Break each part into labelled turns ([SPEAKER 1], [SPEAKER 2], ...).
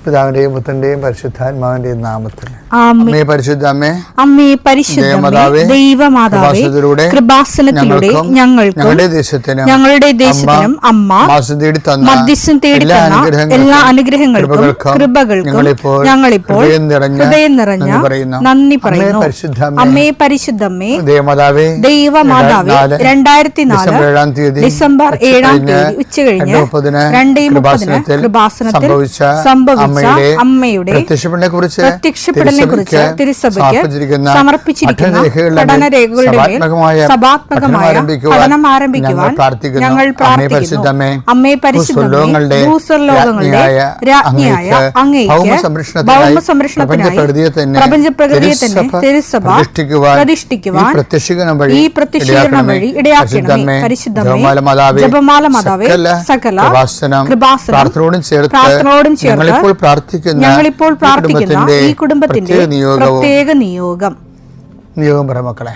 [SPEAKER 1] പിതാവിന്റെയും പുത്രന്റെയും പരിശുദ്ധാത്മാവിന്റെയും നാമത്തിൽ
[SPEAKER 2] അമ്മേ പരിശുദ്ധ അമ്മേ, അമ്മേ പരിശുദ്ധ ദൈവമാതാവേ, കൃപാസനത്തിലൂടെ ഞങ്ങളുടെ ദേശത്തിനും അമ്മ മധ്യസ്ഥം തേടി തന്ന എല്ലാ അനുഗ്രഹങ്ങൾക്കും കൃപകൾക്കും ഞങ്ങളിപ്പോൾ ഹൃദയം നിറഞ്ഞ നന്ദി പറയുന്നു. അമ്മേ പരിശുദ്ധമ്മേ, ദൈവമാതാവേ, 2004 ഡിസംബർ 7 ഉച്ചകഴിഞ്ഞ് 2:30 കൃപാസനത്തിൽ സംഭവിച്ച അമ്മയുടെ പ്രത്യക്ഷപ്പെടലിനെ കുറിച്ച് തിരുസഭയ്ക്ക് സമർപ്പിച്ചിരിക്കുന്ന പഠനരേഖകളുടെ മേൽ സഭാത്മകമായ പഠനം ആരംഭിക്കുവാൻ ഞങ്ങൾ പ്രാർത്ഥിക്കുന്നു. അമ്മേ പരിശുദ്ധമേ, ഭൂസ്വർലോകങ്ങളുടെ രാജ്ഞിയായ അങ്ങേയ്ക്ക് ഭൗമസംരക്ഷണത്തിനായി പ്രപഞ്ചപ്രകൃതിയെ തന്നെ തിരുസഭ പ്രതിഷ്ഠിക്കുവാൻ ഈ പ്രത്യക്ഷീകരണം വഴി ഇടയാക്കണമേ. പരിശുദ്ധമേ, ജപമാല മാതാവേ, സകല കൃപാസനം പ്രാർത്ഥനയോടും ചേർത്ത് ഞങ്ങളിപ്പോൾ പ്രാർത്ഥിക്കുന്ന ഈ കുടുംബത്തിന്റെ പ്രത്യേക നിയോഗം
[SPEAKER 1] പറ മക്കളെ.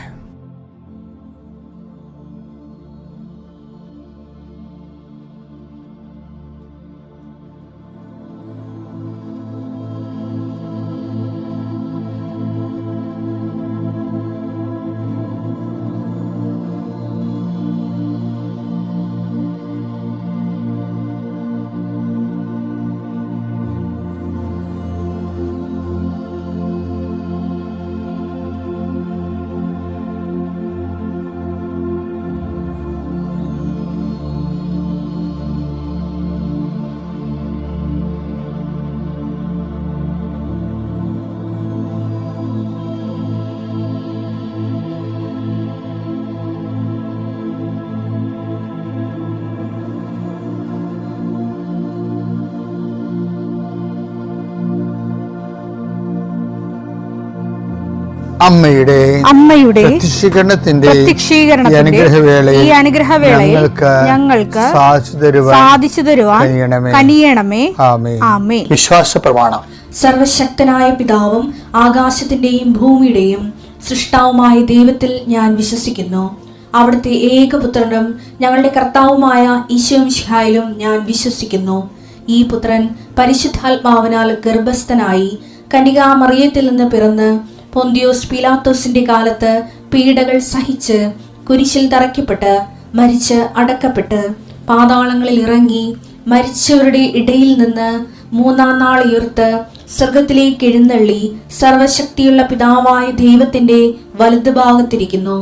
[SPEAKER 2] അമ്മയുടെ
[SPEAKER 1] പ്രത്യക്ഷീകരണത്തിന്റെ
[SPEAKER 2] ഈ അനുഗ്രഹവേളയിൽ ഞങ്ങൾക്ക് സാധിച്ചു തരുവാൻ കനിയണമേ. ആമേൻ.
[SPEAKER 1] വിശ്വാസ പ്രമാണം.
[SPEAKER 3] സർവശക്തനായ പിതാവും ആകാശത്തിന്റെയും ഭൂമിയുടെയും സൃഷ്ടാവുമായ ദൈവത്തിൽ ഞാൻ വിശ്വസിക്കുന്നു. അവിടുത്തെ ഏകപുത്രനും ഞങ്ങളുടെ കർത്താവുമായ ഈശോമിശിഹായിലും ഞാൻ വിശ്വസിക്കുന്നു. ഈ പുത്രൻ പരിശുദ്ധാത്മാവിനാൽ ഗർഭസ്ഥനായി കന്യകാമറിയത്തിൽ നിന്ന് പിറന്ന് പൊന്തിയോസ് പീലാത്തോസിന്റെ കാലത്ത് പീഡകൾ സഹിച്ച് കുരിശിൽ തറയ്ക്കപ്പെട്ട് മരിച്ച് അടക്കപ്പെട്ട് പാതാളങ്ങളിൽ ഇറങ്ങി മരിച്ചവരുടെ ഇടയിൽ നിന്ന് 3-ാം നാൾ ഉയർത്ത് സ്വർഗത്തിലേക്ക് എഴുന്നള്ളി സർവശക്തിയുള്ള പിതാവായ ദൈവത്തിന്റെ വലതുഭാഗത്തിരിക്കുന്നു.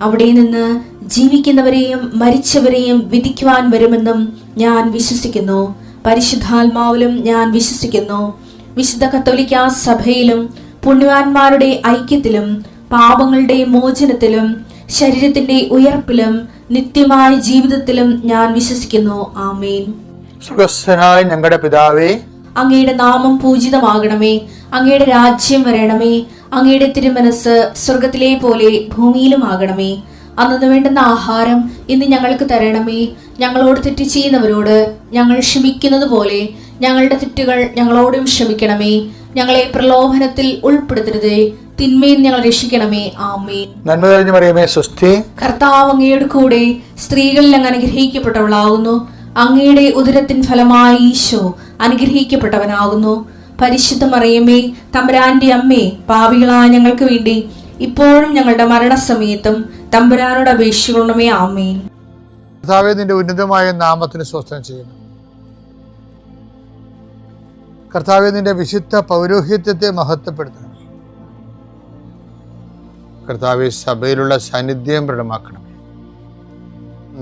[SPEAKER 3] അവിടെ നിന്ന് ജീവിക്കുന്നവരെയും മരിച്ചവരെയും വിധിക്കുവാൻ വരുമെന്നും ഞാൻ വിശ്വസിക്കുന്നു. പരിശുദ്ധാത്മാവിലും ഞാൻ വിശ്വസിക്കുന്നു. വിശുദ്ധ കത്തോലിക്കാ സഭയിലും പുണ്യവാന്മാരുടെ ഐക്യത്തിലും പാപങ്ങളുടെ മോചനത്തിലും ശരീരത്തിന്റെ ഉയർപ്പിലും നിത്യമായ ജീവിതത്തിലും ഞാൻ വിശ്വസിക്കുന്നു. ആമേൻ.
[SPEAKER 1] സ്വർഗ്ഗസ്ഥനായ ഞങ്ങളുടെ പിതാവേ,
[SPEAKER 3] അങ്ങയുടെ നാമം പൂജിതമാകണമേ. അങ്ങയുടെ രാജ്യം വരണമേ. അങ്ങയുടെ തിരുമനസ് സ്വർഗത്തിലെ പോലെ ഭൂമിയിലും ആകണമേ. അന്നു വേണ്ടുന്ന ആഹാരം ഇന്ന് ഞങ്ങൾക്ക് തരണമേ. ഞങ്ങളോട് തെറ്റ് ചെയ്യുന്നവരോട് ഞങ്ങൾ ക്ഷമിക്കുന്നത് പോലെ ഞങ്ങളുടെ തെറ്റുകൾ ഞങ്ങളോടും ക്ഷമിക്കണമേ. ഞങ്ങളെ പ്രലോഭനത്തിൽ ഉൾപ്പെടുത്തരുതേ, തിന്മയിൽ ഞങ്ങൾ രക്ഷിക്കണമേ. ആമേൻ.
[SPEAKER 1] നന്മ നിറഞ്ഞ മറിയമേ, സ്വസ്തി.
[SPEAKER 3] കർത്താവ് അങ്ങയുടെ കൂടെ സ്ത്രീകളിൽ അങ്ങ് അനുഗ്രഹിക്കപ്പെട്ടവളാകുന്നു. അങ്ങയുടെ ഉദരത്തിൻ ഫലമായി ഈശോ അനുഗ്രഹിക്കപ്പെട്ടവനാകുന്നു. പരിശുദ്ധ മറിയമേ, തമ്പുരാന്റെ അമ്മേ, പാപികളായ ഞങ്ങൾക്ക് വേണ്ടി ഇപ്പോഴും ഞങ്ങളുടെ മരണസമയത്തും തമ്പുരാനോട് അപേക്ഷിക്കണമേ. ആമേൻ.
[SPEAKER 1] കർത്താവേ, നിന്റെ ഉന്നതമായ നാമത്തിന് സ്വസ്ത്രം ചെയ്യുന്നു. കർത്താവേ, നിന്റെ വിശുദ്ധ പൗരോഹിത്യത്തെ മഹത്വപ്പെടുത്തണം. കർത്താവേ, സഭയിലുള്ള സാന്നിധ്യം പ്രകടമാക്കണം.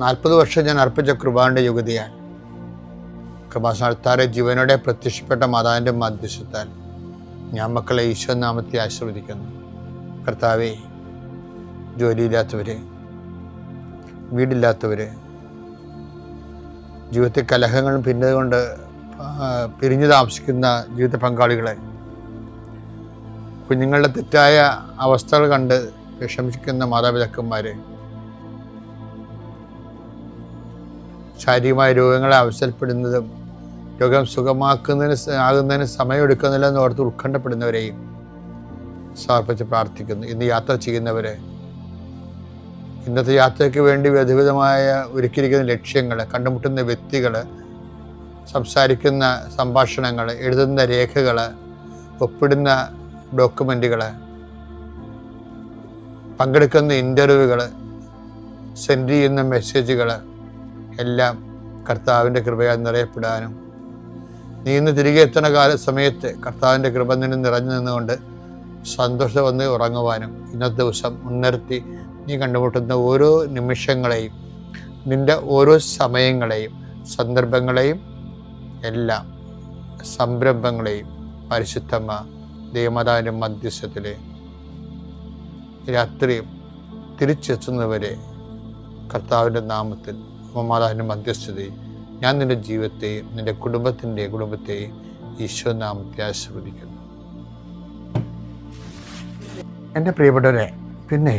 [SPEAKER 1] 40 വർഷം ഞാൻ അർപ്പിച്ച കൃപാന്റെ യുഗതിയാണ്. കൃപാസ്ഥാനത്താരെ ജീവനോടെ പ്രത്യക്ഷപ്പെട്ട മാതാവിന്റെ മധ്യസ്ഥത്താൽ ഞാൻ മക്കളെ ഈശോ നാമത്തെ ആശീർവദിക്കുന്നു. കർത്താവേ, ജോലിയില്ലാത്തവര്, വീടില്ലാത്തവര്, ജീവിതത്തിൽ കലഹങ്ങളും ഭിന്നതകൊണ്ട് പിരിഞ്ഞു താമസിക്കുന്ന ജീവിത പങ്കാളികളെ, കുഞ്ഞുങ്ങളുടെ തെറ്റായ അവസ്ഥകൾ കണ്ട് വിഷമിക്കുന്ന മാതാപിതാക്കന്മാരെ, ശാരീരികമായ രോഗങ്ങളെ അവസരപ്പെടുന്നതും രോഗം ആകുന്നതിന് സമയമെടുക്കുന്നില്ലെന്ന് ഓർത്ത് ഉത്കണ്ഠപ്പെടുന്നവരെയും സമർപ്പിച്ച് പ്രാർത്ഥിക്കുന്നു. ഇന്ന് യാത്ര ചെയ്യുന്നവരെ, ഇന്നത്തെ യാത്രയ്ക്ക് വേണ്ടി വിധവിധമായ ഒരുക്കിയിരിക്കുന്ന ലക്ഷ്യങ്ങൾ, കണ്ടുമുട്ടുന്ന വ്യക്തികൾ, സംസാരിക്കുന്ന സംഭാഷണങ്ങൾ, എഴുതുന്ന രേഖകൾ, ഒപ്പിടുന്ന ഡോക്യുമെൻറ്റുകൾ, പങ്കെടുക്കുന്ന ഇൻ്റർവ്യൂകൾ, സെൻഡ് ചെയ്യുന്ന മെസ്സേജുകൾ എല്ലാം കർത്താവിൻ്റെ കൃപയാൽ നിറയപ്പെടാനും നീ ഇന്ന് തിരികെ എത്തുന്ന സമയത്ത് കർത്താവിൻ്റെ കൃപ നിന്നെ നിറഞ്ഞു നിന്നുകൊണ്ട് സന്തോഷം വന്ന് ഉറങ്ങുവാനും ഇന്നത്തെ ദിവസം മുൻനിർത്തി നീ കണ്ടുമുട്ടുന്ന ഓരോ നിമിഷങ്ങളെയും, നിൻ്റെ ഓരോ സമയങ്ങളെയും, സന്ദർഭങ്ങളെയും എല്ലാം സംരംഭങ്ങളെയും പരിശുദ്ധമ്മ ദൈവമാതാവിൻ്റെ മധ്യസ്ഥത്തിൽ രാത്രിയും തിരിച്ചെത്തുന്നവരെ കർത്താവിൻ്റെ നാമത്തിൽ മാതാവിൻ്റെ മധ്യസ്ഥതയും ഞാൻ നിൻ്റെ ജീവിതത്തെയും നിൻ്റെ കുടുംബത്തെയും ഈശോ നാമത്തെ ആശീർവദിക്കുന്നു. എൻ്റെ പ്രിയപ്പെട്ടവരെ, പിന്നെ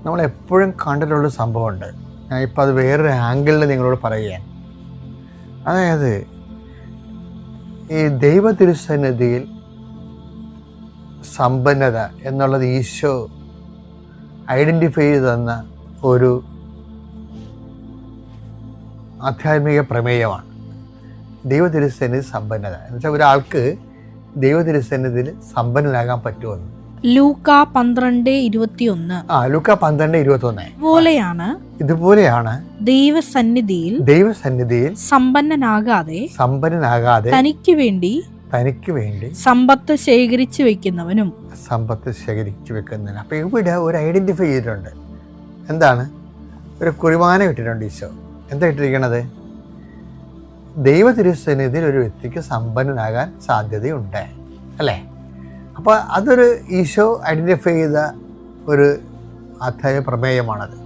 [SPEAKER 1] നമ്മളെപ്പോഴും കണ്ടിട്ടുള്ളൊരു സംഭവമുണ്ട്. ഞാൻ ഇപ്പോൾ അത് വേറൊരു ആംഗിളിൽ നിങ്ങളോട് പറയുകയാണ്. അതായത് ഈ ദൈവ തിരുസന്നിധിയിൽ സമ്പന്നത എന്നുള്ളത് ഈശോ ഐഡൻറ്റിഫൈ ചെയ്ത് തന്ന ഒരു ആധ്യാത്മിക പ്രമേയമാണ്. ദൈവ തിരുസന്നിധി സമ്പന്നത എന്ന് വെച്ചാൽ ഒരാൾക്ക് ദൈവ തിരുസന്നിധിയിൽ സമ്പന്നനാകാൻ പറ്റുമെന്ന്.
[SPEAKER 2] ലൂക്ക 12:21.
[SPEAKER 1] ലൂക്ക 12:21. ഇതുപോലെയാണ്
[SPEAKER 2] ദൈവസന്നിധിയിൽ സമ്പന്നനാകാതെ തനിക്ക് വേണ്ടി സമ്പത്ത് ശേഖരിച്ചു വെക്കുന്നവനും.
[SPEAKER 1] അപ്പൊ ഇവിടെ ഒരു ഐഡന്റിഫൈ ചെയ്തിട്ടുണ്ട്. എന്താണ്? ഒരു കുറിമാനം ഇട്ടിട്ടുണ്ട് ഈശോ. എന്താ ഇട്ടിരിക്കണത്? ദൈവ തിരുസന്നിധിയിൽ ഒരു വ്യക്തിക്ക് സമ്പന്നനാകാൻ സാധ്യതയുണ്ട്, അല്ലേ? അപ്പോൾ അതൊരു ഈശോ ഐഡൻറ്റിഫൈ ചെയ്ത ഒരു ആധ്യാത്മിക പ്രമേയമാണത്,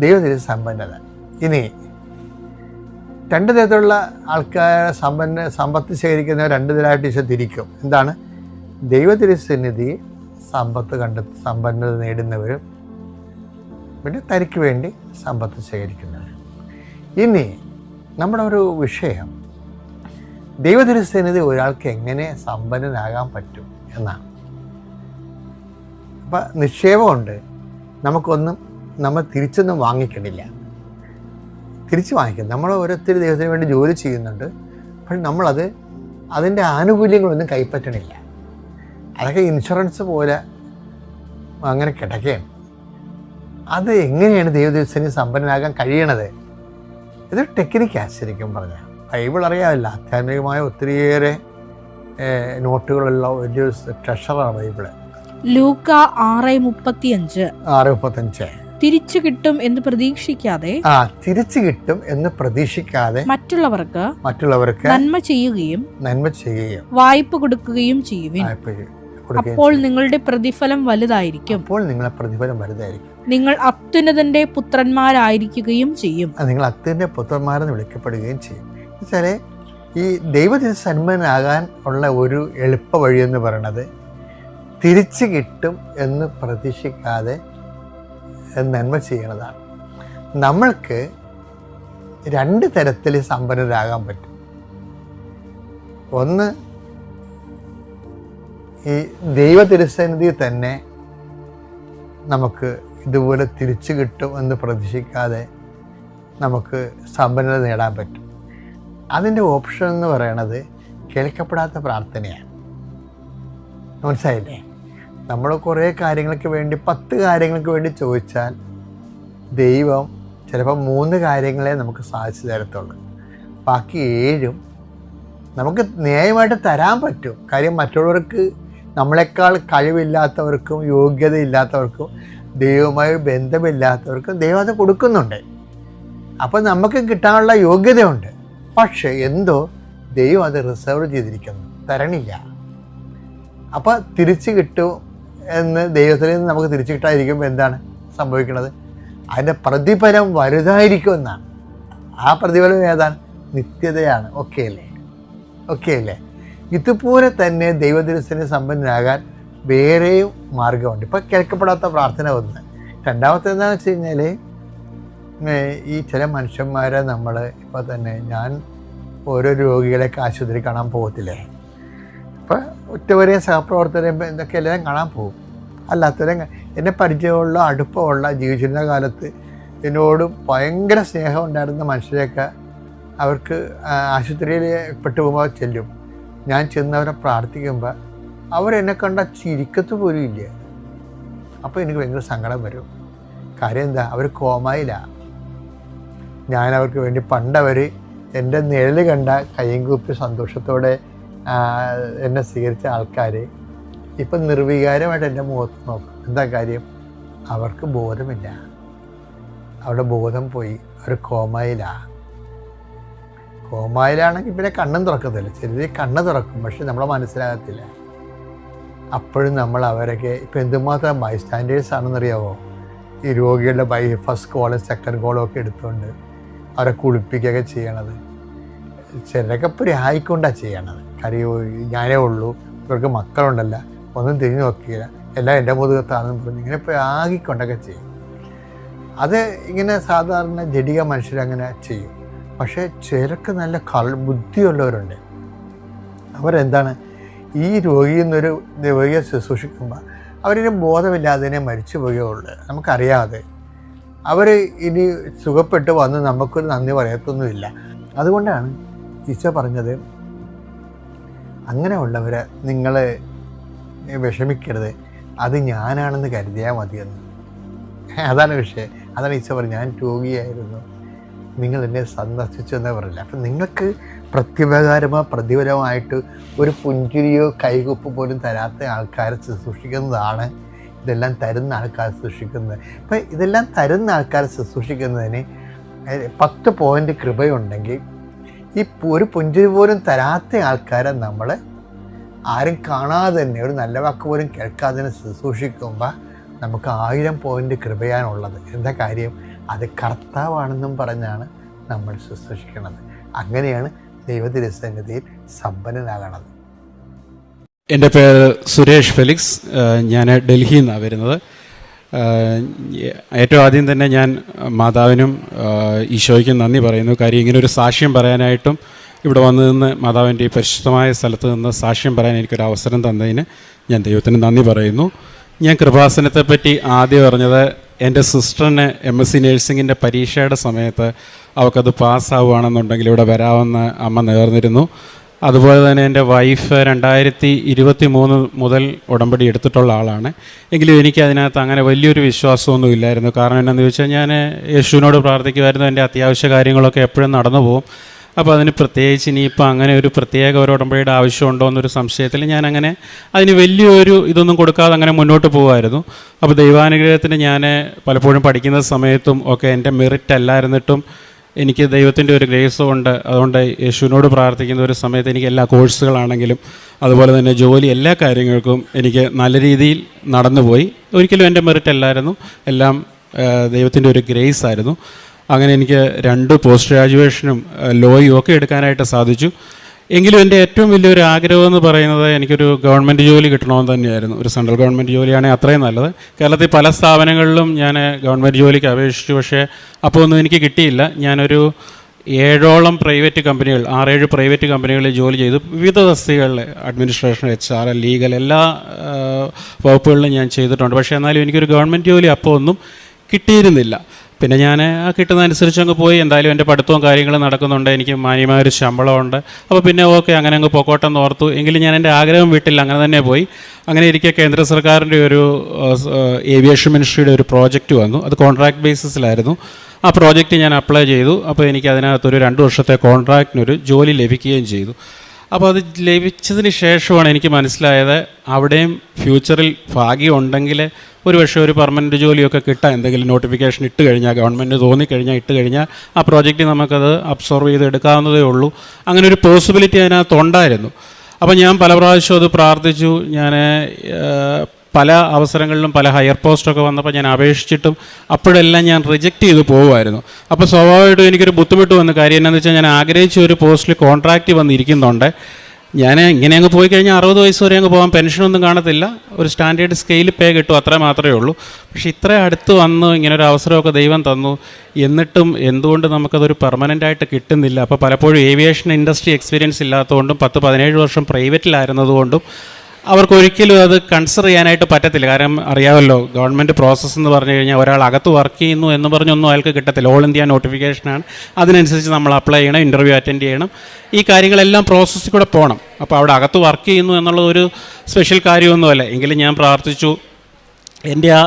[SPEAKER 1] ദൈവത്തിൻ്റെ സമ്പന്നത. ഇനി രണ്ട് തരത്തിലുള്ള ആൾക്കാരെ സമ്പത്ത് ശേഖരിക്കുന്ന രണ്ട് തരമായിട്ട് ഈശോ തിരിക്കും. എന്താണ്? ദൈവത്തിരുസന്നിധി സമ്പന്നത നേടുന്നവരും പിന്നെ തനിക്ക് വേണ്ടി സമ്പത്ത് ശേഖരിക്കുന്നവരും. ഇനി നമ്മുടെ ഒരു വിഷയം ദൈവതിരുസന്നിധി ഒരാൾക്ക് എങ്ങനെ സമ്പന്നനാകാൻ പറ്റും എന്നാണ്. അപ്പം നിക്ഷേപമുണ്ട്, നമ്മൾ തിരിച്ചൊന്നും വാങ്ങിക്കണില്ല, തിരിച്ച് വാങ്ങിക്കും. നമ്മൾ ഓരോരുത്തർ ദൈവത്തിന് വേണ്ടി ജോലി ചെയ്യുന്നുണ്ട്, പക്ഷെ അതിൻ്റെ ആനുകൂല്യങ്ങളൊന്നും കൈപ്പറ്റണില്ല. അതൊക്കെ ഇൻഷുറൻസ് പോലെ അങ്ങനെ കിടക്കുകയാണ്. അത് എങ്ങനെയാണ് ദൈവതിരുസന്നിധി സമ്പന്നനാകാൻ കഴിയണത്? ഇതൊരു ടെക്നിക്കാണ് ശരിക്കും പറഞ്ഞാൽ. ബൈബിൾ അറിയാമല്ല, ആധ്യാത്മികമായ ഒത്തിരിയേറെ നോട്ടുകളുള്ള വലിയൊരു ട്രഷറാണ് ബൈബിള്.
[SPEAKER 2] ലൂക്ക 6:35. തിരിച്ചു കിട്ടും എന്ന് പ്രതീക്ഷിക്കാതെ മറ്റുള്ളവർക്ക് നന്മ ചെയ്യുകയും വായ്പ കൊടുക്കുകയും ചെയ്യുവിൻ. അപ്പോൾ നിങ്ങളുടെ പ്രതിഫലം വലുതായിരിക്കും. നിങ്ങൾ അത്യുന്നതന്റെ പുത്രന്മാരായിരിക്കുകയും ചെയ്യും.
[SPEAKER 1] നിങ്ങൾ അത്യുന്നത പുത്രന്മാരെന്ന് വിളിക്കപ്പെടുകയും ചെയ്യും. എന്നുവെച്ചാൽ ഈ ദൈവത്തിന് സന്മനാകാൻ ഉള്ള ഒരു എളുപ്പ വഴിയെന്ന് പറയണത് തിരിച്ചു കിട്ടും എന്ന് പ്രതീക്ഷിക്കാതെ നന്മ ചെയ്യണതാണ്. നമ്മൾക്ക് രണ്ട് തരത്തിൽ സമ്പന്നരാകാൻ പറ്റും. ഒന്ന്, ഈ ദൈവ തിരുസന്നിധി തന്നെ നമുക്ക് ഇതുപോലെ തിരിച്ചു കിട്ടും എന്ന് പ്രതീക്ഷിക്കാതെ നമുക്ക് സമ്പന്നത നേടാൻ പറ്റും. അതിൻ്റെ ഓപ്ഷൻ എന്ന് പറയണത് കേൾക്കപ്പെടാത്ത പ്രാർത്ഥനയാണ്. മനസ്സിലായില്ലേ? നമ്മൾ കുറേ കാര്യങ്ങൾക്ക് വേണ്ടി 10 കാര്യങ്ങൾക്ക് വേണ്ടി ചോദിച്ചാൽ ദൈവം ചിലപ്പോൾ 3 കാര്യങ്ങളെ നമുക്ക് സാധിച്ചു തരത്തുള്ളൂ. ബാക്കി 7 നമുക്ക് ന്യായമായിട്ട് തരാൻ പറ്റും. കാര്യം മറ്റുള്ളവർക്ക്, നമ്മളെക്കാൾ കഴിവില്ലാത്തവർക്കും യോഗ്യതയില്ലാത്തവർക്കും ദൈവവുമായി ബന്ധമില്ലാത്തവർക്കും ദൈവം അത് കൊടുക്കുന്നുണ്ട്. അപ്പോൾ നമുക്ക് കിട്ടാനുള്ള യോഗ്യതയുണ്ട്. പക്ഷേ എന്തോ ദൈവം അത് റിസർവ് ചെയ്തിരിക്കുന്നു, തരണില്ല. അപ്പോൾ തിരിച്ചു കിട്ടും എന്ന് ദൈവത്തിൽ നിന്ന് നമുക്ക് തിരിച്ചു കിട്ടാതിരിക്കുമ്പോൾ എന്താണ് സംഭവിക്കുന്നത്? അതിൻ്റെ പ്രതിഫലം വലുതായിരിക്കും എന്നാണ്. ആ പ്രതിഫലം ഏതാണ്? നിത്യതയാണ്. ഓക്കെ അല്ലേ? ഇതുപോലെ തന്നെ ദൈവദിവസത്തിന് സമ്പന്നനാകാൻ വേറെയും മാർഗമുണ്ട്. ഇപ്പോൾ കേൾക്കപ്പെടാത്ത പ്രാർത്ഥന ഒന്ന്. രണ്ടാമത്തെ എന്താണെന്ന് വെച്ച് കഴിഞ്ഞാൽ, ഈ ചില മനുഷ്യന്മാരെ നമ്മൾ ഇപ്പോൾ തന്നെ, ഞാൻ ഓരോ രോഗികളെയൊക്കെ ആശുപത്രി കാണാൻ പോകത്തില്ലേ, അപ്പോൾ ഒറ്റവരെയും സഹപ്രവർത്തകരെയും ഇതൊക്കെ എല്ലാവരും കാണാൻ പോകും. അല്ലാത്തവരെ എന്നെ പരിചയമുള്ള, അടുപ്പമുള്ള, ജീവിച്ചിരുന്ന കാലത്ത് എന്നോട് ഭയങ്കര സ്നേഹം ഉണ്ടായിരുന്ന മനുഷ്യരെയൊക്കെ അവർക്ക് ആശുപത്രിയിൽ പെട്ടുപോകുമ്പോൾ ചെല്ലും. ഞാൻ ചെന്നവരെ പ്രാർത്ഥിക്കുമ്പോൾ അവരെന്നെ കണ്ട ചിരിക്കത്ത് പോലും ഇല്ല. അപ്പോൾ എനിക്ക് ഭയങ്കര സങ്കടം വരും. കാര്യം എന്താ, അവർ കോമായിലാണ്. ഞാൻ അവർക്ക് വേണ്ടി പണ്ടവർ എൻ്റെ നിഴൽ കണ്ട കയ്യും കൂപ്പി സന്തോഷത്തോടെ എന്നെ സ്വീകരിച്ച ആൾക്കാർ ഇപ്പം നിർവികാരമായിട്ട് എൻ്റെ മുഖത്ത് നോക്കും. എന്താ കാര്യം? അവർക്ക് ബോധമില്ല, അവരുടെ ബോധം പോയി, അവർ കോമായിലാണെങ്കിൽ പിന്നെ കണ്ണും തുറക്കത്തില്ല. ചിലർ കണ്ണ് തുറക്കും, പക്ഷെ നമ്മളെ മനസ്സിലാകത്തില്ല. അപ്പോഴും നമ്മൾ അവരൊക്കെ ഇപ്പം എന്തുമാത്രം ബൈസ്റ്റാൻഡേഴ്സ് ആണെന്നറിയാമോ? ഈ രോഗികളുടെ ഫസ്റ്റ് കോളും സെക്കൻഡ് കോളും ഒക്കെ എടുത്തുകൊണ്ട് അവരെ കുളിപ്പിക്കുകയൊക്കെ ചെയ്യണത്. ചിലരൊക്കെ പ്രായിക്കൊണ്ടാണ് ചെയ്യണത്. കാര്യം ഞാനേ ഉള്ളൂ, ഇവർക്ക് മക്കളുണ്ടല്ല, ഒന്നും തിരിഞ്ഞു നോക്കിയില്ല, എല്ലാം എൻ്റെ മുതുകത്താണെന്ന് പറഞ്ഞ് ഇങ്ങനെ പ്രാഗിക്കൊണ്ടൊക്കെ ചെയ്യും. അത് ഇങ്ങനെ സാധാരണ ജഡിക മനുഷ്യരങ്ങനെ ചെയ്യും. പക്ഷേ ചിലർക്ക് നല്ല ബുദ്ധിയുള്ളവരുണ്ട്. അവരെന്താണ്, ഈ രോഗിയെന്നൊരു രോഗിയെ ശുശ്രൂഷിക്കുമ്പോൾ അവരിന് ബോധമില്ലാതെ മരിച്ചു പോവുകയുള്ളൂ. നമുക്കറിയാതെ അവർ ഇനി സുഖപ്പെട്ട് വന്ന് നമുക്കൊരു നന്ദി പറയത്തൊന്നുമില്ല. അതുകൊണ്ടാണ് ഈശോ പറഞ്ഞത്, അങ്ങനെയുള്ളവരെ നിങ്ങൾ വിഷമിക്കരുത്, അത് ഞാനാണെന്ന് കരുതിയാൽ മതിയെന്ന്. അതാണ് വിഷയം. അതാണ് ഈശോ പറഞ്ഞത്, ഞാൻ രോഗിയായിരുന്നു, നിങ്ങൾ എന്നെ സന്ദർശിച്ചു എന്നേ പറയില്ല. അപ്പം നിങ്ങൾക്ക് പ്രത്യുപകാരമോ പ്രതിഫലമായിട്ട് ഒരു പുഞ്ചിരിയോ കൈകൊപ്പ് പോലും തരാത്ത ആൾക്കാരെ ശുശ്രൂഷിക്കുന്നതാണ് ഇതെല്ലാം തരുന്ന ആൾക്കാരെ ശുശ്രൂഷിക്കുന്നത്. അപ്പം ഇതെല്ലാം തരുന്ന ആൾക്കാരെ ശുശ്രൂഷിക്കുന്നതിന് 10 പോയിൻ്റ് കൃപയുണ്ടെങ്കിൽ ഈ ഒരു പുഞ്ചിരി പോലും തരാത്ത ആൾക്കാരെ നമ്മൾ ആരും കാണാതെ തന്നെ, ഒരു നല്ല വാക്ക് പോലും കേൾക്കാതെ തന്നെ ശുശ്രൂഷിക്കുമ്പോൾ നമുക്ക് 1000 പോയിൻ്റ് കൃപയാണുള്ളത്. എന്താ കാര്യം? അത് കർത്താവാണെന്നും പറഞ്ഞാണ് നമ്മൾ ശുശ്രൂഷിക്കുന്നത്. അങ്ങനെയാണ് ദൈവതിരുസന്നിധിയിൽ സമ്പന്നനാകണത്.
[SPEAKER 4] എൻ്റെ പേര് സുരേഷ് ഫെലിക്സ്. ഞാൻ ഡൽഹിയിൽ നിന്നാണ് വരുന്നത്. ഏറ്റവും ആദ്യം തന്നെ ഞാൻ മാതാവിനും ഈശോയ്ക്കും നന്ദി പറയുന്നു. കാര്യം ഇങ്ങനെ ഒരു സാക്ഷ്യം പറയാനായിട്ടും ഇവിടെ വന്നു നിന്ന് മാതാവിൻ്റെ ഈ പരിശുദ്ധമായ സ്ഥലത്ത് നിന്ന് സാക്ഷ്യം പറയാൻ എനിക്കൊരു അവസരം തന്നതിന് ഞാൻ ദൈവത്തിന് നന്ദി പറയുന്നു. ഞാൻ കൃപാസനത്തെപ്പറ്റി ആദ്യം പറഞ്ഞത്, എൻ്റെ സിസ്റ്ററിന് MSc നേഴ്സിങ്ങിൻ്റെ പരീക്ഷയുടെ സമയത്ത് അവൾക്കത് പാസ്സാവുകയാണെന്നുണ്ടെങ്കിൽ ഇവിടെ വരാമെന്ന് അമ്മ നേർന്നിരുന്നു. അതുപോലെ തന്നെ എൻ്റെ വൈഫ് 2023 മുതൽ ഉടമ്പടി എടുത്തിട്ടുള്ള ആളാണ്. എങ്കിലും എനിക്ക് അതിനകത്ത് അങ്ങനെ വലിയൊരു വിശ്വാസമൊന്നും ഇല്ലായിരുന്നു. കാരണം എന്താണെന്ന് ചോദിച്ചാൽ, ഞാൻ യേശുവിനോട് പ്രാർത്ഥിക്കുമായിരുന്നു, എൻ്റെ അത്യാവശ്യ കാര്യങ്ങളൊക്കെ എപ്പോഴും നടന്നു പോകും. അപ്പോൾ അതിന് പ്രത്യേകിച്ച് ഇനിയിപ്പോൾ അങ്ങനെ ഒരു പ്രത്യേക ഒരു ഉടമ്പടിയുടെ ആവശ്യമുണ്ടോ എന്നൊരു സംശയത്തിൽ ഞാൻ അങ്ങനെ അതിന് വലിയൊരു ഇതൊന്നും കൊടുക്കാതെ അങ്ങനെ മുന്നോട്ട് പോകുമായിരുന്നു. അപ്പോൾ ദൈവാനുഗ്രഹത്തിന് ഞാൻ പലപ്പോഴും പഠിക്കുന്ന സമയത്തും ഒക്കെ എൻ്റെ മെറിറ്റ് അല്ലായിരുന്നിട്ടും എനിക്ക് ദൈവത്തിൻ്റെ ഒരു ഗ്രേസ് കൊണ്ട്, അതുകൊണ്ട് യേശുവിനോട് പ്രാർത്ഥിക്കുന്ന ഒരു സമയത്ത് എനിക്ക് എല്ലാ കോഴ്സുകളാണെങ്കിലും അതുപോലെ തന്നെ ജോലി, എല്ലാ കാര്യങ്ങൾക്കും എനിക്ക് നല്ല രീതിയിൽ നടന്നുപോയി. ഒരിക്കലും എൻ്റെ മെറിറ്റ് അല്ലായിരുന്നു, എല്ലാം ദൈവത്തിൻ്റെ ഒരു ഗ്രേസ് ആയിരുന്നു. അങ്ങനെ എനിക്ക് 2 പോസ്റ്റ് ഗ്രാജുവേഷനും ലോയും ഒക്കെ എടുക്കാനായിട്ട് സാധിച്ചു. എങ്കിലും എൻ്റെ ഏറ്റവും വലിയൊരു ആഗ്രഹം എന്ന് പറയുന്നത് എനിക്കൊരു ഗവൺമെൻറ് ജോലി കിട്ടണമെന്ന് തന്നെയായിരുന്നു. ഒരു സെൻട്രൽ ഗവൺമെൻറ് ജോലിയാണെങ്കിൽ അത്രയും നല്ലത്. കേരളത്തിൽ പല സ്ഥാപനങ്ങളിലും ഞാൻ ഗവൺമെൻറ് ജോലിക്ക് അപേക്ഷിച്ചു, പക്ഷേ അപ്പോൾ ഒന്നും എനിക്ക് കിട്ടിയില്ല. ഞാനൊരു 7ഓളം പ്രൈവറ്റ് കമ്പനികൾ, 6-7 പ്രൈവറ്റ് കമ്പനികളിൽ ജോലി ചെയ്തു. വിവിധ തസ്തികകളിൽ അഡ്മിനിസ്ട്രേഷൻ, HR, ലീഗൽ, എല്ലാ വകുപ്പുകളിലും ഞാൻ ചെയ്തിട്ടുണ്ട്. പക്ഷേ എന്നാലും എനിക്കൊരു ഗവൺമെൻറ് ജോലി അപ്പോൾ ഒന്നും കിട്ടിയിരുന്നില്ല. പിന്നെ ഞാൻ ആ കിട്ടുന്നതനുസരിച്ച് അങ്ങ് പോയി. എന്തായാലും എൻ്റെ പഠിത്തവും കാര്യങ്ങളും നടക്കുന്നുണ്ട്, എനിക്ക് മാന്യമായൊരു ശമ്പളമുണ്ട്. അപ്പോൾ പിന്നെ ഓക്കെ, അങ്ങനെ അങ്ങ് പൊക്കോട്ടെന്ന് ഓർത്തു. എങ്കിലും ഞാൻ എൻ്റെ ആഗ്രഹം വീട്ടിൽ അങ്ങനെ തന്നെ പോയി. അങ്ങനെ ഇരിക്കെ കേന്ദ്ര സർക്കാരിൻ്റെ ഒരു ഏവിയേഷൻ മിനിസ്ട്രിയുടെ ഒരു പ്രോജക്റ്റ് വന്നു. അത് കോൺട്രാക്ട് ബേസിസിലായിരുന്നു. ആ പ്രോജക്റ്റ് ഞാൻ അപ്ലൈ ചെയ്തു. അപ്പോൾ എനിക്ക് അതിനകത്തൊരു 2 വർഷത്തെ കോൺട്രാക്റ്റിനൊരു ജോലി ലഭിക്കുകയും ചെയ്തു. അപ്പോൾ അത് ലഭിച്ചതിന് ശേഷമാണ് എനിക്ക് മനസ്സിലായത്, അവിടെയും ഫ്യൂച്ചറിൽ ഭാഗ്യം ഉണ്ടെങ്കിൽ ഒരു പക്ഷേ ഒരു പെർമനൻറ്റ് ജോലിയൊക്കെ കിട്ടാൻ എന്തെങ്കിലും നോട്ടിഫിക്കേഷൻ ഇട്ട് കഴിഞ്ഞാൽ, ഗവൺമെൻറ് തോന്നിക്കഴിഞ്ഞാൽ ഇട്ട് കഴിഞ്ഞാൽ ആ പ്രോജക്റ്റ് നമുക്കത് അബ്സോർവ് ചെയ്ത് എടുക്കാവുന്നതേ ഉള്ളൂ. അങ്ങനെ ഒരു പോസിബിലിറ്റി അതിനകത്തുണ്ടായിരുന്നു. അപ്പോൾ ഞാൻ പല പ്രാവശ്യവും അത് പ്രാർത്ഥിച്ചു. ഞാൻ പല അവസരങ്ങളിലും പല ഹയർ പോസ്റ്റൊക്കെ വന്നപ്പോൾ ഞാൻ അപേക്ഷിച്ചിട്ടും അപ്പോഴെല്ലാം ഞാൻ റിജക്റ്റ് ചെയ്ത് പോകുമായിരുന്നു. അപ്പോൾ സ്വാഭാവികമായിട്ടും എനിക്കൊരു ബുദ്ധിമുട്ട് വന്നു. കാര്യം എന്താണെന്ന് വെച്ചാൽ, ഞാൻ ആഗ്രഹിച്ച ഒരു പോസ്റ്റിൽ കോൺട്രാക്റ്റ് വന്നിരിക്കുന്നുണ്ട്. ഞാൻ ഇങ്ങനെ അങ്ങ് പോയി കഴിഞ്ഞാൽ 60 വയസ്സ് വരെ അങ്ങ് പോകാൻ, പെൻഷനൊന്നും കാണത്തില്ല, ഒരു സ്റ്റാൻഡേർഡ് സ്കെയിൽ പേ കിട്ടും, അത്ര മാത്രമേ ഉള്ളൂ. പക്ഷേ ഇത്ര അടുത്ത് വന്നു, ഇങ്ങനൊരു അവസരമൊക്കെ ദൈവം തന്നു, എന്നിട്ടും എന്തുകൊണ്ട് നമുക്കതൊരു പെർമനൻ്റായിട്ട് കിട്ടുന്നില്ല? അപ്പോൾ പലപ്പോഴും ഏവിയേഷൻ ഇൻഡസ്ട്രി എക്സ്പീരിയൻസ് ഇല്ലാത്തതുകൊണ്ടും 10-17 വർഷം പ്രൈവറ്റിലായിരുന്നതുകൊണ്ടും അവർക്കൊരിക്കലും അത് കൺസിഡർ ചെയ്യാനായിട്ട് പറ്റത്തില്ല. കാരണം അറിയാമല്ലോ, ഗവൺമെൻറ് പ്രോസസ്സ് എന്ന് പറഞ്ഞു കഴിഞ്ഞാൽ ഒരാൾ അകത്ത് വർക്ക് ചെയ്യുന്നു എന്ന് പറഞ്ഞൊന്നും അയാൾക്ക് കിട്ടത്തില്ല. ഓൾ ഇന്ത്യ നോട്ടിഫിക്കേഷനാണ്, അതിനനുസരിച്ച് നമ്മൾ അപ്ലൈ ചെയ്യണം, ഇൻ്റർവ്യൂ അറ്റൻഡ് ചെയ്യണം, ഈ കാര്യങ്ങളെല്ലാം പ്രോസസ്സിൽ കൂടെ പോകണം. അപ്പോൾ അവിടെ അകത്ത് വർക്ക് ചെയ്യുന്നു എന്നുള്ളത് ഒരു സ്പെഷ്യൽ കാര്യമൊന്നുമല്ല. എങ്കിലും ഞാൻ പ്രാർത്ഥിച്ചു, എൻ്റെ ആ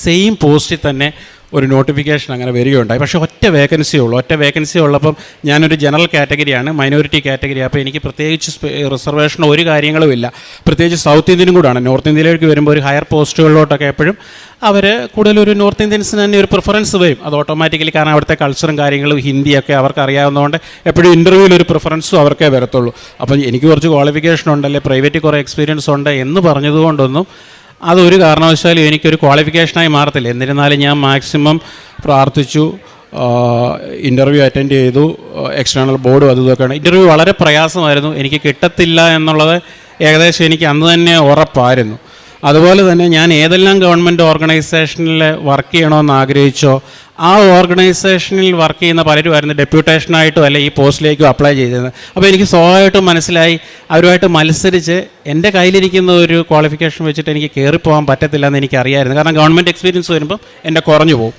[SPEAKER 4] സെയിം പോസ്റ്റിൽ തന്നെ ഒരു നോട്ടിഫിക്കേഷൻ അങ്ങനെ വരികയുണ്ടായി. പക്ഷേ ഒറ്റ വേക്കൻസി ഉള്ളപ്പം ഞാനൊരു ജനറൽ കാറ്റഗറിയാണ്, മൈനോറിറ്റി കാറ്റഗറി. അപ്പോൾ എനിക്ക് പ്രത്യേകിച്ച് റിസർവേഷനോ ഒരു കാര്യങ്ങളുമില്ല. പ്രത്യേകിച്ച് സൗത്ത് ഇന്ത്യനും കൂടാണ്. നോർത്ത് ഇന്ത്യയിലേക്ക് വരുമ്പോൾ ഒരു ഹയർ പോസ്റ്റുകളിലോട്ടൊക്കെ എപ്പോഴും അവർ കൂടുതലൊരു നോർത്ത് ഇന്ത്യൻസിന് തന്നെ ഒരു പ്രിഫറൻസ് വരും. അത് ഓട്ടോമാറ്റിക്കലി, കാരണം അവിടുത്തെ കൾച്ചറും കാര്യങ്ങളും ഹിന്ദിയൊക്കെ അവർക്ക് അറിയാവുന്നതുകൊണ്ട് എപ്പോഴും ഇൻ്റർവ്യൂവിൽ ഒരു പ്രിഫറൻസും അവർക്കേ വരത്തുള്ളൂ. അപ്പം എനിക്ക് കുറച്ച് ക്വാളിഫിക്കേഷൻ ഉണ്ടല്ലേ, പ്രൈവറ്റിൽ കുറേ എക്സ്പീരിയൻസ് ഉണ്ട് എന്ന് പറഞ്ഞതുകൊണ്ടൊന്നും അതൊരു കാരണവശാലും എനിക്കൊരു ക്വാളിഫിക്കേഷനായി മാറത്തില്ല. എന്നിരുന്നാലും ഞാൻ മാക്സിമം പ്രാർത്ഥിച്ചു, ഇൻ്റർവ്യൂ അറ്റൻഡ് ചെയ്തു, എക്സ്റ്റേണൽ ബോർഡും ഇതൊക്കെയാണ്. ഇൻ്റർവ്യൂ വളരെ പ്രയാസമായിരുന്നു, എനിക്ക് കിട്ടത്തില്ല എന്നുള്ളത് ഏകദേശം എനിക്ക് അന്ന് തന്നെ ഉറപ്പായിരുന്നു. അതുപോലെ തന്നെ ഞാൻ ഏതെല്ലാം ഗവൺമെൻറ് ഓർഗനൈസേഷനിൽ വർക്ക് ചെയ്യണമെന്ന് ആഗ്രഹിച്ചോ ആ ഓർഗനൈസേഷനിൽ വർക്ക് ചെയ്യുന്ന പലരുമായിരുന്നു ഡെപ്യൂട്ടേഷനായിട്ടും അല്ലെ ഈ പോസ്റ്റിലേക്കും അപ്ലൈ ചെയ്തിരുന്നത്. അപ്പോൾ എനിക്ക് സ്വാഭാവികമായിട്ടും മനസ്സിലായി അവരുമായിട്ട് മത്സരിച്ച് എൻ്റെ കയ്യിലിരിക്കുന്ന ഒരു ക്വാളിഫിക്കേഷൻ വെച്ചിട്ട് എനിക്ക് കയറിപ്പോകാൻ പറ്റത്തില്ല എന്ന് എനിക്കറിയായിരുന്നു. കാരണം ഗവൺമെൻറ് എക്സ്പീരിയൻസ് വരുമ്പം എൻ്റെ കുറഞ്ഞു പോകും.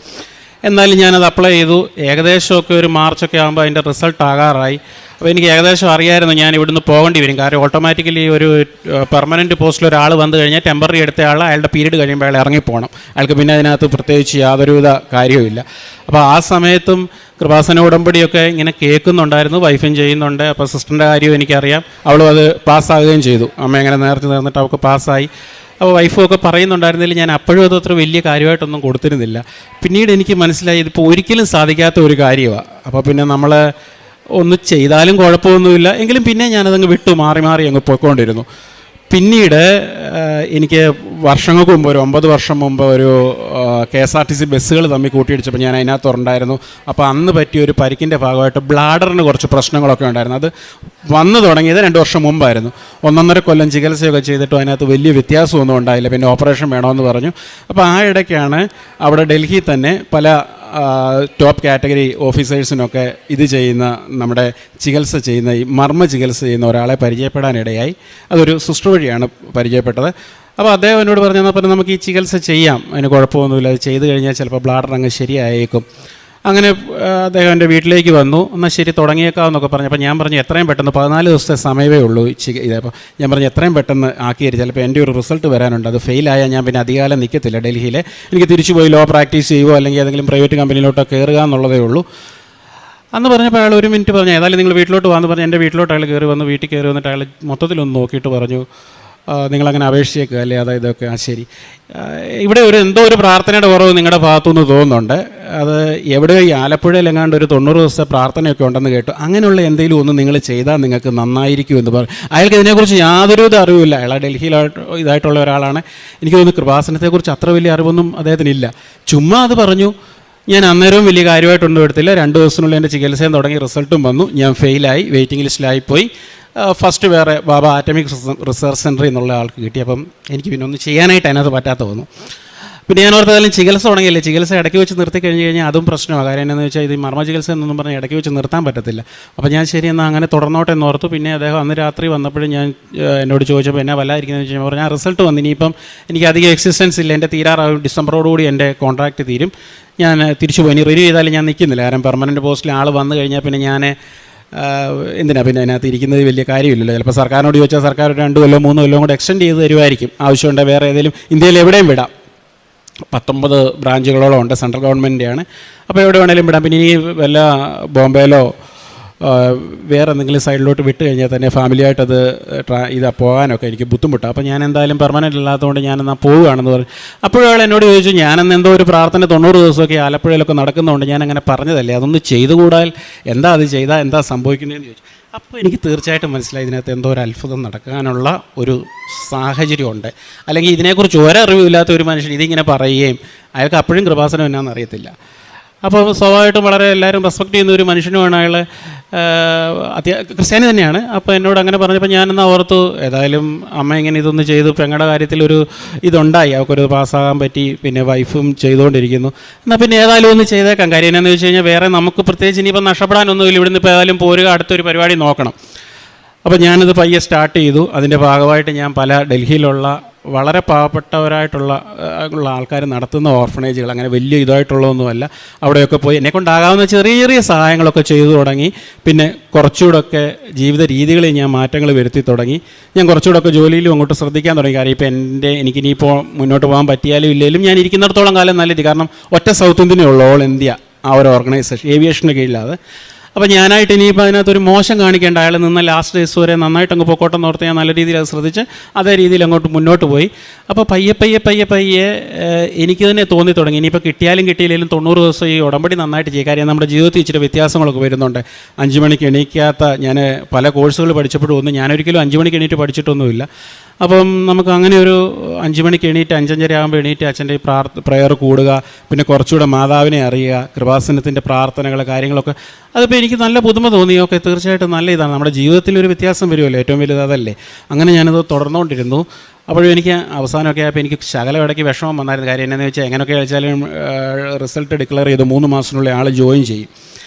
[SPEAKER 4] എന്നാലും ഞാനത് അപ്ലൈ ചെയ്തു. ഏകദേശമൊക്കെ ഒരു മാർച്ചൊക്കെ ആകുമ്പോൾ അതിൻ്റെ റിസൾട്ട് ആകാറായി. അപ്പോൾ എനിക്ക് ഏകദേശം അറിയായിരുന്നു ഞാൻ ഇവിടുന്ന് പോകേണ്ടി വരും. കാരണം ഓട്ടോമാറ്റിക്കലി ഒരു പെർമനൻറ്റ് പോസ്റ്റിൽ ഒരാൾ വന്നു കഴിഞ്ഞാൽ ടെമ്പററി എടുത്ത ആൾ അയാളുടെ പീരീഡ് കഴിയുമ്പോൾ അയാൾ ഇറങ്ങിപ്പോകണം. അയാൾക്ക് പിന്നെ അതിനകത്ത് പ്രത്യേകിച്ച് യാതൊരുവിധ കാര്യവുമില്ല. അപ്പോൾ ആ സമയത്തും കൃപാസന ഉടമ്പടിയൊക്കെ ഇങ്ങനെ കേൾക്കുന്നുണ്ടായിരുന്നു, വൈഫും ചെയ്യുന്നുണ്ട്. അപ്പോൾ സിസ്റ്ററിൻ്റെ കാര്യവും എനിക്കറിയാം, അവളും അത് പാസ്സാകുകയും ചെയ്തു. അമ്മ അങ്ങനെ നേരത്തെ നേർന്നിട്ട് അവൾക്ക് പാസ്സായി. അപ്പോൾ വൈഫും ഒക്കെ പറയുന്നുണ്ടായിരുന്നില്ല. ഞാൻ അപ്പോഴും അത് അത്ര വലിയ കാര്യമായിട്ടൊന്നും കൊടുത്തിരുന്നില്ല. പിന്നീട് എനിക്ക് മനസ്സിലായി ഇതിപ്പോൾ ഒരിക്കലും സാധിക്കാത്ത ഒരു കാര്യമാണ്. അപ്പോൾ പിന്നെ നമ്മൾ ഒന്ന് ചെയ്താലും കുഴപ്പമൊന്നുമില്ല, എങ്കിലും പിന്നെ ഞാനതങ്ങ് മാറി അങ്ങ് പോയിക്കൊണ്ടിരുന്നു. പിന്നീട് എനിക്ക് വർഷങ്ങൾക്ക് മുമ്പ്, ഒരു 9 വർഷം മുമ്പ്, ഒരു KSRTC ബസ്സുകൾ തമ്മിൽ കൂട്ടിയിടിച്ചപ്പോൾ ഞാൻ അതിനകത്തുണ്ടായിരുന്നു. അപ്പോൾ അന്ന് പറ്റിയൊരു പരിക്കിൻ്റെ ഭാഗമായിട്ട് ബ്ലാഡറിന് കുറച്ച് പ്രശ്നങ്ങളൊക്കെ ഉണ്ടായിരുന്നു. അത് വന്നു തുടങ്ങിയത് 2 വർഷം മുമ്പായിരുന്നു. 1.5 കൊല്ലം ചികിത്സയൊക്കെ ചെയ്തിട്ടും അതിനകത്ത് വലിയ വ്യത്യാസമൊന്നും ഉണ്ടായില്ല. പിന്നെ ഓപ്പറേഷൻ വേണമെന്ന് പറഞ്ഞു. അപ്പോൾ ആ ഇടയ്ക്കാണ് അവിടെ ഡൽഹിയിൽ തന്നെ പല ടോപ്പ് കാറ്റഗറി ഓഫീസേഴ്സിനൊക്കെ ഇത് ചെയ്യുന്ന, നമ്മുടെ ചികിത്സ ചെയ്യുന്ന, ഈ മർമ്മ ചികിത്സ ചെയ്യുന്ന ഒരാളെ പരിചയപ്പെടാനിടയായി. അതൊരു സിസ്റ്റർ വഴിയാണ് പരിചയപ്പെട്ടത്. അപ്പോൾ അദ്ദേഹം എന്നോട് പറഞ്ഞു, എന്നാൽ പിന്നെ നമുക്ക് ഈ ചികിത്സ ചെയ്യാം, അതിന് കുഴപ്പമൊന്നുമില്ല, അത് ചെയ്ത് കഴിഞ്ഞാൽ ചിലപ്പോൾ ബ്ലാഡർ അങ്ങ് ശരിയായേക്കും. അങ്ങനെ അദ്ദേഹം എൻ്റെ വീട്ടിലേക്ക് വന്നു. എന്നാൽ ശരി, തുടങ്ങിയേക്കാമെന്നൊക്കെ പറഞ്ഞു. അപ്പോൾ ഞാൻ പറഞ്ഞു എത്രയും പെട്ടെന്ന്, 14 ദിവസത്തെ സമയമേ ഉള്ളൂ ഇതപ്പോൾ. ഞാൻ പറഞ്ഞു എത്രയും പെട്ടെന്ന് ആക്കിയിട്ട്, ചിലപ്പോൾ എൻ്റെ ഒരു റിസൾട്ട് വരാനുണ്ട്, അത് ഫെയിലായാൽ ഞാൻ പിന്നെ അധികാലം നിൽക്കത്തില്ല ഡൽഹിയിൽ, എനിക്ക് തിരിച്ചു പോയി ലോ പ്രാക്ടീസ് ചെയ്യുമോ അല്ലെങ്കിൽ ഏതെങ്കിലും പ്രൈവറ്റ് കമ്പനിയിലോട്ടോ കയറുക എന്നുള്ളതേ ഉള്ളൂ അന്ന് പറഞ്ഞപ്പോൾ അയാൾ 1 മിനിറ്റ് പറഞ്ഞു, ഏതായാലും നിങ്ങൾ വീട്ടിലോട്ട് വന്ന് പറഞ്ഞു. എൻ്റെ വീട്ടിലോട്ട് അയാൾ കയറി വന്നു. വീട്ടിൽ കയറി വന്നിട്ട് അയാൾ മൊത്തത്തിലൊന്ന് നോക്കിയിട്ട് പറഞ്ഞു, നിങ്ങളങ്ങനെ അപേക്ഷിച്ചേക്കുക അല്ലേ, അതായത് ഇതൊക്കെ ശരി, ഇവിടെ എന്തോ ഒരു പ്രാർത്ഥനയുടെ കുറവ് നിങ്ങളുടെ ഭാഗത്തുനിന്ന് തോന്നുന്നുണ്ട്. അത് എവിടെ ഈ ആലപ്പുഴയിലെങ്ങാണ്ട് ഒരു 90 ദിവസത്തെ പ്രാർത്ഥനയൊക്കെ ഉണ്ടെന്ന് കേട്ടു. അങ്ങനെയുള്ള എന്തെങ്കിലും ഒന്ന് നിങ്ങൾ ചെയ്താൽ നിങ്ങൾക്ക് നന്നായിരിക്കും എന്ന് പറഞ്ഞു. അയാൾക്ക് ഇതിനെക്കുറിച്ച് യാതൊരുവിധ അറിവില്ല. അയാൾ ഇതായിട്ടുള്ള ഒരാളാണ്. എനിക്ക് തോന്നുന്നു കൃപാസനത്തെക്കുറിച്ച് അത്ര വലിയ അറിവൊന്നും അദ്ദേഹത്തിനില്ല. ചുമ്മാ അത് പറഞ്ഞു. ഞാൻ അന്നേരവും വലിയ കാര്യമായിട്ടൊന്നും എടുത്തില്ല. 2 ദിവസത്തിനുള്ളിൽ എൻ്റെ ചികിത്സയും തുടങ്ങി, റിസൾട്ടും വന്നു. ഞാൻ ഫെയിലായി, വെയിറ്റിംഗ് ലിസ്റ്റിലായിപ്പോയി. ഫസ്റ്റ് വേറെ ബാബ ആറ്റമിക് റിസർച്ച് സെൻറ്ററിൽ നിന്നുള്ള ആൾക്ക് കിട്ടി. അപ്പം എനിക്ക് പിന്നെ ഒന്നും ചെയ്യാനായിട്ട് അതിനകത്ത് പറ്റാത്ത തോന്നുന്നു. പിന്നെ ഞാൻ ഓർത്തതായാലും ചികിത്സ തുടങ്ങിയില്ലേ, ചികിത്സ ഇടയ്ക്ക് വെച്ച് നിർത്തി കഴിഞ്ഞ് കഴിഞ്ഞാൽ അതും പ്രശ്നമാണ്. കാര്യം എന്താണെന്ന് വെച്ചാൽ ഇത് മർമ്മ ചികിത്സ എന്നൊന്നും പറഞ്ഞാൽ ഇടയ്ക്ക് വെച്ച് നിർത്താൻ പറ്റത്തില്ല. അപ്പോൾ ഞാൻ ശരി എന്നാൽ അങ്ങനെ തുടർന്നോട്ടെ എന്ന് ഓർത്തു. പിന്നെ അദ്ദേഹം അന്ന് രാത്രി വന്നപ്പോഴും ഞാൻ എന്നോട് ചോദിച്ചപ്പോൾ എന്നാ വല്ലാതിരിക്കുന്നതെന്ന് വെച്ച് കഴിഞ്ഞാൽ പറഞ്ഞു, ആ റിസൾട്ട് വന്നു, ഇനിയിപ്പം എനിക്ക് അധികം എക്സിസ്റ്റൻസ് ഇല്ല, എൻ്റെ തീരാറാവും, ഡിസംബറോടുകൂടി എൻ്റെ കോൺട്രാക്റ്റ് തീരും, ഞാൻ തിരിച്ചു പോയി. ഇനി റിന്യൂ ചെയ്താലും ഞാൻ നിൽക്കുന്നില്ല. കാരണം പെർമനൻറ്റ് പോസ്റ്റിൽ ആൾ വന്നു കഴിഞ്ഞാൽ പിന്നെ ഞാൻ എന്തിനാ പിന്നെ അതിനകത്ത് ഇരിക്കുന്നത്, വലിയ കാര്യമില്ലല്ലോ. ചിലപ്പോൾ സർക്കാരിനോട് ചോദിച്ചാൽ സർക്കാർ 2 കൊല്ലം 3 കൊല്ലം കൂടെ എക്സ്റ്റെൻഡ് ചെയ്ത് തരുമായിരിക്കും. ആവശ്യമുണ്ട് വേറെ ഏതെങ്കിലും, ഇന്ത്യയിൽ എവിടെയും വിടാം. 19 ബ്രാഞ്ചുകളോളം ഉണ്ട്, സെൻട്രൽ ഗവൺമെൻറ്റിൻ്റെയാണ്. അപ്പോൾ എവിടെ വേണേലും വിടാം. പിന്നെ ഇനി വല്ല ബോംബെയിലോ വേറെ എന്തെങ്കിലും സൈഡിലോട്ട് വിട്ട് കഴിഞ്ഞാൽ തന്നെ ഫാമിലിയായിട്ടത് പോകാനൊക്കെ എനിക്ക് ബുദ്ധിമുട്ടാണ്. അപ്പോൾ ഞാൻ എന്തായാലും പെർമനൻ്റ് അല്ലാത്തതുകൊണ്ട് ഞാനെന്നാൽ പോവുകയാണെന്ന് പറഞ്ഞു. അപ്പോഴയാൾ എന്നോട് ചോദിച്ചു, ഞാനെന്ന് എന്തോ ഒരു പ്രാർത്ഥന 90 ദിവസമൊക്കെ ആലപ്പുഴയിലൊക്കെ നടക്കുന്നതുകൊണ്ട് ഞാൻ അങ്ങനെ പറഞ്ഞതല്ലേ, അതൊന്ന് ചെയ്തുകൂടാൽ എന്താ അത് ചെയ്താൽ എന്താ സംഭവിക്കുന്നതെന്ന് ചോദിച്ചു. അപ്പോൾ എനിക്ക് തീർച്ചയായിട്ടും മനസ്സിലായി ഇതിനകത്ത് എന്തോ ഒരു അത്ഭുതം നടക്കാനുള്ള ഒരു സാഹചര്യമുണ്ട്. അല്ലെങ്കിൽ ഇതിനെക്കുറിച്ച് ഒരറിവില്ലാത്ത ഒരു മനുഷ്യൻ ഇതിങ്ങനെ പറയുകയും അയാൾക്ക് അപ്പോഴും കൃപാസനം എന്നാന്ന് അറിയത്തില്ല. അപ്പോൾ സ്വാഭാവികമായിട്ടും വളരെ എല്ലാവരും റെസ്പെക്റ്റ് ചെയ്യുന്ന ഒരു മനുഷ്യനുമാണ് അയാൾ, ക്രിസ്ത്യാനി തന്നെയാണ്. അപ്പോൾ എന്നോട് അങ്ങനെ പറഞ്ഞപ്പോൾ ഞാനെന്നാൽ ഓർത്തു, ഏതായാലും അമ്മ ഇങ്ങനെ ഇതൊന്ന് ചെയ്തു, പെങ്ങളുടെ കാര്യത്തിലൊരു ഇതുണ്ടായി, അവൾക്കൊരു പാസ്സാകാൻ പറ്റി, പിന്നെ വൈഫും ചെയ്തുകൊണ്ടിരിക്കുന്നു, എന്നാൽ പിന്നെ ഏതായാലും ഒന്ന് ചെയ്തേക്കാം. കാര്യം എന്നാന്ന് വെച്ച് കഴിഞ്ഞാൽ വേറെ നമുക്ക് പ്രത്യേകിച്ച് ഇനിയിപ്പോൾ നഷ്ടപ്പെടാനൊന്നുമില്ല, ഇവിടുന്ന് ഇപ്പോൾ ഏതായാലും പോരുക, അടുത്തൊരു പരിപാടി നോക്കണം. അപ്പോൾ ഞാനത് പയ്യെ സ്റ്റാർട്ട് ചെയ്തു. അതിൻ്റെ ഭാഗമായിട്ട് ഞാൻ പല ഡൽഹിയിലുള്ള വളരെ പാവപ്പെട്ടവരായിട്ടുള്ള ആൾക്കാർ നടത്തുന്ന ഓർഫനേജുകൾ, അങ്ങനെ വലിയ ഇതായിട്ടുള്ളതൊന്നുമല്ല, അവിടെയൊക്കെ പോയി എന്നെക്കൊണ്ടാകാവുന്ന ചെറിയ ചെറിയ സഹായങ്ങളൊക്കെ ചെയ്തു തുടങ്ങി. പിന്നെ കുറച്ചുകൂടെയൊക്കെ ജീവിത രീതികളിൽ ഞാൻ മാറ്റങ്ങൾ വരുത്തി തുടങ്ങി. ഞാൻ കുറച്ചുകൂടെയൊക്കെ ജോലിയിലും അങ്ങോട്ട് ശ്രദ്ധിക്കാൻ തുടങ്ങി. കാര്യം ഇപ്പോൾ എനിക്കിനിയിപ്പോൾ മുന്നോട്ട് പോകാൻ പറ്റിയാലും ഇല്ലെങ്കിലും ഞാൻ ഇരിക്കുന്നിടത്തോളം കാലം നല്ല രീതി, കാരണം ഒറ്റ സൗത്ത് ഇന്ത്യനേ ഉള്ളൂ ഓൾ ഇന്ത്യ ആ ഒരു ഓർഗനൈസേഷൻ, ഏവിയേഷൻ്റെ കീഴിലാണ്. അപ്പോൾ ഞാനായിട്ട് ഇനിയിപ്പോൾ അതിനകത്തൊരു മോശം കാണിക്കേണ്ട, അയാൾ നിന്ന് ലാസ്റ്റ് ഡേയ്സ് വരെ നന്നായിട്ട് അങ്ങ് പൊക്കോട്ടം ഓർത്ത് ഞാൻ നല്ല രീതിയിൽ അത് ശ്രദ്ധിച്ച് അതേ രീതിയിൽ അങ്ങോട്ട് മുന്നോട്ട് പോയി. അപ്പോൾ പയ്യെ എനിക്ക് തന്നെ തോന്നി തുടങ്ങി, ഇനിയിപ്പോൾ കിട്ടിയാലും കിട്ടിയില്ലെങ്കിലും 90 ദിവസം ഈ ഉടമ്പടി നന്നായിട്ട് ചെയ്യുക. കാര്യം നമ്മുടെ ജീവിതത്തിൽ ഇച്ചിരി വ്യത്യാസങ്ങളൊക്കെ വരുന്നുണ്ട്. 5 മണിക്ക് എണീക്കാത്ത, ഞാൻ പല കോഴ്സുകൾ പഠിച്ചപ്പോഴും ഒന്നും ഞാനൊരിക്കലും 5 മണിക്ക് എണീറ്റ് പഠിച്ചിട്ടൊന്നുമില്ല. അപ്പം നമുക്ക് അങ്ങനെ ഒരു 5 മണിക്ക് എണീറ്റ് 5:30 ആകുമ്പോൾ എണീറ്റ് അച്ഛൻ്റെ പ്രയർ കൂടുക, പിന്നെ കുറച്ചുകൂടെ മാതാവിനെ അറിയുക, കൃപാസനത്തിൻ്റെ പ്രാർത്ഥനകൾ, കാര്യങ്ങളൊക്കെ, അതിപ്പോൾ എനിക്ക് നല്ല പുതുമ തോന്നി. ഓക്കെ, തീർച്ചയായിട്ടും നല്ല ഇതാണ്, നമ്മുടെ ജീവിതത്തിൽ ഒരു വ്യത്യാസം വരുമല്ലോ, ഏറ്റവും വലുത് അതല്ലേ. അങ്ങനെ ഞാനത് തുടർന്നുകൊണ്ടിരുന്നു. അപ്പോഴും എനിക്ക് അവസാനമൊക്കെ ആയപ്പോൾ എനിക്ക് ശകലം ഇടയ്ക്ക് വിഷമം വന്നായിരുന്നു. കാര്യം എന്നാന്ന് വെച്ചാൽ എങ്ങനെയൊക്കെ വെച്ചാലും റിസൾട്ട് ഡിക്ലെയർ ചെയ്ത് 3 മാസത്തിനുള്ളിൽ ആൾ ജോയിൻ ചെയ്യും.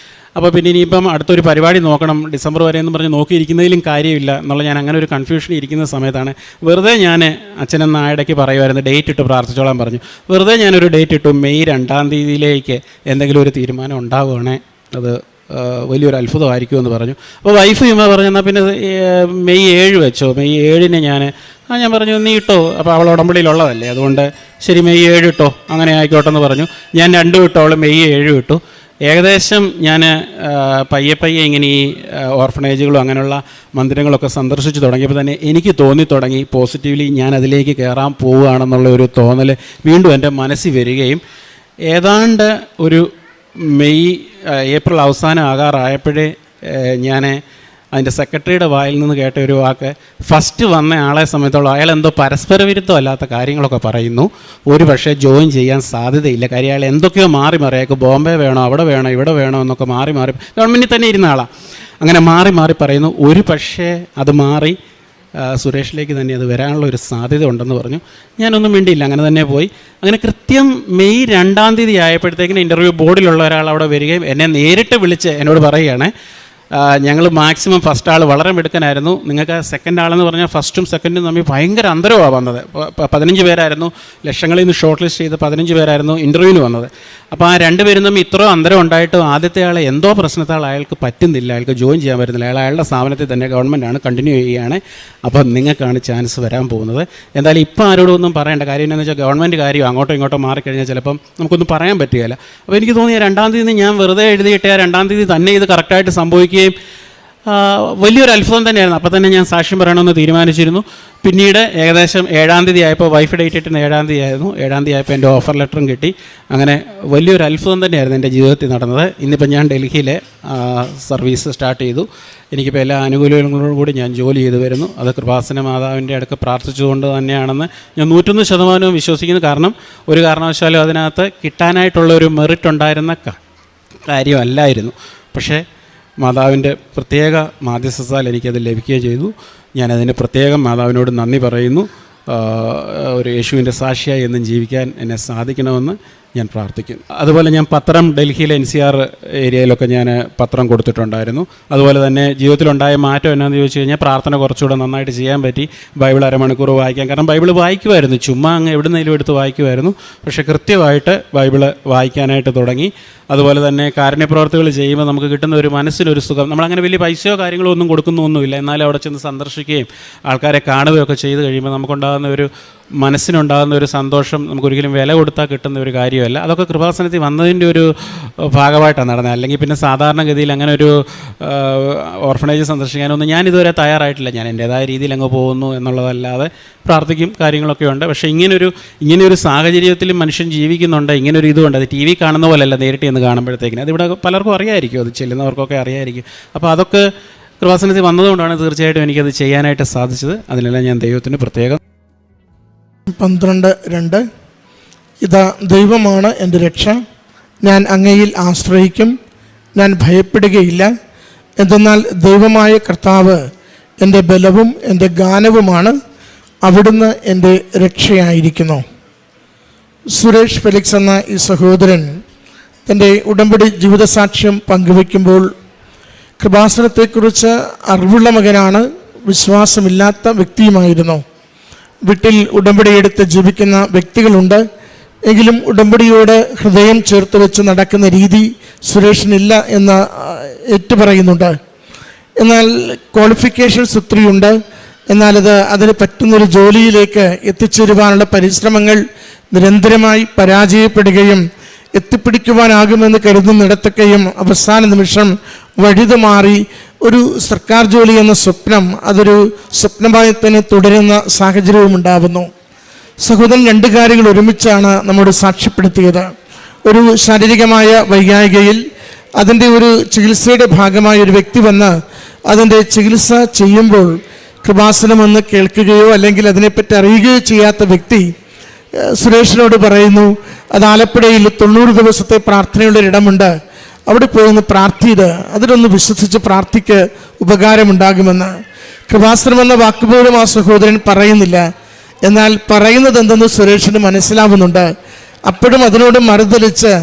[SPEAKER 4] അപ്പോൾ പിന്നെ ഇനിയിപ്പം അടുത്തൊരു പരിപാടി നോക്കണം, ഡിസംബർ വരെ എന്ന് പറഞ്ഞ് നോക്കിയിരിക്കുന്നതിലും കാര്യമില്ല എന്നുള്ള ഞാൻ അങ്ങനെ ഒരു കൺഫ്യൂഷൻ ഇരിക്കുന്ന സമയത്താണ് വെറുതെ ഞാൻ അച്ഛനെന്ന ഇടയ്ക്ക് പറയുമായിരുന്നു ഡേറ്റ് ഇട്ട് പ്രാർത്ഥിച്ചോളാൻ പറഞ്ഞു. വെറുതെ ഞാനൊരു ഡേറ്റ് ഇട്ടു, മെയ് 2 എന്തെങ്കിലും ഒരു തീരുമാനം ഉണ്ടാവുകയാണെ അത് വലിയൊരു അത്ഭുതമായിരിക്കുമെന്ന് പറഞ്ഞു. അപ്പോൾ വൈഫ് പറഞ്ഞു എന്നാൽ പിന്നെ മെയ് 7 വെച്ചോ. മെയ് 7 ഞാൻ പറഞ്ഞു നീ ഇട്ടോ, അപ്പോൾ അവൾ ഉടമ്പടിയിലുള്ളതല്ലേ, അതുകൊണ്ട് ശരി മെയ് 7 ഇട്ടോ, അങ്ങനെ ആയിക്കോട്ടെ എന്ന് പറഞ്ഞു. ഞാൻ 2 ഇട്ടോ, അവൾ മെയ് 7 ഇട്ടു. ഏകദേശം ഞാൻ പയ്യെ ഇങ്ങനെ ഈ ഓർഫനേജുകളും അങ്ങനെയുള്ള മന്ദിരങ്ങളൊക്കെ സന്ദർശിച്ച് തുടങ്ങിയപ്പോൾ തന്നെ എനിക്ക് തോന്നി തുടങ്ങി പോസിറ്റീവ്ലി ഞാൻ അതിലേക്ക് കയറാൻ പോവുകയാണെന്നുള്ള ഒരു തോന്നൽ വീണ്ടും എൻ്റെ മനസ്സിൽ വരികയും ഏതാണ്ട് ഒരു ഏപ്രിൽ അവസാനം ആകാറായപ്പോഴേ ഞാൻ അതിൻ്റെ സെക്രട്ടറിയുടെ വായിൽ നിന്ന് കേട്ട ഒരു വാക്ക്, ഫസ്റ്റ് വന്ന ആളെ സംബന്ധിച്ചോളം അയാൾ എന്തോ പരസ്പര വിരുദ്ധമല്ലാത്ത കാര്യങ്ങളൊക്കെ പറയുന്നു, ഒരു പക്ഷേ ജോയിൻ ചെയ്യാൻ സാധ്യതയില്ല. കാര്യം അയാൾ എന്തൊക്കെയോ മാറി അയാൾക്ക് ബോംബെ വേണോ, അവിടെ വേണോ, ഇവിടെ വേണോ എന്നൊക്കെ മാറി ഗവൺമെൻറ്റിൽ തന്നെ ഇരുന്ന ആളാണ്, അങ്ങനെ മാറി പറയുന്നു. ഒരു പക്ഷേ അത് മാറി സുരേഷിലേക്ക് തന്നെ അത് വരാനുള്ള ഒരു സാധ്യത ഉണ്ടെന്ന് പറഞ്ഞു. ഞാനൊന്നും മിണ്ടിയില്ല, അങ്ങനെ തന്നെ പോയി. അങ്ങനെ കൃത്യം മെയ് 2 ആയപ്പോഴത്തേക്കിന് ഇൻ്റർവ്യൂ ബോർഡിലുള്ള ഒരാൾ അവിടെ വരികയും എന്നെ നേരിട്ട് വിളിച്ച് എന്നോട് പറയുകയാണ്, ഞങ്ങൾ മാക്സിമം ഫസ്റ്റ് ആൾ വളരെ മിടുക്കനായിരുന്നു, നിങ്ങൾക്ക് സെക്കൻഡ് ആളെന്ന് പറഞ്ഞാൽ ഫസ്റ്റും സെക്കൻഡും തമ്മിൽ ഭയങ്കര അന്തരമാണ് വന്നത്. 15 പേരായിരുന്നു ലക്ഷങ്ങളിൽ നിന്ന് ഷോർട്ട് ലിസ്റ്റ് ചെയ്ത് 15 പേരായിരുന്നു ഇൻ്റർവ്യൂവിന് വന്നത്. അപ്പോൾ ആ 2 പേരും തമ്മിൽ ഇത്രയും അന്തരം ഉണ്ടായിട്ടും ആദ്യത്തെ ആളെ എന്തോ പ്രശ്നത്താൽ അയാൾക്ക് പറ്റുന്നില്ല, അയാൾക്ക് ജോയിൻ ചെയ്യാൻ പറ്റുന്നില്ല. അയാളുടെ സ്ഥാപനത്തിൽ തന്നെ ഗവൺമെൻറ്റാണ് കണ്ടിന്യൂ ചെയ്യുകയാണ്. അപ്പോൾ നിങ്ങൾക്കാണ് ചാൻസ് വരാൻ പോകുന്നത്. എന്തായാലും ഇപ്പോൾ ആരോടും ഒന്നും പറയേണ്ട കാര്യം എന്താണെന്ന് വെച്ചാൽ ഗവൺമെൻറ് കാര്യം അങ്ങോട്ടോ ഇങ്ങോട്ടോ മാറിക്കഴിഞ്ഞാൽ ചിലപ്പം നമുക്കൊന്നും പറയാൻ പറ്റുകയില്ല. അപ്പോൾ എനിക്ക് തോന്നി 2 ഞാൻ വെറുതെ എഴുതിയിട്ട് 2 തന്നെ ഇത് കറക്റ്റായിട്ട് സംഭവിക്കുകയും വലിയൊരു അത്ഭുതം തന്നെയായിരുന്നു. അപ്പോൾ തന്നെ ഞാൻ സാക്ഷ്യം പറയണമെന്ന് തീരുമാനിച്ചിരുന്നു. പിന്നീട് ഏകദേശം 7 ആയപ്പോൾ വൈഫ് ഡേറ്റ് ഇട്ടുന്ന 7 ആയിരുന്നു. 7 ആയപ്പോൾ എൻ്റെ ഓഫർ ലെറ്ററും കിട്ടി. അങ്ങനെ വലിയൊരു അത്ഭുതം തന്നെയായിരുന്നു എൻ്റെ ജീവിതത്തിൽ നടന്നത്. ഇന്നിപ്പോൾ ഞാൻ ഡൽഹിയിലെ സർവീസ് സ്റ്റാർട്ട് ചെയ്തു. എനിക്കിപ്പോൾ എല്ലാ ആനുകൂല്യങ്ങളോടും കൂടി ഞാൻ ജോലി ചെയ്തു വരുന്നു. അത് കൃപാസന മാതാവിൻ്റെ അടുക്ക് പ്രാർത്ഥിച്ചുകൊണ്ട് തന്നെയാണെന്ന് ഞാൻ 101% വിശ്വസിക്കുന്നു. കാരണം ഒരു കാരണവശാലും അതിനകത്ത് കിട്ടാനായിട്ടുള്ളൊരു മെറിറ്റ് ഉണ്ടായിരുന്ന കാര്യമല്ലായിരുന്നു. പക്ഷേ മാതാവിൻ്റെ പ്രത്യേക മാധ്യസ്ഥത്താൽ എനിക്കത് ലഭിക്കുകയും ചെയ്തു. ഞാനതിന് പ്രത്യേകം മാതാവിനോട് നന്ദി പറയുന്നു. ഒരു യേശുവിൻ്റെ സാക്ഷിയായി എന്നും ജീവിക്കാൻ എന്നെ സാധിക്കണമെന്ന് ഞാൻ പ്രാർത്ഥിക്കുന്നു. അതുപോലെ ഞാൻ പത്രം ഡൽഹിയിലെ NCR ഏരിയയിലൊക്കെ ഞാൻ പത്രം കൊടുത്തിട്ടുണ്ടായിരുന്നു. അതുപോലെ തന്നെ ജീവിതത്തിലുണ്ടായ മാറ്റം എന്നാന്ന് ചോദിച്ചു കഴിഞ്ഞാൽ പ്രാർത്ഥന കുറച്ചുകൂടെ നന്നായിട്ട് ചെയ്യാൻ പറ്റി. ബൈബിൾ അരമണിക്കൂർ വായിക്കാൻ, കാരണം ബൈബിൾ വായിക്കുമായിരുന്നു, ചുമ്മാ അങ്ങ് എവിടുന്നേലും എടുത്ത് വായിക്കുമായിരുന്നു. പക്ഷേ കൃത്യമായിട്ട് ബൈബിൾ വായിക്കാനായിട്ട് തുടങ്ങി. അതുപോലെ തന്നെ കാരുണ്യപ്രവർത്തികൾ ചെയ്യുമ്പോൾ നമുക്ക് കിട്ടുന്ന ഒരു മനസ്സിനൊരു സുഖം. നമ്മളങ്ങനെ വലിയ പൈസയോ കാര്യങ്ങളോ ഒന്നും കൊടുക്കുന്നൊന്നുമില്ല, എന്നാലും അവിടെ ചെന്ന് സന്ദർശിക്കുകയും ആൾക്കാരെ കാണുകയൊക്കെ ചെയ്ത് കഴിയുമ്പോൾ നമുക്കുണ്ടാകുന്ന ഒരു മനസ്സിനുണ്ടാകുന്ന ഒരു സന്തോഷം നമുക്കൊരിക്കലും വില കൊടുത്താൽ കിട്ടുന്ന ഒരു കാര്യമല്ല. അതൊക്കെ കൃപാസനത്തിൽ വന്നതിൻ്റെ ഒരു ഭാഗമായിട്ടാണ് നടന്നത്. അല്ലെങ്കിൽ പിന്നെ സാധാരണഗതിയിൽ അങ്ങനെ ഒരു ഓർഫനേജ് സന്ദർശിക്കാനൊന്നും ഞാനിതുവരെ തയ്യാറായിട്ടില്ല. ഞാൻ എൻ്റേതായ രീതിയിൽ അങ്ങ് പോകുന്നു എന്നുള്ളതല്ലാതെ പ്രാർത്ഥിക്കും, കാര്യങ്ങളൊക്കെ ഉണ്ട്. പക്ഷേ ഇങ്ങനെയൊരു സാഹചര്യത്തിലും മനുഷ്യൻ ജീവിക്കുന്നുണ്ട്. ഇങ്ങനൊരു ഇതുകൊണ്ട് അത് TV കാണുന്ന പോലെയല്ല നേരിട്ട് എന്ന് കാണുമ്പോഴത്തേക്കിന്. അതിവിടെ പലർക്കും അറിയാമായിരിക്കും, അത് ചെല്ലുന്നവർക്കൊക്കെ അറിയാമായിരിക്കും. അപ്പോൾ അതൊക്കെ കൃപാസനത്തിൽ വന്നതുകൊണ്ടാണ് തീർച്ചയായിട്ടും എനിക്കത് ചെയ്യാനായിട്ട് സാധിച്ചത്. അതിനെല്ലാം ഞാൻ ദൈവത്തിന് പ്രത്യേകം
[SPEAKER 5] 12:2 ഇതാ ദൈവമാണ് എൻ്റെ രക്ഷ, ഞാൻ അങ്ങയിൽ ആശ്രയിക്കും, ഞാൻ ഭയപ്പെടുകയില്ല. എന്തെന്നാൽ ദൈവമായ കർത്താവ് എൻ്റെ ബലവും എൻ്റെ ഗാനവുമാണ്, അവിടുന്ന് എൻ്റെ രക്ഷയായിരിക്കുന്നു. സുരേഷ് ഫെലിക്സ് എന്ന ഈ സഹോദരൻ തൻ്റെ ഉടമ്പടി ജീവിതസാക്ഷ്യം പങ്കുവയ്ക്കുമ്പോൾ കൃപാസനത്തെക്കുറിച്ച് അറിവുള്ള മകനാണ്, വിശ്വാസമില്ലാത്ത വ്യക്തിയുമായിരുന്നു. വീട്ടിൽ ഉടമ്പടിയെടുത്ത് ജീവിക്കുന്ന വ്യക്തികളുണ്ട്. എങ്കിലും ഉടമ്പടിയോട് ഹൃദയം ചേർത്ത് വെച്ച് നടക്കുന്ന രീതി സുരേഷിനില്ല എന്ന് ഏറ്റുപറയുന്നുണ്ട്. എന്നാൽ ക്വാളിഫിക്കേഷൻസ് ഒത്തിരിയുണ്ട്. എന്നാൽ അതിന് പറ്റുന്നൊരു ജോലിയിലേക്ക് എത്തിച്ചേരുവാനുള്ള പരിശ്രമങ്ങൾ നിരന്തരമായി പരാജയപ്പെടുകയും എത്തിപ്പിടിക്കുവാനാകുമെന്ന് കരുതുന്നിടത്തൊക്കെയും അവസാന നിമിഷം വഴുതുമാറി ഒരു സർക്കാർ ജോലി എന്ന സ്വപ്നം അതൊരു സ്വപ്നമായി തന്നെ തുടരുന്ന സാഹചര്യവും ഉണ്ടാകുന്നു. സഹോദരൻ 2 കാര്യങ്ങൾ ഒരുമിച്ചാണ് നമ്മോട് സാക്ഷ്യപ്പെടുത്തിയത്. ഒരു ശാരീരികമായ വൈകാരികയിൽ അതിൻ്റെ ഒരു ചികിത്സയുടെ ഭാഗമായ ഒരു വ്യക്തി വന്ന് അതിൻ്റെ ചികിത്സ ചെയ്യുമ്പോൾ കൃപാസനമെന്ന് കേൾക്കുകയോ അല്ലെങ്കിൽ അതിനെപ്പറ്റി അറിയുകയോ ചെയ്യാത്ത വ്യക്തി സുരേഷിനോട് പറയുന്നു, അത് ആലപ്പുഴയിൽ 90 ദിവസത്തെ പ്രാർത്ഥനയുള്ളൊരിടമുണ്ട്, അവിടെ പോയി ഒന്ന് പ്രാർത്ഥിയത് അതിലൊന്ന് വിശ്വസിച്ച് പ്രാർത്ഥിക്ക് ഉപകാരമുണ്ടാകുമെന്ന്. കൃപാസനമെന്ന വാക്കുപോലും ആ സഹോദരൻ പറയുന്നില്ല. എന്നാൽ പറയുന്നത് എന്തെന്ന് സുരേഷിന് മനസ്സിലാവുന്നുണ്ട്. അപ്പോഴും അതിനോട് മറുതലിച്ച്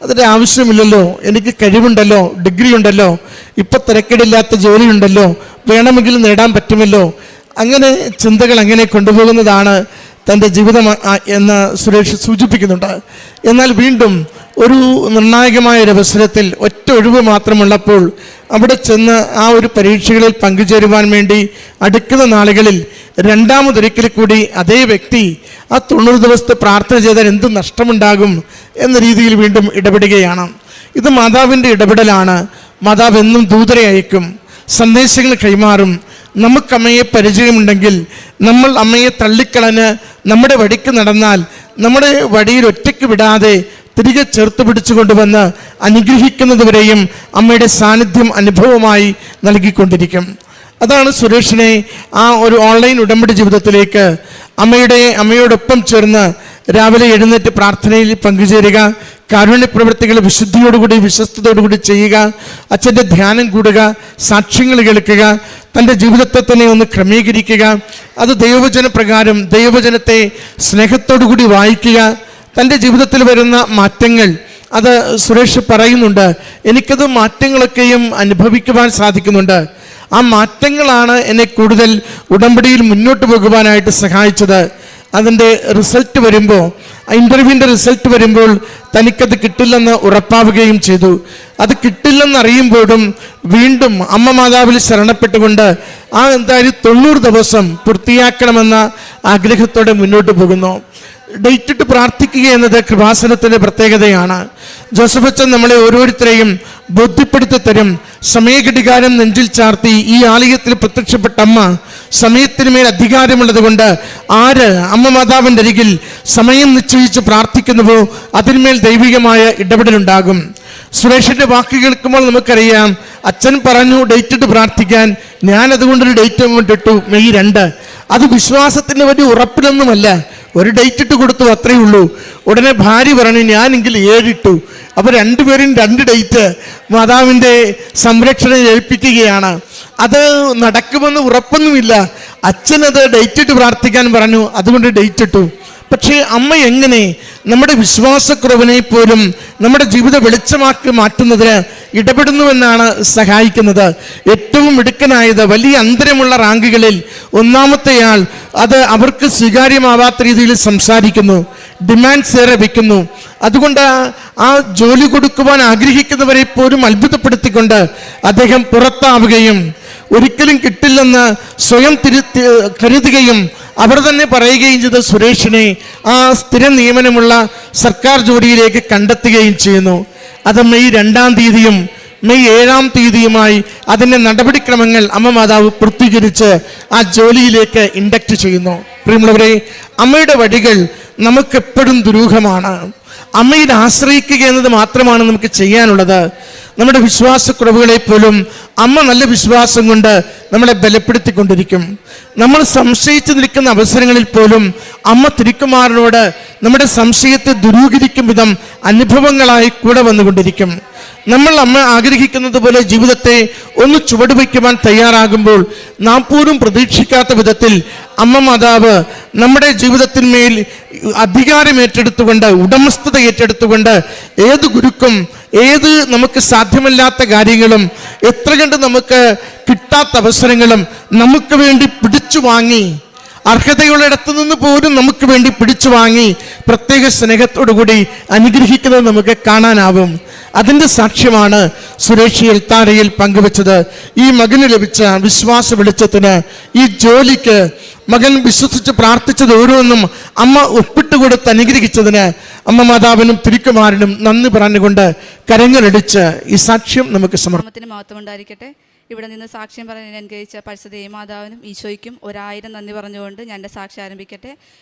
[SPEAKER 5] അതിൻ്റെ ആവശ്യമില്ലല്ലോ, എനിക്ക് കഴിവുണ്ടല്ലോ, ഡിഗ്രി ഉണ്ടല്ലോ, ഇപ്പം തിരക്കേടില്ലാത്ത ജോലിയുണ്ടല്ലോ, വേണമെങ്കിൽ നേടാൻ പറ്റുമല്ലോ, അങ്ങനെ ചിന്തകൾ അങ്ങനെ കൊണ്ടുപോകുന്നതാണ് തൻ്റെ ജീവിതം എന്ന് സുരേഷ് സൂചിപ്പിക്കുന്നുണ്ട്. എന്നാൽ വീണ്ടും ഒരു നിർണായകമായ ഒരു അവസരത്തിൽ ഒറ്റ ഒഴിവ് മാത്രമുള്ളപ്പോൾ അവിടെ ചെന്ന് ആ ഒരു പരീക്ഷകളിൽ പങ്കുചേരുവാൻ വേണ്ടി അടുക്കുന്ന നാളുകളിൽ രണ്ടാമതൊരിക്കൽ കൂടി അതേ വ്യക്തി ആ 90 ദിവസത്തെ പ്രാർത്ഥന ചെയ്താൽ എന്ത് നഷ്ടമുണ്ടാകും എന്ന രീതിയിൽ വീണ്ടും ഇടപെടുകയാണ്. ഇത് മാതാവിൻ്റെ ഇടപെടലാണ്. മാതാവ് എന്നും ദൂതരെ അയക്കും, സന്ദേശങ്ങൾ കൈമാറും. നമുക്ക് അമ്മയെ പരിചയമുണ്ടെങ്കിൽ നമ്മൾ അമ്മയെ തള്ളിക്കളഞ്ഞ് നമ്മുടെ വഴിക്ക് നടന്നാൽ നമ്മുടെ വഴിയിൽ ഒറ്റയ്ക്ക് വിടാതെ തിരികെ ചേർത്ത് പിടിച്ചു കൊണ്ടുവന്ന് അനുഗ്രഹിക്കുന്നതുവരെയും അമ്മയുടെ സാന്നിധ്യം അനുഭവമായി നൽകിക്കൊണ്ടിരിക്കും. അതാണ് സുരേഷിനെ ആ ഒരു ഓൺലൈൻ ഉടമ്പടി ജീവിതത്തിലേക്ക് അമ്മയോടൊപ്പം ചേർന്ന് രാവിലെ എഴുന്നേറ്റ് പ്രാർത്ഥനയിൽ പങ്കുചേരുക, കാരുണ്യ പ്രവൃത്തികൾ വിശുദ്ധിയോടുകൂടി വിശ്വസ്തയോടുകൂടി ചെയ്യുക, അച്ഛൻ്റെ ധ്യാനം കൂടുക, സാക്ഷ്യങ്ങൾ കേൾക്കുക, തൻ്റെ ജീവിതത്തെ തന്നെ ഒന്ന് ക്രമീകരിക്കുക, അത് ദൈവവചന പ്രകാരം ദൈവവചനത്തെ സ്നേഹത്തോടുകൂടി വായിക്കുക, തൻ്റെ ജീവിതത്തിൽ വരുന്ന മാറ്റങ്ങൾ അത് സുരേഷ് പറയുന്നുണ്ട്. എനിക്കത് മാറ്റങ്ങളൊക്കെയും അനുഭവിക്കുവാൻ സാധിക്കുന്നുണ്ട്. ആ മാറ്റങ്ങളാണ് എന്നെ കൂടുതൽ ഉടമ്പടിയിൽ മുന്നോട്ട് പോകുവാനായിട്ട് സഹായിച്ചത്. അതിൻ്റെ റിസൾട്ട് വരുമ്പോൾ, ഇൻ്റർവ്യൂവിൻ്റെ റിസൾട്ട് വരുമ്പോൾ തനിക്കത് കിട്ടില്ലെന്ന് ഉറപ്പാവുകയും ചെയ്തു. അത് കിട്ടില്ലെന്നറിയുമ്പോഴും വീണ്ടും അമ്മ മാതാവിൽ ശരണപ്പെട്ടുകൊണ്ട് എന്തായാലും 90 ദിവസം പൂർത്തിയാക്കണമെന്ന ആഗ്രഹത്തോടെ മുന്നോട്ട് പോകുന്നു. ഡേറ്റ് ഇട്ട് പ്രാർത്ഥിക്കുക എന്നത് കൃപാസനത്തിൻ്റെ പ്രത്യേകതയാണ്. ജോസഫ് അച്ഛൻ നമ്മളെ ഓരോരുത്തരെയും ബോധ്യപ്പെടുത്തി തരും. സമയഘടികാരം നെഞ്ചിൽ ചാർത്തി ഈ ആലയത്തിൽ പ്രത്യക്ഷപ്പെട്ട അമ്മ സമയത്തിന് മേൽ അധികാരമുള്ളത് കൊണ്ട് ആര് അമ്മ മാതാവിൻ്റെ അരികിൽ സമയം നിശ്ചയിച്ച് പ്രാർത്ഥിക്കുന്നുവോ അതിന്മേൽ ദൈവികമായ ഇടപെടലുണ്ടാകും. സുരേഷിൻ്റെ വാക്ക് കേൾക്കുമ്പോൾ നമുക്കറിയാം, അച്ഛൻ പറഞ്ഞു ഡേറ്റ് ഇട്ട് പ്രാർത്ഥിക്കാൻ, ഞാൻ അതുകൊണ്ടൊരു ഡേറ്റ് അങ്ങോട്ട് ഇട്ടു, മെയ് 2. അത് വിശ്വാസത്തിന് വലിയ ഉറപ്പിലൊന്നുമല്ല, ഒരു ഡേറ്റ് ഇട്ട് കൊടുത്തു, അത്രയേ ഉള്ളൂ. ഉടനെ ഭാര്യ പറഞ്ഞു ഞാനെങ്കിൽ 7 ഇട്ടു. അപ്പോൾ രണ്ടുപേരും 2 ഡേറ്റ് മാതാവിൻ്റെ സംരക്ഷണം ഏൽപ്പിക്കുകയാണ്. അത് നടക്കുമെന്ന് ഉറപ്പൊന്നുമില്ല. അച്ഛനത് ഡേറ്റ് ഇട്ട് പ്രാർത്ഥിക്കാൻ പറഞ്ഞു, അതുകൊണ്ട് ഡേറ്റ് ഇട്ടു. പക്ഷേ അമ്മ എങ്ങനെ നമ്മുടെ വിശ്വാസക്കുറവിനെ പോലും നമ്മുടെ ജീവിത വെളിച്ചമാക്കി മാറ്റുന്നതിന് ഇടപെടുന്നുവെന്നാണ് സഹായിക്കുന്നത്. ഏറ്റവും മിടുക്കനായത് വലിയ അന്തരമുള്ള റാങ്കുകളിൽ 1-ാമത്തെയാൾ അത് അവർക്ക് സ്വീകാര്യമാവാത്ത രീതിയിൽ സംസാരിക്കുന്നു, ഡിമാൻഡ്സ് ഏറെ വയ്ക്കുന്നു. അതുകൊണ്ട് ആ ജോലി കൊടുക്കുവാൻ ആഗ്രഹിക്കുന്നവരെ പോലും അത്ഭുതപ്പെടുത്തിക്കൊണ്ട് അദ്ദേഹം പുറത്താവുകയും ഒരിക്കലും കിട്ടില്ലെന്ന് സ്വയം കരുതുകയും അവർ തന്നെ പറയുകയും ചെയ്ത സുരേഷിനെ ആ സ്ഥിര നിയമനമുള്ള സർക്കാർ ജോലിയിലേക്ക് കണ്ടെത്തുകയും ചെയ്യുന്നു. അത് മെയ് 2-ാം തീയതിയും മെയ് 7-ാം തീയതിയുമായി അതിൻ്റെ നടപടിക്രമങ്ങൾ അമ്മ മാതാവ് പൂർത്തീകരിച്ച് ആ ജോലിയിലേക്ക് ഇൻഡക്റ്റ് ചെയ്യുന്നു. പ്രിയമുള്ളവരെ, അമ്മയുടെ വഴികൾ നമുക്കെപ്പോഴും ദുരൂഹമാണ്. അമ്മയിൽ ആശ്രയിക്കുക എന്നത് മാത്രമാണ് നമുക്ക് ചെയ്യാനുള്ളത്. നമ്മുടെ വിശ്വാസക്കുറവുകളെ പോലും അമ്മ നല്ല വിശ്വാസം കൊണ്ട് നമ്മളെ ബലപ്പെടുത്തിക്കൊണ്ടിരിക്കും. നമ്മൾ സംശയിച്ചു നിൽക്കുന്ന അവസരങ്ങളിൽ പോലും അമ്മ തിരുക്കുമാരനോട് നമ്മുടെ സംശയത്തെ ദൂരീകരിക്കും വിധം അനുഭവങ്ങളായി കൂടെ വന്നുകൊണ്ടിരിക്കും. നമ്മൾ അമ്മ ആഗ്രഹിക്കുന്നത് പോലെ ജീവിതത്തെ ഒന്ന് ചുവടുവയ്ക്കുവാൻ തയ്യാറാകുമ്പോൾ നാം പോലും പ്രതീക്ഷിക്കാത്ത വിധത്തിൽ അമ്മ മാതാവ് നമ്മുടെ ജീവിതത്തിന്മേൽ അധികാരം ഏറ്റെടുത്തുകൊണ്ട്, ഉടമസ്ഥത ഏറ്റെടുത്തുകൊണ്ട് ഏത് ഗുരുക്കും ഏത് നമുക്ക് സാധ്യമല്ലാത്ത കാര്യങ്ങളും എത്ര കണ്ട് നമുക്ക് കിട്ടാത്ത അവസരങ്ങളും നമുക്ക് വേണ്ടി പിടിച്ചു വാങ്ങി, അർഹതയുള്ളിടത്തു നിന്ന് പോലും നമുക്ക് വേണ്ടി പിടിച്ചു വാങ്ങി പ്രത്യേക സ്നേഹത്തോടുകൂടി അനുഗ്രഹിക്കുന്നത് നമുക്ക് കാണാനാവും. അതിൻ്റെ സാക്ഷ്യമാണ് സുരേഷ് എൽത്താരയിൽ പങ്കുവച്ചത്. ഈ മകന് ലഭിച്ച വിശ്വാസ വെളിച്ചത്തിന്, ഈ ജോലിക്ക് മകൻ വിശ്വസിച്ച് പ്രാർത്ഥിച്ചത് ഓരോന്നും അമ്മ ഒപ്പിട്ട് കൊടുത്ത് അനുഗ്രഹിച്ചതിന് അമ്മ മാതാവിനും തിരുക്കുമാരനും നന്ദി പറഞ്ഞുകൊണ്ട് കരങ്ങളടിച്ച് ഈ സാക്ഷ്യം നമുക്ക്
[SPEAKER 6] സമർപ്പണത്തിന് മഹത്വം ഉണ്ടായിരിക്കട്ടെ. ഇവിടെ നിന്ന് സാക്ഷ്യം പറയാൻ അനുഗ്രഹിച്ച പരിശുദ്ധ മാതാവിനും ഈശോയ്ക്കും 1000 നന്ദി പറഞ്ഞുകൊണ്ട് ഞാൻ എൻ്റെ സാക്ഷ്യം ആരംഭിക്കട്ടെ.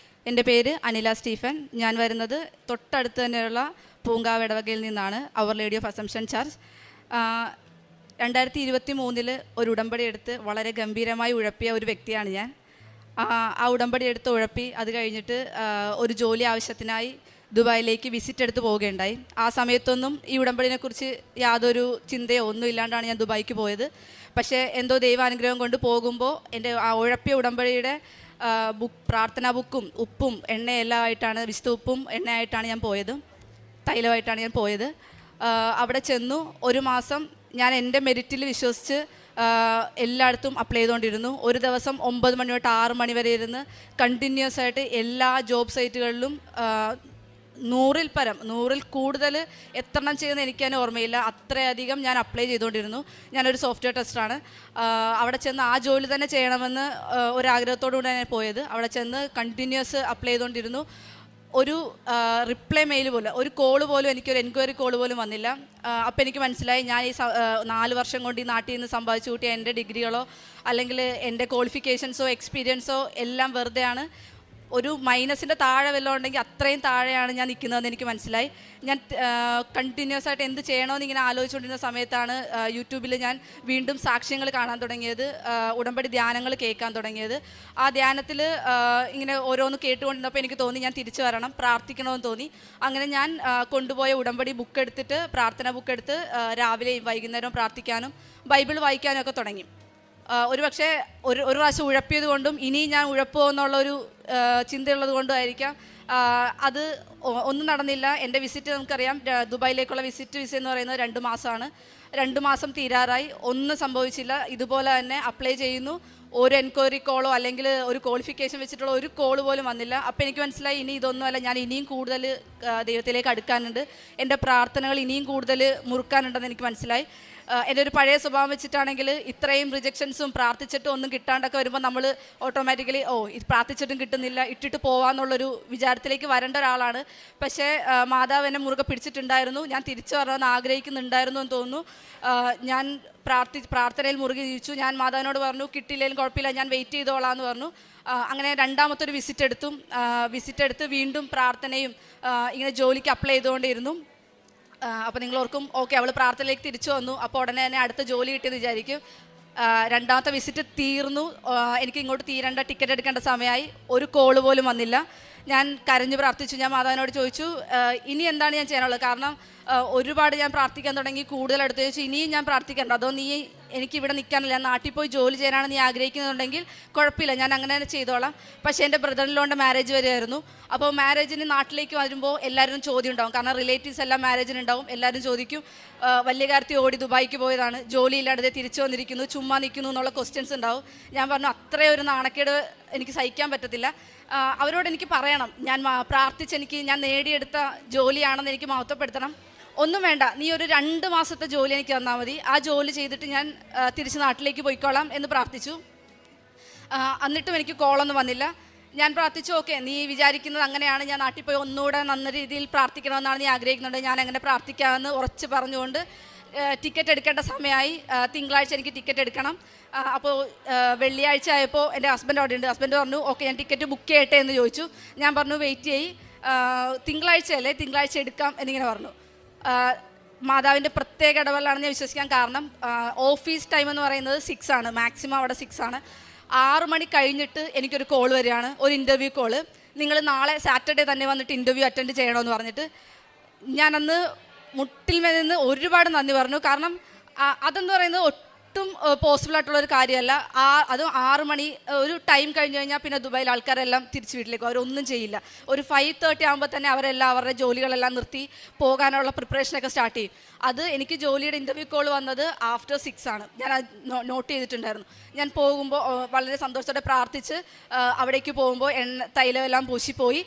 [SPEAKER 6] എൻ്റെ പേര് അനില സ്റ്റീഫൻ. ഞാൻ വരുന്നത് തൊട്ടടുത്ത് തന്നെയുള്ള പൂങ്കാവ് ഇടവകയിൽ നിന്നാണ്, അവർ ലേഡി ഓഫ് അസംഷൻ ചർച്ച്. 2023 ഒരു ഉടമ്പടി എടുത്ത് വളരെ ഗംഭീരമായി ഉഴപ്പിയ ഒരു വ്യക്തിയാണ് ഞാൻ. ആ ഉടമ്പടി എടുത്ത് ഉഴപ്പി അത് കഴിഞ്ഞിട്ട് ഒരു ജോലി ആവശ്യത്തിനായി ദുബായിലേക്ക് വിസിറ്റ് എടുത്ത് പോവുകയുണ്ടായി. ആ സമയത്തൊന്നും ഈ ഉടമ്പടിനെക്കുറിച്ച് യാതൊരു ചിന്തയോ ഒന്നും ഇല്ലാണ്ടാണ് ഞാൻ ദുബായിക്ക് പോയത്. പക്ഷേ എന്തോ ദൈവാനുഗ്രഹം കൊണ്ട് പോകുമ്പോൾ എൻ്റെ ആ ഉഴപ്പിയ ഉടമ്പടിയുടെ പ്രാർത്ഥനാ ബുക്കും ഉപ്പും എണ്ണയെല്ലാം ആയിട്ടാണ്, വിശുദ്ധ ഉപ്പും എണ്ണയായിട്ടാണ് ഞാൻ പോയത്, തൈലമായിട്ടാണ് ഞാൻ പോയത്. അവിടെ ചെന്നു 1 മാസം ഞാൻ എൻ്റെ മെറിറ്റിൽ വിശ്വസിച്ച് എല്ലായിടത്തും അപ്ലൈ ചെയ്തുകൊണ്ടിരുന്നു. ഒരു ദിവസം 9 മണി തൊട്ട് 6 മണി വരെ ഇരുന്ന് കണ്ടിന്യൂസ് ആയിട്ട് എല്ലാ ജോബ് സൈറ്റുകളിലും 100-ൽ കൂടുതൽ എത്രണ്ണം ചെയ്യുന്ന എനിക്ക് തന്നെ ഓർമ്മയില്ല, അത്രയധികം ഞാൻ അപ്ലൈ ചെയ്തുകൊണ്ടിരുന്നു. ഞാനൊരു സോഫ്റ്റ്വെയർ ടെസ്റ്ററാണ്. അവിടെ ചെന്ന് ആ ജോലി തന്നെ ചെയ്യണമെന്ന് ഒരാഗ്രഹത്തോടു കൂടെ ഞാൻ പോയത്. അവിടെ ചെന്ന് കണ്ടിന്യൂസ് അപ്ലൈ ചെയ്തുകൊണ്ടിരുന്നു. ഒരു റിപ്ലൈ മെയിൽ പോലും, ഒരു കോള് പോലും, എനിക്കൊരു എൻക്വയറി കോള് പോലും വന്നില്ല. അപ്പോൾ എനിക്ക് മനസ്സിലായി ഞാൻ ഈ 4 വർഷം കൊണ്ട് ഈ നാട്ടിൽ നിന്ന് സമ്പാദിച്ചു കൂട്ടിയ എൻ്റെ ഡിഗ്രികളോ അല്ലെങ്കിൽ എൻ്റെ ക്വാളിഫിക്കേഷൻസോ എക്സ്പീരിയൻസോ എല്ലാം വെറുതെയാണ്. ഒരു മൈനസിൻ്റെ താഴെ വല്ലതും ഉണ്ടെങ്കിൽ അത്രയും താഴെയാണ് ഞാൻ നിൽക്കുന്നതെന്ന് എനിക്ക് മനസ്സിലായി. ഞാൻ കണ്ടിന്യൂസ് ആയിട്ട് എന്ത് ചെയ്യണമെന്ന് ഇങ്ങനെ ആലോചിച്ചുകൊണ്ടിരുന്ന സമയത്താണ് യൂട്യൂബിൽ ഞാൻ വീണ്ടും സാക്ഷ്യങ്ങൾ കാണാൻ തുടങ്ങിയത്, ഉടമ്പടി ധ്യാനങ്ങൾ കേൾക്കാൻ തുടങ്ങിയത്. ആ ധ്യാനത്തിൽ ഇങ്ങനെ ഓരോന്ന് കേട്ടുകൊണ്ടിരുന്നപ്പോൾ എനിക്ക് തോന്നി ഞാൻ തിരിച്ചു വരണം, പ്രാർത്ഥിക്കണമെന്ന് തോന്നി. അങ്ങനെ ഞാൻ കൊണ്ടുപോയ ഉടമ്പടി ബുക്ക് എടുത്തിട്ട്, പ്രാർത്ഥന ബുക്ക് എടുത്ത് രാവിലെയും വൈകുന്നേരവും പ്രാർത്ഥിക്കാനും ബൈബിൾ വായിക്കാനും ഒക്കെ തുടങ്ങി. ഒരു പക്ഷേ ഒരു പ്രാവശ്യം ഉഴപ്പിയത് കൊണ്ടും ഇനി ഞാൻ ഉഴപ്പുമോ എന്നുള്ളൊരു ചിന്തയുള്ളത് കൊണ്ടുമായിരിക്കാം അത് ഒന്നും നടന്നില്ല. എൻ്റെ വിസിറ്റ് നമുക്കറിയാം, ദുബായിലേക്കുള്ള വിസിറ്റ് വിസ എന്ന് പറയുന്നത് 2 മാസമാണ്. 2 മാസം തീരാറായി, ഒന്നും സംഭവിച്ചില്ല. ഇതുപോലെ തന്നെ അപ്ലൈ ചെയ്യുന്നു, ഒരു എൻക്വയറി കോളോ അല്ലെങ്കിൽ ഒരു ക്വാളിഫിക്കേഷൻ വെച്ചിട്ടുള്ള ഒരു കോള് പോലും വന്നില്ല. അപ്പോൾ എനിക്ക് മനസ്സിലായി ഇനി ഇതൊന്നുമല്ല, ഞാൻ ഇനിയും കൂടുതൽ ദൈവത്തിലേക്ക് അടുക്കാനുണ്ട്, എൻ്റെ പ്രാർത്ഥനകൾ ഇനിയും കൂടുതൽ മുറുക്കാനുണ്ടെന്ന് എനിക്ക് മനസ്സിലായി. എൻ്റെ ഒരു പഴയ സ്വഭാവം വെച്ചിട്ടാണെങ്കിൽ ഇത്രയും റിജക്ഷൻസും പ്രാർത്ഥിച്ചിട്ടും ഒന്നും കിട്ടാണ്ടൊക്കെ വരുമ്പോൾ നമ്മൾ ഓട്ടോമാറ്റിക്കലി ഇത് പ്രാർത്ഥിച്ചിട്ടും കിട്ടുന്നില്ല, ഇട്ടിട്ട് പോകാമെന്നുള്ളൊരു വിചാരത്തിലേക്ക് വരേണ്ട ഒരാളാണ്. പക്ഷേ മാതാവ് എന്നെ മുറുകെ പിടിച്ചിട്ടുണ്ടായിരുന്നു, ഞാൻ തിരിച്ചു വരണമെന്ന് ആഗ്രഹിക്കുന്നുണ്ടായിരുന്നു എന്ന് തോന്നുന്നു. ഞാൻ പ്രാർത്ഥനയിൽ മുറുകെ ജീവിച്ചു. ഞാൻ മാതാവിനോട് പറഞ്ഞു കിട്ടിയില്ലെങ്കിലും കുഴപ്പമില്ല, ഞാൻ വെയിറ്റ് ചെയ്തോളാം എന്ന് പറഞ്ഞു. അങ്ങനെ രണ്ടാമത്തെ ഒരു വിസിറ്റ് എടുത്ത് വീണ്ടും പ്രാർത്ഥനയും ഇങ്ങനെ ജോലിക്ക് അപ്ലൈ ചെയ്തുകൊണ്ടിരുന്നു. അപ്പോൾ നിങ്ങൾ ഓർക്കും ഓക്കെ അവൾ പ്രാർത്ഥനയിലേക്ക് തിരിച്ചു വന്നു, അപ്പോൾ ഉടനെ തന്നെ അടുത്ത ജോലി കിട്ടിയെന്ന് വിചാരിക്കും. രണ്ടാമത്തെ വിസിറ്റ് തീർന്നു, എനിക്ക് ഇങ്ങോട്ട് തീരേണ്ട ടിക്കറ്റ് എടുക്കേണ്ട സമയമായി, ഒരു കോള് പോലും വന്നില്ല. ഞാൻ കരഞ്ഞു പ്രാർത്ഥിച്ചു. ഞാൻ മാതാവിനോട് ചോദിച്ചു ഇനി എന്താണ് ഞാൻ ചെയ്യാനുള്ളത്, കാരണം ഒരുപാട് ഞാൻ പ്രാർത്ഥിക്കാൻ തുടങ്ങി. കൂടുതൽ അടുത്ത് ചോദിച്ചു ഇനിയും ഞാൻ പ്രാർത്ഥിക്കണ്ട, അതോ നീ എനിക്കിവിടെ നിൽക്കാനില്ല, നാട്ടിൽ പോയി ജോലി ചെയ്യാനാണ് നീ ആഗ്രഹിക്കുന്നുണ്ടെങ്കിൽ കുഴപ്പമില്ല, ഞാൻ അങ്ങനെ തന്നെ ചെയ്തോളാം. പക്ഷേ എൻ്റെ ബ്രദറിലോൻ്റെ മാരേജ് വരെയായിരുന്നു. അപ്പോൾ മാരേജിന് നാട്ടിലേക്ക് വരുമ്പോൾ എല്ലാവരും ചോദ്യം ഉണ്ടാവും, കാരണം റിലേറ്റീവ്സ് എല്ലാം മാരേജിനുണ്ടാവും. എല്ലാവരും ചോദിക്കും വലിയ കാര്യത്തിൽ ഓടി ദുബായിക്ക് പോയതാണ്, ജോലിയില്ലാതെ തിരിച്ചു വന്നിരിക്കുന്നു, ചുമ്മാ നിൽക്കുന്നു എന്നുള്ള ക്വസ്റ്റ്യൻസ് ഉണ്ടാവും. ഞാൻ പറഞ്ഞു അത്രയും ഒരു നാണക്കേട് എനിക്ക് സഹിക്കാൻ പറ്റത്തില്ല. അവരോട് എനിക്ക് പറയണം ഞാൻ പ്രാർത്ഥിച്ചെനിക്ക് ഞാൻ നേടിയെടുത്ത ജോലിയാണെന്ന് എനിക്ക് മഹത്വപ്പെടുത്തണം. ഒന്നും വേണ്ട, നീ ഒരു 2 മാസത്തെ ജോലി എനിക്ക് തന്നാൽ മതി, ആ ജോലി ചെയ്തിട്ട് ഞാൻ തിരിച്ച് നാട്ടിലേക്ക് പോയിക്കോളാം എന്ന് പ്രാർത്ഥിച്ചു. എന്നിട്ടും എനിക്ക് കോളൊന്നും വന്നില്ല. ഞാൻ പ്രാർത്ഥിച്ചു ഓക്കെ നീ വിചാരിക്കുന്നത് അങ്ങനെയാണ്, ഞാൻ നാട്ടിൽ പോയി ഒന്നുകൂടെ നല്ല രീതിയിൽ പ്രാർത്ഥിക്കണമെന്നാണ് നീ ആഗ്രഹിക്കുന്നുണ്ട്, ഞാൻ അങ്ങനെ പ്രാർത്ഥിക്കാമെന്ന് ഉറച്ച് പറഞ്ഞുകൊണ്ട് ടിക്കറ്റ് എടുക്കേണ്ട സമയമായി. തിങ്കളാഴ്ച എനിക്ക് ടിക്കറ്റ് എടുക്കണം. അപ്പോൾ വെള്ളിയാഴ്ച ആയപ്പോൾ എൻ്റെ ഹസ്ബൻഡ് അവിടെ ഉണ്ട്. ഹസ്ബൻഡ് പറഞ്ഞു ഓക്കെ ഞാൻ ടിക്കറ്റ് ബുക്ക് ചെയ്യട്ടെ എന്ന് ചോദിച്ചു. ഞാൻ പറഞ്ഞു വെയിറ്റ് ചെയ്യ്, തിങ്കളാഴ്ചയല്ലേ, തിങ്കളാഴ്ച എടുക്കാം എന്നിങ്ങനെ പറഞ്ഞു. മാതാവിൻ്റെ പ്രത്യേക ഇടപെടലാണെന്ന് ഞാൻ വിശ്വസിക്കാൻ കാരണം ഓഫീസ് ടൈം എന്ന് പറയുന്നത് 6 ആണ്, മാക്സിമം അവിടെ 6 ആണ്. 6 മണി കഴിഞ്ഞിട്ട് എനിക്കൊരു കോൾ വരികയാണ്, ഒരു ഇൻ്റർവ്യൂ കോള്. നിങ്ങൾ നാളെ സാറ്റർഡേ തന്നെ വന്നിട്ട് ഇൻ്റർവ്യൂ അറ്റൻഡ് ചെയ്യണമെന്ന് പറഞ്ഞിട്ട് ഞാനന്ന് മുട്ടിൽ നിന്ന് ഒരുപാട് നന്ദി പറഞ്ഞു. കാരണം അതെന്ന് പറയുന്നത് ഒട്ടും പോസിബിൾ ആയിട്ടുള്ള ഒരു കാര്യമല്ല. അതും 6 മണി ഒരു ടൈം കഴിഞ്ഞ് കഴിഞ്ഞാൽ പിന്നെ ദുബായിൽ ആൾക്കാരെല്ലാം തിരിച്ചു വീട്ടിലേക്ക്, അവരൊന്നും ചെയ്യില്ല. ഒരു 5:30 ആകുമ്പോൾ തന്നെ അവരെല്ലാം അവരുടെ ജോലികളെല്ലാം നിർത്തി പോകാനുള്ള പ്രിപ്പറേഷനൊക്കെ സ്റ്റാർട്ട് ചെയ്യും. അത് എനിക്ക് ജോലിയുടെ ഇൻ്റർവ്യൂ കോൾ വന്നത് ആഫ്റ്റർ 6 ആണ്. ഞാൻ നോട്ട് ചെയ്തിട്ടുണ്ടായിരുന്നു. ഞാൻ പോകുമ്പോൾ വളരെ സന്തോഷത്തോടെ പ്രാർത്ഥിച്ച് അവിടേക്ക് പോകുമ്പോൾ തൈലമെല്ലാം പൂശിപ്പോയി.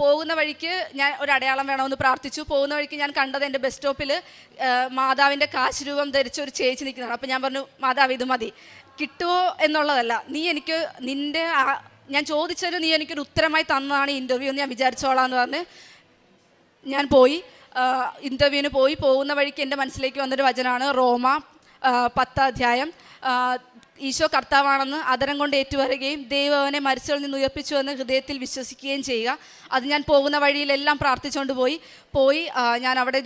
[SPEAKER 6] പോകുന്ന വഴിക്ക് ഞാൻ ഒരു അടയാളം വേണമെന്ന് പ്രാർത്ഥിച്ചു. പോകുന്ന വഴിക്ക് ഞാൻ കണ്ടത് എൻ്റെ ബസ് സ്റ്റോപ്പിൽ മാതാവിൻ്റെ കാശ് രൂപം ധരിച്ച ഒരു ചേച്ചി നിൽക്കുന്നതാണ്. അപ്പോൾ ഞാൻ പറഞ്ഞു, മാതാവ് ഇത് മതി, കിട്ടുമോ എന്നുള്ളതല്ല, നീ എനിക്ക് നിൻ്റെ ഞാൻ ചോദിച്ചതിന് നീ എനിക്കൊരു ഉത്തരമായി തന്നതാണ് ഈ ഇൻ്റർവ്യൂ എന്ന് ഞാൻ വിചാരിച്ചോളാം എന്ന് പറഞ്ഞ് ഞാൻ പോയി. ഇൻ്റർവ്യൂവിന് പോകുന്ന വഴിക്ക് എൻ്റെ മനസ്സിലേക്ക് വന്നൊരു വചനമാണ് റോമ 10 അധ്യായം. ഈശോ കർത്താവാണെന്ന് അതരം കൊണ്ട് ഏറ്റുപറയുകയും ദൈവം അവനെ മരിച്ചവരിൽ നിന്ന് ഉയർപ്പിച്ചു എന്ന് ഹൃദയത്തിൽ വിശ്വസിക്കുകയും ചെയ്യുക. അത് ഞാൻ പോകുന്ന വഴിയിലെല്ലാം പ്രാർത്ഥിച്ചുകൊണ്ട് പോയി ഞാൻ അവിടെ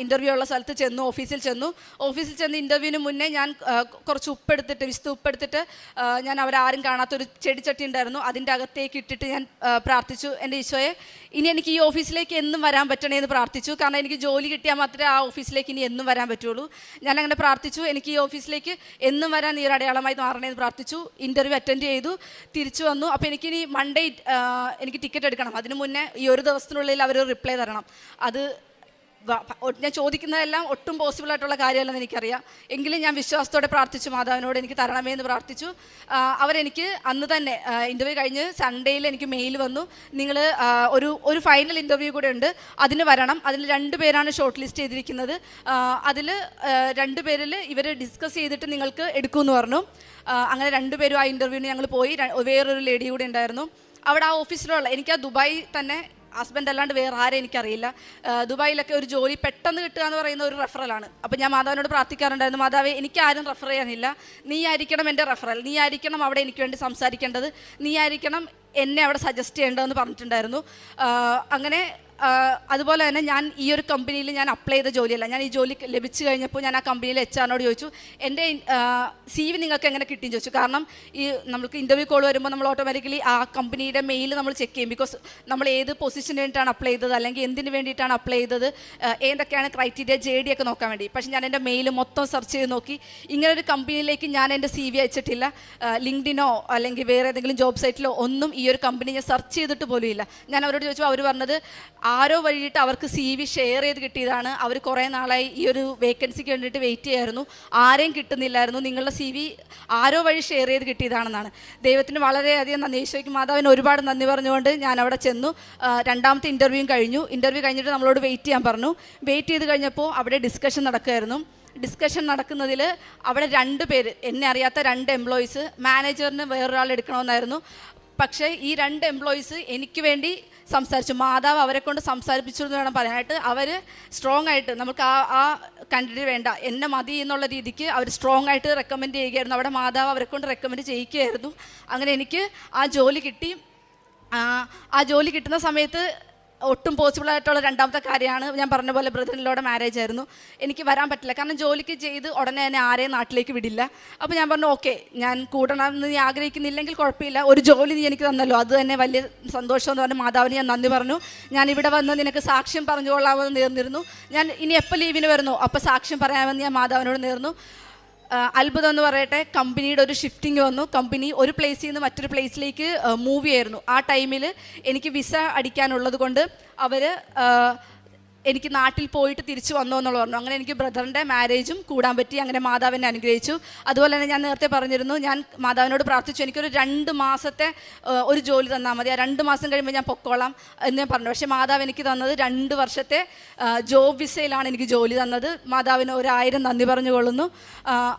[SPEAKER 6] ഇൻ്റർവ്യൂ ഉള്ള സ്ഥലത്ത് ചെന്നു. ഓഫീസിൽ ചെന്ന് ഇൻ്റർവ്യൂവിന് മുന്നേ ഞാൻ കുറച്ച് വിശുദ്ധ ഉപ്പെടുത്തിട്ട് ഞാൻ അവരാരും കാണാത്തൊരു ചെടിച്ചട്ടി ഉണ്ടായിരുന്നു, അതിൻ്റെ അകത്തേക്ക് ഇട്ടിട്ട് ഞാൻ പ്രാർത്ഥിച്ചു, എൻ്റെ ഈശോയെ ഇനി എനിക്ക് ഈ ഓഫീസിലേക്ക് എന്നും വരാൻ പറ്റണേ എന്ന് പ്രാർത്ഥിച്ചു. കാരണം എനിക്ക് ജോലി കിട്ടിയാൽ മാത്രമേ ആ ഓഫീസിലേക്ക് ഇനി എന്നും വരാൻ പറ്റുള്ളൂ. ഞാൻ അങ്ങനെ പ്രാർത്ഥിച്ചു, എനിക്ക് ഈ ഓഫീസിലേക്ക് എന്നും വരാൻ നീ ഒരു അടയാളമായി മാറണേന്ന് പ്രാർത്ഥിച്ചു. ഇൻ്റർവ്യൂ അറ്റൻഡ് ചെയ്തു, തിരിച്ചു വന്നു. അപ്പോൾ എനിക്കിനി മൺഡേ എനിക്ക് ടിക്കറ്റ് എടുക്കണം. അതിന് മുന്നേ ഈ ഒരു ദിവസത്തിനുള്ളിൽ അവർ റിപ്ലൈ തരണം. അത് ഞാൻ ചോദിക്കുന്നതെല്ലാം ഒട്ടും പോസിബിൾ ആയിട്ടുള്ള കാര്യമല്ലെന്ന് എനിക്കറിയാം. എങ്കിലും ഞാൻ വിശ്വാസത്തോടെ പ്രാർത്ഥിച്ചു, മാതാവിനോട് എനിക്ക് തരണമേ എന്ന് പ്രാർത്ഥിച്ചു. അവരെനിക്ക് അന്ന് തന്നെ ഇൻ്റർവ്യൂ കഴിഞ്ഞ് സൺഡേയിൽ എനിക്ക് മെയിൽ വന്നു, നിങ്ങൾ ഒരു ഫൈനൽ ഇൻ്റർവ്യൂ കൂടെ ഉണ്ട്, അതിന് വരണം. അതിൽ 2 പേരാണ് ഷോർട്ട് ലിസ്റ്റ് ചെയ്തിരിക്കുന്നത്. അതിൽ 2 പേരിൽ ഇവർ ഡിസ്കസ് ചെയ്തിട്ട് നിങ്ങൾക്ക് എടുക്കുമെന്ന് പറഞ്ഞു. അങ്ങനെ 2 പേരും ആ ഇൻ്റർവ്യൂവിന് ഞങ്ങൾ പോയി. വേറൊരു ലേഡി കൂടെ ഉണ്ടായിരുന്നു. അവിടെ ആ ഓഫീസിലുള്ള എനിക്ക് ആ ദുബായ് തന്നെ ഹസ്ബൻഡ് അല്ലാണ്ട് വേറെ ആരെ എനിക്കറിയില്ല. ദുബായിലൊക്കെ ഒരു ജോലി പെട്ടെന്ന് കിട്ടുക എന്ന് പറയുന്ന ഒരു റെഫറലാണ്. അപ്പോൾ ഞാൻ മാതാവിനോട് പ്രാർത്ഥിക്കാറുണ്ടായിരുന്നു, മാതാവേ എനിക്ക് ആരും റെഫർ ചെയ്യാനില്ല, നീ ആയിരിക്കണം എൻ്റെ റെഫറൽ, നീ ആയിരിക്കണം അവിടെ എനിക്ക് വേണ്ടി സംസാരിക്കേണ്ടത്, നീ ആയിരിക്കണം എന്നെ അവിടെ സജസ്റ്റ് ചെയ്യേണ്ടതെന്ന് പറഞ്ഞിട്ടുണ്ടായിരുന്നു. അങ്ങനെ അതുപോലെ തന്നെ ഞാൻ ഈ ഒരു കമ്പനിയിൽ ഞാൻ അപ്ലൈ ചെയ്ത ജോലിയല്ല, ഞാൻ ഈ ജോലി ലഭിച്ചു കഴിഞ്ഞപ്പോൾ ഞാൻ ആ കമ്പനിയിലെ HR ചോദിച്ചു, എൻ്റെ CV നിങ്ങൾക്ക് എങ്ങനെ കിട്ടിയെന്ന് ചോദിച്ചു. കാരണം ഈ നമുക്ക് ഇൻ്റർവ്യൂ കോൾ വരുമ്പോൾ നമ്മൾ ഓട്ടോമാറ്റിക്കലി ആ കമ്പനിയുടെ മെയിൽ നമ്മൾ ചെക്ക് ചെയ്യും. ബിക്കോസ് നമ്മൾ ഏത് പൊസിഷന് വേണ്ടിയിട്ടാണ് അപ്ലൈ ചെയ്തത്, അല്ലെങ്കിൽ എന്തിനു വേണ്ടിയിട്ടാണ് അപ്ലൈ ചെയ്തത്, ഏതൊക്കെയാണ് ക്രൈറ്റീരിയ, JD ഒക്കെ നോക്കാൻ വേണ്ടി. പക്ഷേ ഞാൻ എൻ്റെ മെയിൽ മൊത്തം സെർച്ച് ചെയ്ത് നോക്കി. ഇങ്ങനൊരു കമ്പനിയിലേക്ക് ഞാൻ എൻ്റെ CV അയച്ചിട്ടില്ല. ലിങ്ക്ഡിനോ അല്ലെങ്കിൽ വേറെ ഏതെങ്കിലും ജോബ് സൈറ്റിലോ ഒന്നും ഈ ഒരു കമ്പനി ഞാൻ സെർച്ച് ചെയ്തിട്ട് പോലും ഇല്ല. ഞാൻ അവരോട് ചോദിച്ചു, അവർ പറഞ്ഞത് ആരോ വഴിയിട്ട് അവർക്ക് CV ഷെയർ ചെയ്ത് കിട്ടിയതാണ്. അവർ കുറേ നാളായി ഈ ഒരു വേക്കൻസിക്ക് വേണ്ടിയിട്ട് വെയിറ്റ് ചെയ്യായിരുന്നു, ആരെയും കിട്ടുന്നില്ലായിരുന്നു, നിങ്ങളുടെ CV ആരോ വഴി ഷെയർ ചെയ്ത് കിട്ടിയതാണെന്നാണ്. ദൈവത്തിന് വളരെയധികം നന്ദി, ഈശോയ്ക്ക് മാതാവിന് ഒരുപാട് നന്ദി പറഞ്ഞുകൊണ്ട് ഞാൻ അവിടെ ചെന്നു. 2ാമത്തെ ഇൻ്റർവ്യൂ കഴിഞ്ഞിട്ട് നമ്മളോട് വെയിറ്റ് ചെയ്യാൻ പറഞ്ഞു. വെയിറ്റ് ചെയ്ത് കഴിഞ്ഞപ്പോൾ അവിടെ ഡിസ്കഷൻ നടക്കുമായിരുന്നു. ഡിസ്കഷൻ നടക്കുന്നതിൽ അവിടെ 2 പേര്, എന്നെ അറിയാത്ത 2 എംപ്ലോയീസ്, മാനേജറിന് വേറൊരാൾ എടുക്കണമെന്നായിരുന്നു. പക്ഷേ ഈ 2 എംപ്ലോയീസ് എനിക്ക് വേണ്ടി സംസാരിച്ചു. മാതാവ് അവരെ കൊണ്ട് സംസാരിപ്പിച്ചു എന്ന് വേണം പറയാനായിട്ട്. അവർ സ്ട്രോങ് ആയിട്ട് നമുക്ക് ആ കാൻഡിഡേറ്റ് വേണ്ട, എന്നെ മതി എന്നുള്ള രീതിക്ക് അവർ സ്ട്രോങ് ആയിട്ട് റെക്കമെൻഡ് ചെയ്യുകയായിരുന്നു. അവിടെ മാതാവ് അവരെ കൊണ്ട് റെക്കമെൻഡ് ചെയ്യിക്കുകയായിരുന്നു. അങ്ങനെ എനിക്ക് ആ ജോലി കിട്ടി. ആ ജോലി കിട്ടുന്ന സമയത്ത് ഒട്ടും പോസിബിൾ ആയിട്ടുള്ള 2ാമത്തെ കാര്യമാണ് ഞാൻ പറഞ്ഞ പോലെ ബ്രദറിനോടെ മാരേജ് ആയിരുന്നു. എനിക്ക് വരാൻ പറ്റില്ല, കാരണം ജോലിക്ക് ചെയ്ത് ഉടനെ തന്നെ ആരെയും നാട്ടിലേക്ക് വിടില്ല. അപ്പോൾ ഞാൻ പറഞ്ഞു, ഓക്കെ ഞാൻ കൂടണമെന്ന് നീ ആഗ്രഹിക്കുന്നില്ലെങ്കിൽ കുഴപ്പമില്ല, ഒരു ജോലി നീ എനിക്ക് തന്നല്ലോ, അത് തന്നെ വലിയ സന്തോഷം എന്ന് പറഞ്ഞ് മാതാവിന് ഞാൻ നന്ദി പറഞ്ഞു. ഞാൻ ഇവിടെ വന്ന് നിനക്ക് സാക്ഷ്യം പറഞ്ഞുകൊള്ളാമെന്ന് നേർന്നിരുന്നു. ഞാൻ ഇനി എപ്പോൾ ലീവിന് വരുന്നു അപ്പോൾ സാക്ഷ്യം പറയാമെന്ന് ഞാൻ മാതാവിനോട് നേർന്നു. അത്ഭുതം എന്ന് പറയട്ടെ, കമ്പനിയുടെ ഒരു ഷിഫ്റ്റിംഗ് വന്നു. കമ്പനി ഒരു പ്ലേസിൽ നിന്ന് മറ്റൊരു പ്ലേസിലേക്ക് മൂവ് ചെയ്യായിരുന്നു. ആ ടൈമിൽ എനിക്ക് വിസ അടിക്കാനുള്ളത് കൊണ്ട് അവർ എനിക്ക് നാട്ടിൽ പോയിട്ട് തിരിച്ചു വന്നോ എന്നുള്ള പറഞ്ഞു. അങ്ങനെ എനിക്ക് ബ്രദറിൻ്റെ മാരേജും കൂടാൻ പറ്റി. അങ്ങനെ മാതാവിനെ അനുഗ്രഹിച്ചു. അതുപോലെ തന്നെ ഞാൻ നേരത്തെ പറഞ്ഞിരുന്നു, ഞാൻ മാതാവിനോട് പ്രാർത്ഥിച്ചു, എനിക്കൊരു 2 മാസത്തെ ഒരു ജോലി തന്നാൽ മതി, ആ 2 മാസം കഴിയുമ്പോൾ ഞാൻ പൊക്കോളാം എന്ന് ഞാൻ പറഞ്ഞു. പക്ഷേ മാതാവ് എനിക്ക് തന്നത് 2 വർഷത്തെ ജോബ് വിസയിലാണ് എനിക്ക് ജോലി തന്നത്. മാതാവിന് 1000 നന്ദി പറഞ്ഞുകൊള്ളുന്നു.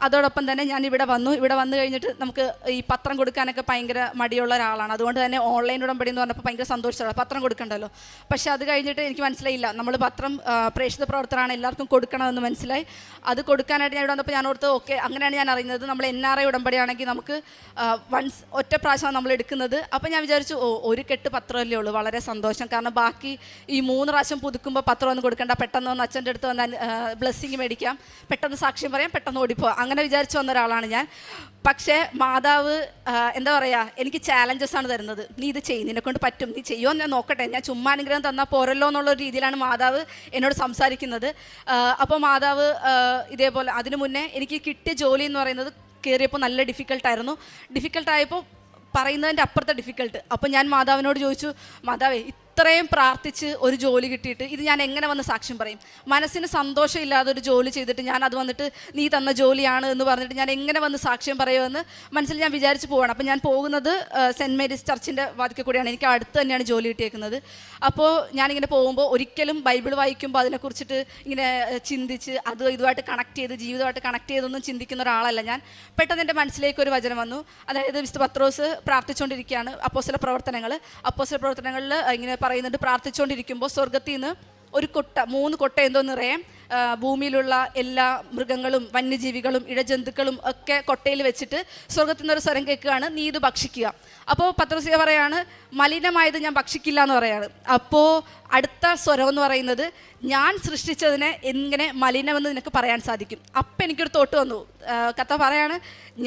[SPEAKER 6] അതോടൊപ്പം തന്നെ ഞാൻ ഇവിടെ വന്നു കഴിഞ്ഞിട്ട് നമുക്ക് ഈ പത്രം കൊടുക്കാനൊക്കെ ഭയങ്കര മടിയുള്ള ഒരാളാണ്. അതുകൊണ്ട് തന്നെ ഓൺലൈൻ ഉടമ്പടി എന്ന് പറഞ്ഞപ്പോൾ ഭയങ്കര സന്തോഷമാണ്, പത്രം കൊടുക്കണ്ടല്ലോ. പക്ഷേ അത് കഴിഞ്ഞിട്ട് എനിക്ക് മനസ്സിലായില്ല, നമ്മൾ പത്രം പ്രേക്ഷിത പ്രവർത്തനമാണ്, എല്ലാവർക്കും കൊടുക്കണമെന്ന് മനസ്സിലായി. അത് കൊടുക്കാനായിട്ട് ഞാൻ ഇവിടെ വന്നപ്പോൾ ഞാൻ ഓർത്ത്, ഓക്കെ അങ്ങനെയാണ് ഞാൻ അറിയുന്നത് നമ്മൾ NRI ഉടമ്പടിയാണെങ്കിൽ നമുക്ക് ഒറ്റ പ്രാവശ്യമാണ് നമ്മൾ എടുക്കുന്നത്. അപ്പോൾ ഞാൻ വിചാരിച്ചു, ഒരു കെട്ട് പത്രമല്ലേ ഉള്ളൂ, വളരെ സന്തോഷം. കാരണം ബാക്കി ഈ 3 പ്രാവശ്യം പുതുക്കുമ്പോൾ പത്രം ഒന്നും കൊടുക്കണ്ട, പെട്ടെന്ന് വന്ന് അച്ഛൻ്റെ അടുത്ത് വന്ന് ബ്ലെസ്സിങ് മേടിക്കാം, പെട്ടെന്ന് സാക്ഷ്യം പറയാം, പെട്ടെന്ന് ഓടിപ്പോവാം, അങ്ങനെ വിചാരിച്ചു വന്ന ഒരാളാണ് ഞാൻ. പക്ഷേ മാതാവ് എന്താ പറയുക, എനിക്ക് ചാലഞ്ചസ് ആണ് തരുന്നത്. നീ ഇത് ചെയ്യും, നിന്നെ കൊണ്ട് പറ്റും, നീ ചെയ്യുമോ ഞാൻ നോക്കട്ടെ, ഞാൻ ചുമ്മാ അനുഗ്രഹം തന്നാൽ പോരല്ലോ എന്നുള്ള രീതിയിലാണ് മാതാവ് എന്നോട് സംസാരിക്കുന്നത്. അപ്പോൾ മാതാവ് ഇതേപോലെ അതിനു മുന്നേ എനിക്ക് കിട്ടിയ ജോലി എന്ന് പറയുന്നത് കയറിയപ്പോൾ നല്ല ഡിഫിക്കൽട്ടായപ്പോൾ പറയുന്നതിൻ്റെ അപ്പുറത്തെ ഡിഫിക്കൽട്ട്. അപ്പോൾ ഞാൻ മാതാവിനോട് ചോദിച്ചു, മാതാവേ ഇത്രയും പ്രാർത്ഥിച്ച് ഒരു ജോലി കിട്ടിയിട്ട് ഇത് ഞാൻ എങ്ങനെ വന്ന് സാക്ഷ്യം പറയും? മനസ്സിന് സന്തോഷമില്ലാതെ ഒരു ജോലി ചെയ്തിട്ട് ഞാൻ അത് വന്നിട്ട് നീ തന്ന ജോലിയാണ് എന്ന് പറഞ്ഞിട്ട് ഞാൻ എങ്ങനെ വന്ന് സാക്ഷ്യം പറയുമെന്ന് മനസ്സിൽ ഞാൻ വിചാരിച്ച് പോവാണ്. അപ്പോൾ ഞാൻ പോകുന്നത് സെൻറ്റ് മേരീസ് ചർച്ചിൻ്റെ വാതിക്കൽ കൂടിയാണ്. എനിക്ക് അടുത്ത് തന്നെയാണ് ജോലി കിട്ടിയേക്കുന്നത്. അപ്പോൾ ഞാനിങ്ങനെ പോകുമ്പോൾ ഒരിക്കലും ബൈബിൾ വായിക്കുമ്പോൾ അതിനെക്കുറിച്ചിട്ട് ഇങ്ങനെ ചിന്തിച്ച് ഇതുമായിട്ട് കണക്ട് ചെയ്ത് ജീവിതമായിട്ട് കണക്ട് ചെയ്തൊന്നും ചിന്തിക്കുന്ന ഒരാളല്ല ഞാൻ. പെട്ടെന്ന് എൻ്റെ മനസ്സിലേക്ക് ഒരു വചനം വന്നു. അതായത് വിശുദ്ധ പത്രോസ് പ്രാർത്ഥിച്ചുകൊണ്ടിരിക്കുകയാണ്. അപ്പോസ്തല പ്രവർത്തനങ്ങളിൽ ഇങ്ങനെ പറയുന്നുണ്ട്, പ്രാർത്ഥിച്ചുകൊണ്ടിരിക്കുമ്പോൾ സ്വർഗത്തിൽ നിന്ന് ഒരു 3 കൊട്ട എന്തോ നിറയെ ഭൂമിയിലുള്ള എല്ലാ മൃഗങ്ങളും വന്യജീവികളും ഇഴജന്തുക്കളും ഒക്കെ കൊട്ടയിൽ വെച്ചിട്ട് സ്വർഗത്തിൽ നിന്നൊരു സ്വരം കേൾക്കുകയാണ്, നീ ഇത് ഭക്ഷിക്കുക. അപ്പോൾ പത്രോസ് പറയാണ്, മലിനമായത് ഞാൻ ഭക്ഷിക്കില്ല എന്ന് പറയാണ്. അപ്പോൾ അടുത്ത സ്വരം എന്ന് പറയുന്നത്, ഞാൻ സൃഷ്ടിച്ചതിനെ എങ്ങനെ മലിനമെന്ന് നിനക്ക് പറയാൻ സാധിക്കും? അപ്പം എനിക്കൊരു തോട്ട് വന്നു. കഥ പറയാണ്,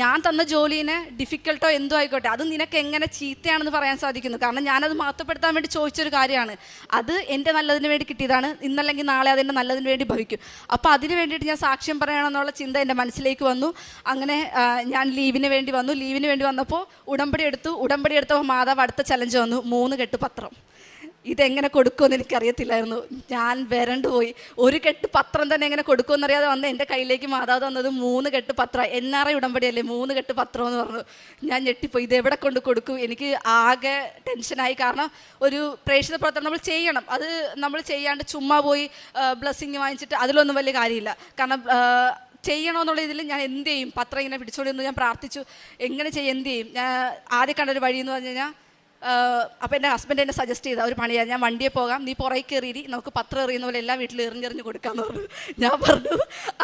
[SPEAKER 6] ഞാൻ തന്ന ജോലിനെ ഡിഫിക്കൽട്ടോ എന്തോ ആയിക്കോട്ടെ, അത് നിനക്ക് എങ്ങനെ ചീത്തയാണെന്ന് പറയാൻ സാധിക്കുന്നു? കാരണം ഞാനത് മഹത്വപ്പെടുത്താൻ വേണ്ടി ചോദിച്ചൊരു കാര്യമാണ്. അത് എൻ്റെ നല്ലതിന് വേണ്ടി കിട്ടിയതാണ്. ഇന്നല്ലെങ്കിൽ നാളെ അതെൻ്റെ നല്ലതിന് വേണ്ടി ഭവിക്കും. അപ്പോൾ അതിന് വേണ്ടിയിട്ട് ഞാൻ സാക്ഷ്യം പറയണമെന്നുള്ള ചിന്ത എൻ്റെ മനസ്സിലേക്ക് വന്നു. അങ്ങനെ ഞാൻ ലീവിന് വേണ്ടി വന്നപ്പോൾ ഉടമ്പടി എടുത്തപ്പോൾ മാതാവ് അടുത്ത ചലഞ്ച് വന്നു, 3 കെട്ട് പത്രം. ഇതെങ്ങനെ കൊടുക്കുമെന്ന് എനിക്കറിയത്തില്ലായിരുന്നു. ഞാൻ വരണ്ടുപോയി. 1 കെട്ട് പത്രം തന്നെ എങ്ങനെ കൊടുക്കുമെന്നറിയാതെ വന്ന് എൻ്റെ കയ്യിലേക്ക് മാതാവ് തന്നത് 3 കെട്ട് പത്രം. NRI ഉടമ്പടിയല്ലേ, 3 കെട്ട് പത്രം എന്ന് പറഞ്ഞു. ഞാൻ ഞെട്ടിപ്പോയി, ഇതെവിടെ കൊണ്ട് കൊടുക്കും? എനിക്ക് ആകെ ടെൻഷനായി. കാരണം ഒരു പ്രേക്ഷിത പ്രവർത്തനം നമ്മൾ ചെയ്യണം. അത് നമ്മൾ ചെയ്യാണ്ട് ചുമ്മാ പോയി ബ്ലെസ്സിങ് വാങ്ങിച്ചിട്ട് അതിലൊന്നും വലിയ കാര്യമില്ല. കാരണം ചെയ്യണമെന്നുള്ള ഇതിൽ ഞാൻ എന്ത് ചെയ്യും? പത്രം ഇങ്ങനെ പിടിച്ചുകൊണ്ടിരുന്നു. ഞാൻ പ്രാർത്ഥിച്ചു, എങ്ങനെ ചെയ്യും, എന്ത് ചെയ്യും? ഞാൻ ആദ്യം കണ്ടൊരു വഴി എന്ന് പറഞ്ഞു കഴിഞ്ഞാൽ, അപ്പോൾ എൻ്റെ ഹസ്ബൻഡ് എന്നെ സജസ്റ്റ് ചെയ്ത ഒരു പണിയാണ്, ഞാൻ വണ്ടിയെ പോകാം, നീ പുറകെ കയറി നമുക്ക് പത്രം എറിയുന്ന പോലെ എല്ലാ വീട്ടിലും എറിഞ്ഞെറിഞ്ഞ് കൊടുക്കാമെന്ന് പറഞ്ഞു. ഞാൻ പറഞ്ഞു,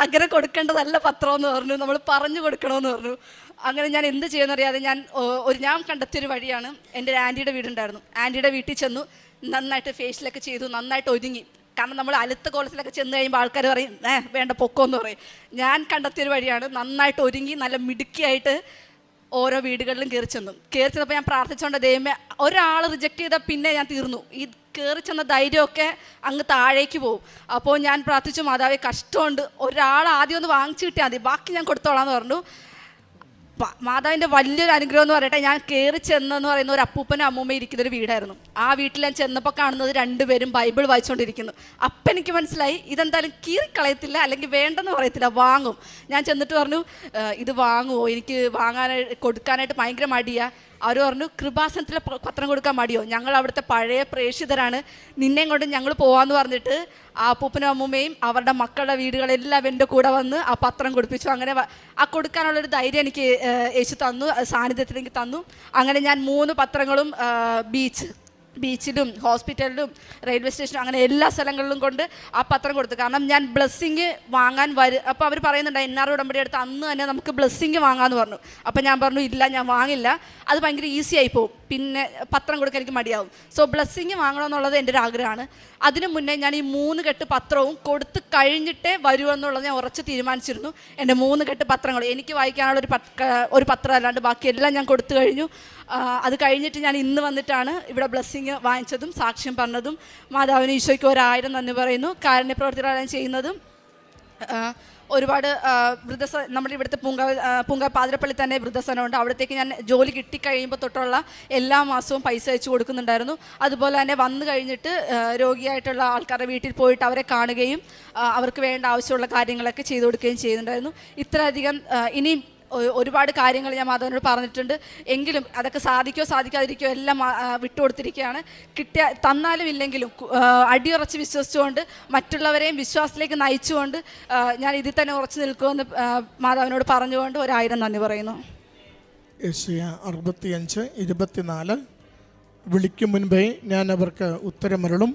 [SPEAKER 6] അങ്ങനെ കൊടുക്കേണ്ടതല്ല പത്രം എന്ന് പറഞ്ഞു, നമ്മൾ പറഞ്ഞു കൊടുക്കണമെന്ന് പറഞ്ഞു. അങ്ങനെ ഞാൻ എന്ത് ചെയ്യുമെന്നറിയാതെ ഞാൻ കണ്ടെത്തിയൊരു വഴിയാണ്. എൻ്റെ ഒരു ആൻറ്റിയുടെ വീടുണ്ടായിരുന്നു. ആൻറ്റിയുടെ വീട്ടിൽ ചെന്നു, നന്നായിട്ട് ഫേഷ്യലൊക്കെ ചെയ്തു, നന്നായിട്ട് ഒരുങ്ങി. കാരണം നമ്മൾ അലുത്ത കോലത്തിലൊക്കെ ചെന്ന് കഴിയുമ്പോൾ ആൾക്കാർ പറയും, വേണ്ട പൊക്കോന്ന് പറയും. ഞാൻ കണ്ടെത്തിയൊരു വഴിയാണ്, നന്നായിട്ട് ഒരുങ്ങി നല്ല മിടുക്കിയായിട്ട് ഓരോ വീടുകളിലും കയറി ചെന്നപ്പോൾ ഞാൻ പ്രാർത്ഥിച്ചുകൊണ്ട്, ദൈവമേ ഒരാൾ റിജക്റ്റ് ചെയ്താൽ പിന്നെ ഞാൻ തീർന്നു, ഈ കയറി ചെന്ന ധൈര്യമൊക്കെ അങ്ങ് താഴേക്ക് പോകും. അപ്പോൾ ഞാൻ പ്രാർത്ഥിച്ചു, മാതാവേ കഷ്ടമുണ്ട്, ഒരാൾ ആദ്യം ഒന്ന് വാങ്ങിച്ചു കിട്ടിയാൽ മതി, ബാക്കി ഞാൻ കൊടുത്തോളാന്ന് പറഞ്ഞു. മാതാവിൻ്റെ വലിയൊരു അനുഗ്രഹം എന്ന് പറയട്ടെ, ഞാൻ കയറി ചെന്നെന്ന് പറയുന്ന ഒരു അപ്പൂപ്പനും അമ്മൂമ്മയും ഇരിക്കുന്നൊരു വീടായിരുന്നു. ആ വീട്ടിൽ ഞാൻ ചെന്നപ്പോൾ കാണുന്നത് 2 പേരും ബൈബിൾ വായിച്ചുകൊണ്ടിരിക്കുന്നു. അപ്പം എനിക്ക് മനസ്സിലായി, ഇതെന്തായാലും കീറിക്കളയത്തില്ല, അല്ലെങ്കിൽ വേണ്ടെന്ന് പറയത്തില്ല, വാങ്ങും. ഞാൻ ചെന്നിട്ട് പറഞ്ഞു, ഇത് വാങ്ങുമോ? എനിക്ക് കൊടുക്കാനായിട്ട് ഭയങ്കര മടിയാണ്. അവർ പറഞ്ഞു, കൃപാസനത്തിലെ പത്രം കൊടുക്കാൻ മടിയോ? ഞങ്ങൾ അവിടുത്തെ പഴയ പ്രേക്ഷിതരാണ്, നിന്നെയും കൊണ്ട് ഞങ്ങൾ പോവാന്ന് പറഞ്ഞിട്ട് ആ അപ്പൂപ്പനും അമ്മൂമ്മയും അവരുടെ മക്കളുടെ വീടുകളെല്ലാം എൻ്റെ കൂടെ വന്ന് ആ പത്രം കൊടുപ്പിച്ചു. അങ്ങനെ ആ കൊടുക്കാനുള്ളൊരു ധൈര്യം എനിക്ക് യേശു തന്നു, സാന്നിധ്യത്തിൽ എനിക്ക് തന്നു. അങ്ങനെ ഞാൻ 3 പത്രങ്ങളും ബീച്ചിലും ഹോസ്പിറ്റലിലും റെയിൽവേ സ്റ്റേഷനും അങ്ങനെ എല്ലാ സ്ഥലങ്ങളിലും കൊണ്ട് ആ പത്രം കൊടുത്തു. കാരണം ഞാൻ ബ്ലെസ്സിങ് വാങ്ങാൻ അപ്പോൾ അവർ പറയുന്നുണ്ട്, NRI ഉടമ്പടി എടുത്ത് അന്ന് തന്നെ നമുക്ക് ബ്ലെസ്സിങ് വാങ്ങാമെന്ന് പറഞ്ഞു. അപ്പോൾ ഞാൻ പറഞ്ഞു, ഇല്ല ഞാൻ വാങ്ങില്ല, അത് ഭയങ്കര ഈസി ആയി പോകും, പിന്നെ പത്രം കൊടുക്കാൻ എനിക്ക് മടിയാവും. സോ ബ്ലെസ്സിങ് വാങ്ങണമെന്നുള്ളത് എൻ്റെ ഒരു ആഗ്രഹമാണ്. അതിനു മുന്നേ ഞാൻ ഈ 3 കെട്ട് പത്രവും കൊടുത്ത് കഴിഞ്ഞിട്ടേ വരുമെന്നുള്ളത് ഞാൻ ഉറച്ച് തീരുമാനിച്ചിരുന്നു. എൻ്റെ 3 കെട്ട് പത്രങ്ങൾ എനിക്ക് വായിക്കാനുള്ള ഒരു പത്രം അല്ലാണ്ട് ബാക്കിയെല്ലാം ഞാൻ കൊടുത്തു കഴിഞ്ഞു. അത് കഴിഞ്ഞിട്ട് ഞാൻ ഇന്ന് വന്നിട്ടാണ് ഇവിടെ ബ്ലെസ്സിങ് വാങ്ങിച്ചതും സാക്ഷ്യം പറഞ്ഞതും. മാതാവിന് ഈശോയ്ക്ക് 1000 നന്ദി പറയുന്നു. കാരുണ്യപ്രവർത്തനം ചെയ്യുന്നതും ഒരുപാട് നമ്മുടെ ഇവിടുത്തെ പൂങ്ക പാതിരപ്പള്ളി തന്നെ വൃദ്ധസനമുണ്ട്. അവിടത്തേക്ക് ഞാൻ ജോലി കിട്ടിക്കഴിയുമ്പോൾ തൊട്ടുള്ള എല്ലാ മാസവും പൈസ അയച്ചു കൊടുക്കുന്നുണ്ടായിരുന്നു. അതുപോലെ തന്നെ വന്നു കഴിഞ്ഞിട്ട് രോഗിയായിട്ടുള്ള ആൾക്കാരുടെ വീട്ടിൽ പോയിട്ട് അവരെ കാണുകയും അവർക്ക് വേണ്ട ആവശ്യമുള്ള കാര്യങ്ങളൊക്കെ ചെയ്തു കൊടുക്കുകയും ചെയ്യുന്നുണ്ടായിരുന്നു. ഇത്രയധികം ഇനി ഒരുപാട് കാര്യങ്ങൾ ഞാൻ മാധവനോട് പറഞ്ഞിട്ടുണ്ട്. എങ്കിലും അതൊക്കെ സാധിക്കാതിരിക്കോ എല്ലാം വിട്ടുകൊടുത്തിരിക്കുകയാണ്. തന്നാലും ഇല്ലെങ്കിലും അടിയുറച്ച് വിശ്വസിച്ചുകൊണ്ട് മറ്റുള്ളവരെയും വിശ്വാസത്തിലേക്ക് നയിച്ചുകൊണ്ട് ഞാൻ ഇതിൽ തന്നെ ഉറച്ചു നിൽക്കുമെന്ന് മാധവനോട് പറഞ്ഞുകൊണ്ട് 1000 നന്ദി പറയുന്നു.
[SPEAKER 5] യെശയ്യാ 65:24 വിളിക്കും മുൻപേ ഞാൻ അവർക്ക് ഉത്തരമരുളും,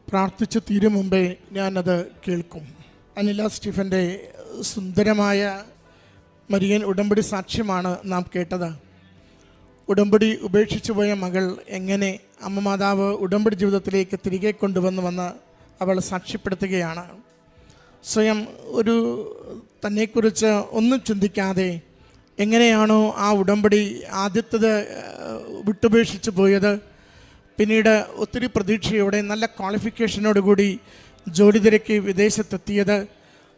[SPEAKER 5] പ്രാർത്ഥിച്ചു തീരും മുമ്പേ ഞാനത് കേൾക്കും. അനില സ്റ്റീഫൻ്റെ സുന്ദരമായ മരിയൻ ഉടമ്പടി സാക്ഷ്യമാണ് നാം കേട്ടത്. ഉടമ്പടി ഉപേക്ഷിച്ചു പോയ മകൾ എങ്ങനെ അമ്മ മാതാവ് ഉടമ്പടി ജീവിതത്തിലേക്ക് തിരികെ കൊണ്ടുവന്ന് അവൾ സാക്ഷ്യപ്പെടുത്തുകയാണ്. സ്വയം ഒരു തന്നെക്കുറിച്ച് ഒന്നും ചിന്തിക്കാതെ എങ്ങനെയാണോ ആ ഉടമ്പടി ആദ്യത്തേത് വിട്ടുപേക്ഷിച്ച് പോയത്, പിന്നീട് ഒത്തിരി പ്രതീക്ഷയോടെ നല്ല ക്വാളിഫിക്കേഷനോടുകൂടി ജോലി തിരക്കി വിദേശത്തെത്തിയത്.